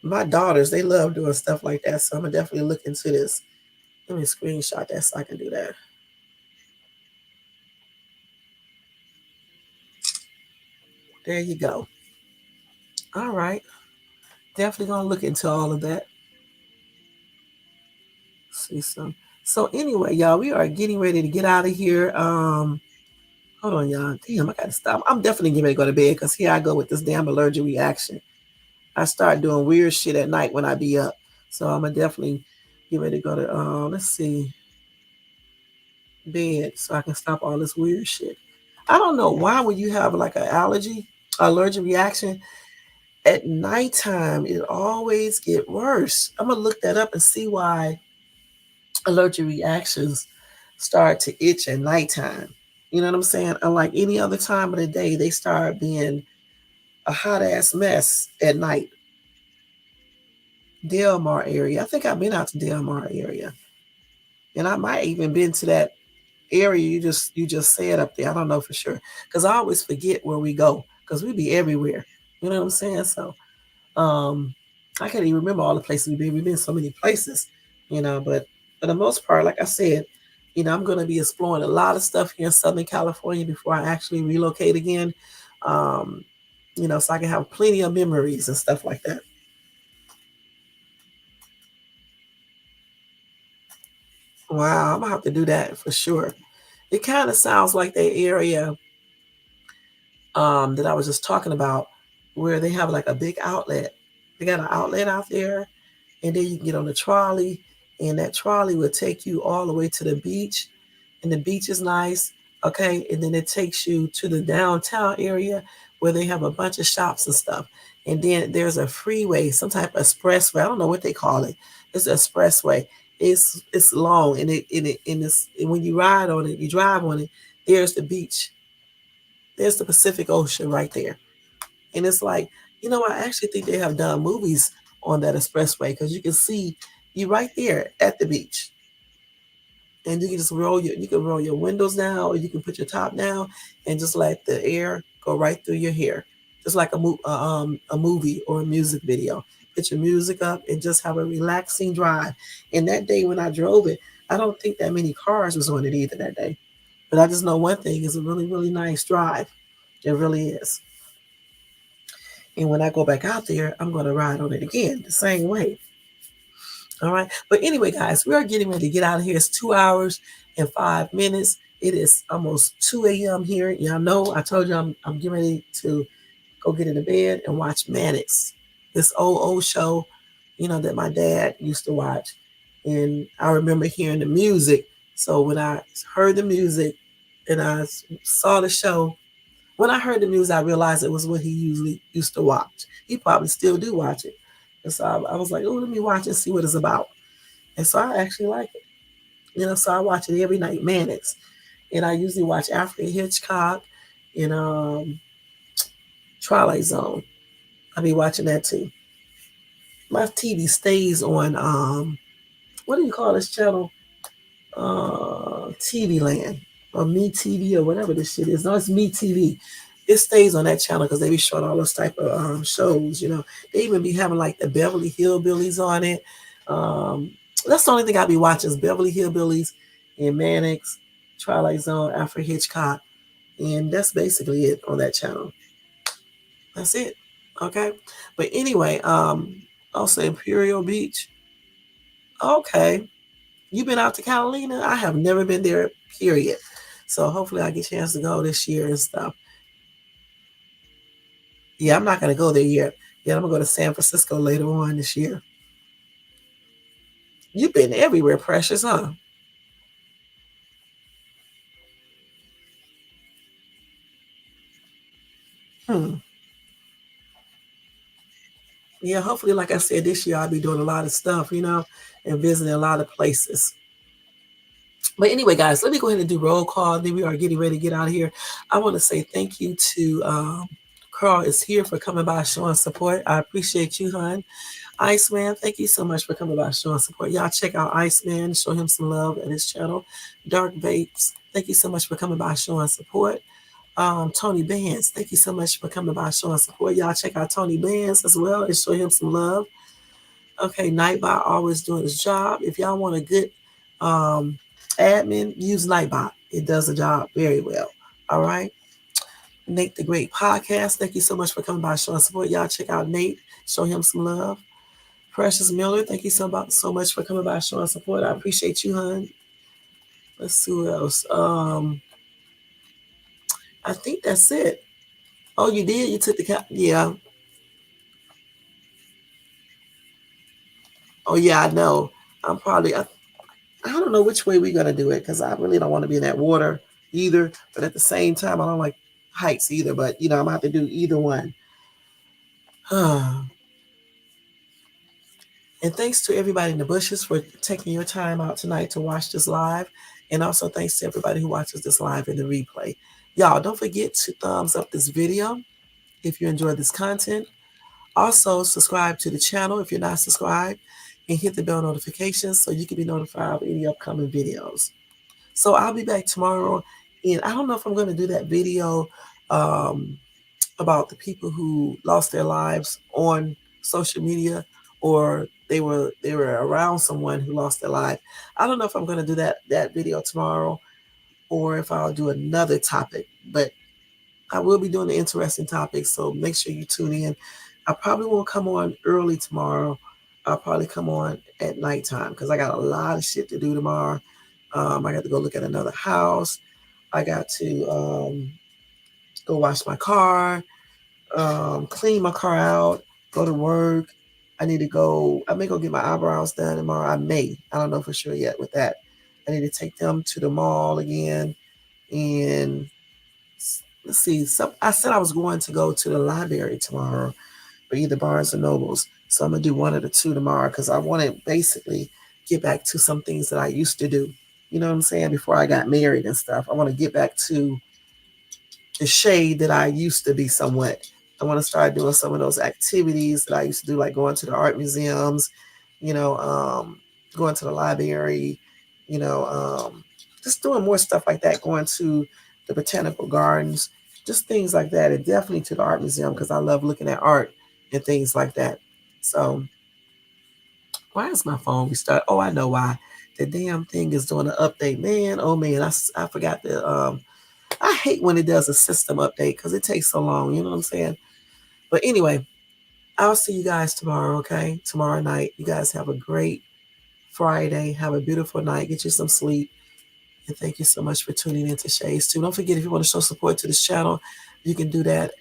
[SPEAKER 1] My daughters, they love doing stuff like that, so I'm gonna definitely look into this. Let me screenshot that so I can do that. There you go. All right. Definitely gonna look into all of that. See some. So anyway, y'all, we are getting ready to get out of here. Hold on, y'all. Damn, I gotta stop. I'm definitely getting ready to go to bed because here I go with this damn allergic reaction. I start doing weird shit at night when I be up. So I'm gonna definitely get ready to go to let's see, bed so I can stop all this weird shit. I don't know why when you have like an allergic reaction, at nighttime it always get worse. I'm gonna look that up and see why allergic reactions start to itch at nighttime. You know what I'm saying? Unlike any other time of the day, they start being a hot ass mess at night. Del Mar area. I think I've been out to Del Mar area, and I might even been to that area you just said up there. I don't know for sure because I always forget where we go because we be everywhere. You know what I'm saying? So Um, I can't even remember all the places we've been. We've been so many places, you know, but for the most part, like I said, you know, I'm going to be exploring a lot of stuff here in Southern California before I actually relocate again. Um, you know, so I can have plenty of memories and stuff like that. Wow, I'm gonna have to do that for sure. It kind of sounds like the area that I was just talking about, where they have like a big outlet. They got an outlet out there, and then you can get on the trolley, and that trolley will take you all the way to the beach, and the beach is nice, okay, and then it takes you to the downtown area where they have a bunch of shops and stuff, and then there's a freeway, some type of expressway. I don't know what they call it. It's an expressway. It's long, and it's and when you ride on it, you drive on it. There's the beach. There's the Pacific Ocean right there. And it's like, I actually think they have done movies on that expressway because you can see you right there at the beach. And you can just roll your windows down, or you can put your top down and just let the air go right through your hair, just like a movie or a music video. Put your music up and just have a relaxing drive. And that day when I drove it, I don't think that many cars was on it either that day. But I just know one thing is a really, really nice drive. It really is. And when I go back out there, I'm going to ride on it again the same way. All right. But anyway, guys, we are getting ready to get out of here. It's 2 hours and 5 minutes. It is almost 2 a.m. here. Y'all know I told you I'm getting ready to go get into bed and watch Mannix, this old show, that my dad used to watch. And I remember hearing the music. So when I heard the music and I saw the show, when I heard the music, I realized it was what he usually used to watch. He probably still do watch it. And so I was like, oh, let me watch and see what it's about. And so I actually like it. So I watch it every night, Mannix. And I usually watch Alfred Hitchcock and Twilight Zone. I'll be watching that too. My TV stays on, what do you call this channel? TV Land or Me TV or whatever this shit is. No, it's Me TV. It stays on that channel because they be showing all those type of shows. They even be having like the Beverly Hillbillies on it. That's the only thing I be watching is Beverly Hillbillies and Mannix, Twilight Zone, Alfred Hitchcock, and that's basically it on that channel. That's it. Okay. But anyway, also Imperial Beach. Okay. You've been out to Catalina? I have never been there, period. So hopefully I get a chance to go this year and stuff. Yeah, I'm not going to go there yet. Yeah, I'm going to go to San Francisco later on this year. You've been everywhere, Precious, huh? Yeah, hopefully, like I said, this year I'll be doing a lot of stuff, and visiting a lot of places. But anyway, guys, let me go ahead and do roll call. Then we are getting ready to get out of here. I want to say thank you to Carl is here for coming by showing support. I appreciate you, hon. Iceman, thank you so much for coming by showing support. Y'all check out Iceman, show him some love at his channel. Dark Vapes, thank you so much for coming by showing support. Tony Bands, thank you so much for coming by showing support. Y'all check out Tony Bands as well and show him some love. Okay, Nightbot always doing his job. If y'all want a good admin, use Nightbot. It does the job very well. All right. Nate the Great Podcast. Thank you so much for coming by showing support. Y'all check out Nate. Show him some love. Precious Miller, thank you so much for coming by showing support. I appreciate you, hon. Let's see what else. I think that's it. Oh, you did? You took the cap? Yeah. Oh, yeah, I know. I don't know which way we're going to do it because I really don't want to be in that water either. But at the same time, I don't like heights either. But, I'm going to have to do either one. And thanks to everybody in the bushes for taking your time out tonight to watch this live. And also thanks to everybody who watches this live in the replay. Y'all, don't forget to thumbs up this video if you enjoyed this content. Also, subscribe to the channel if you're not subscribed. And hit the bell notifications so you can be notified of any upcoming videos. So I'll be back tomorrow. And I don't know if I'm going to do that video about the people who lost their lives on social media, or they were around someone who lost their life. I don't know if I'm going to do that video tomorrow, or if I'll do another topic. But I will be doing the interesting topics, so make sure you tune in. I probably won't come on early tomorrow. I'll probably come on at nighttime because I got a lot of shit to do tomorrow. I got to go look at another house. I got to go wash my car, clean my car out, go to work. I may go get my eyebrows done tomorrow. I don't know for sure yet with that. I need to take them to the mall again. And let's see. I said I was going to go to the library tomorrow, or either Barnes or Nobles. So I'm going to do one of the two tomorrow because I want to basically get back to some things that I used to do, You know what I'm saying? Before I got married and stuff. I want to get back to the shade that I used to be somewhat. I want to start doing some of those activities that I used to do, like going to the art museums, you know, going to the library, you know, just doing more stuff like that, going to the botanical gardens, just things like that, and definitely to the art museum because I love looking at art and things like that. So, why is my phone restart? Oh, I know why. The damn thing is doing an update, man. Oh man, I forgot to I hate when it does a system update because it takes so long. You know what I'm saying? But anyway, I'll see you guys tomorrow, okay? Tomorrow night. You guys have a great Friday. Have a beautiful night. Get you some sleep. And thank you so much for tuning in to Shades Tube. Don't forget, if you want to show support to this channel, you can do that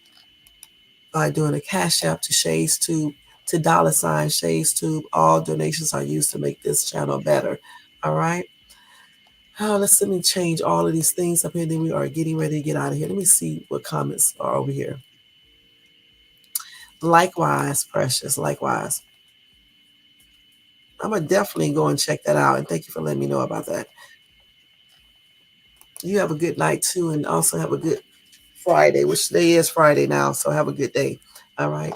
[SPEAKER 1] by doing a cash app to Shades Tube, to $ Shades Tube. All donations are used to make this channel better. All right? Let me change all of these things up here. Then we are getting ready to get out of here. Let me see what comments are over here. Likewise, Precious. Likewise. I'm going to definitely go and check that out. And thank you for letting me know about that. You have a good night, too. And also have a good Friday, which today is Friday now. So have a good day. All right.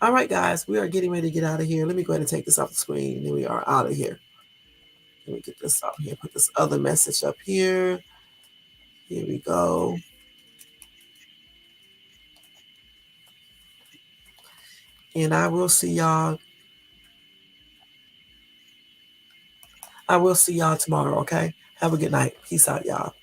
[SPEAKER 1] All right, guys. We are getting ready to get out of here. Let me go ahead and take this off the screen. And then we are out of here. Let me get this up here. Put this other message up here. Here we go. And I will see y'all. I will see y'all tomorrow, okay? Have a good night. Peace out, y'all.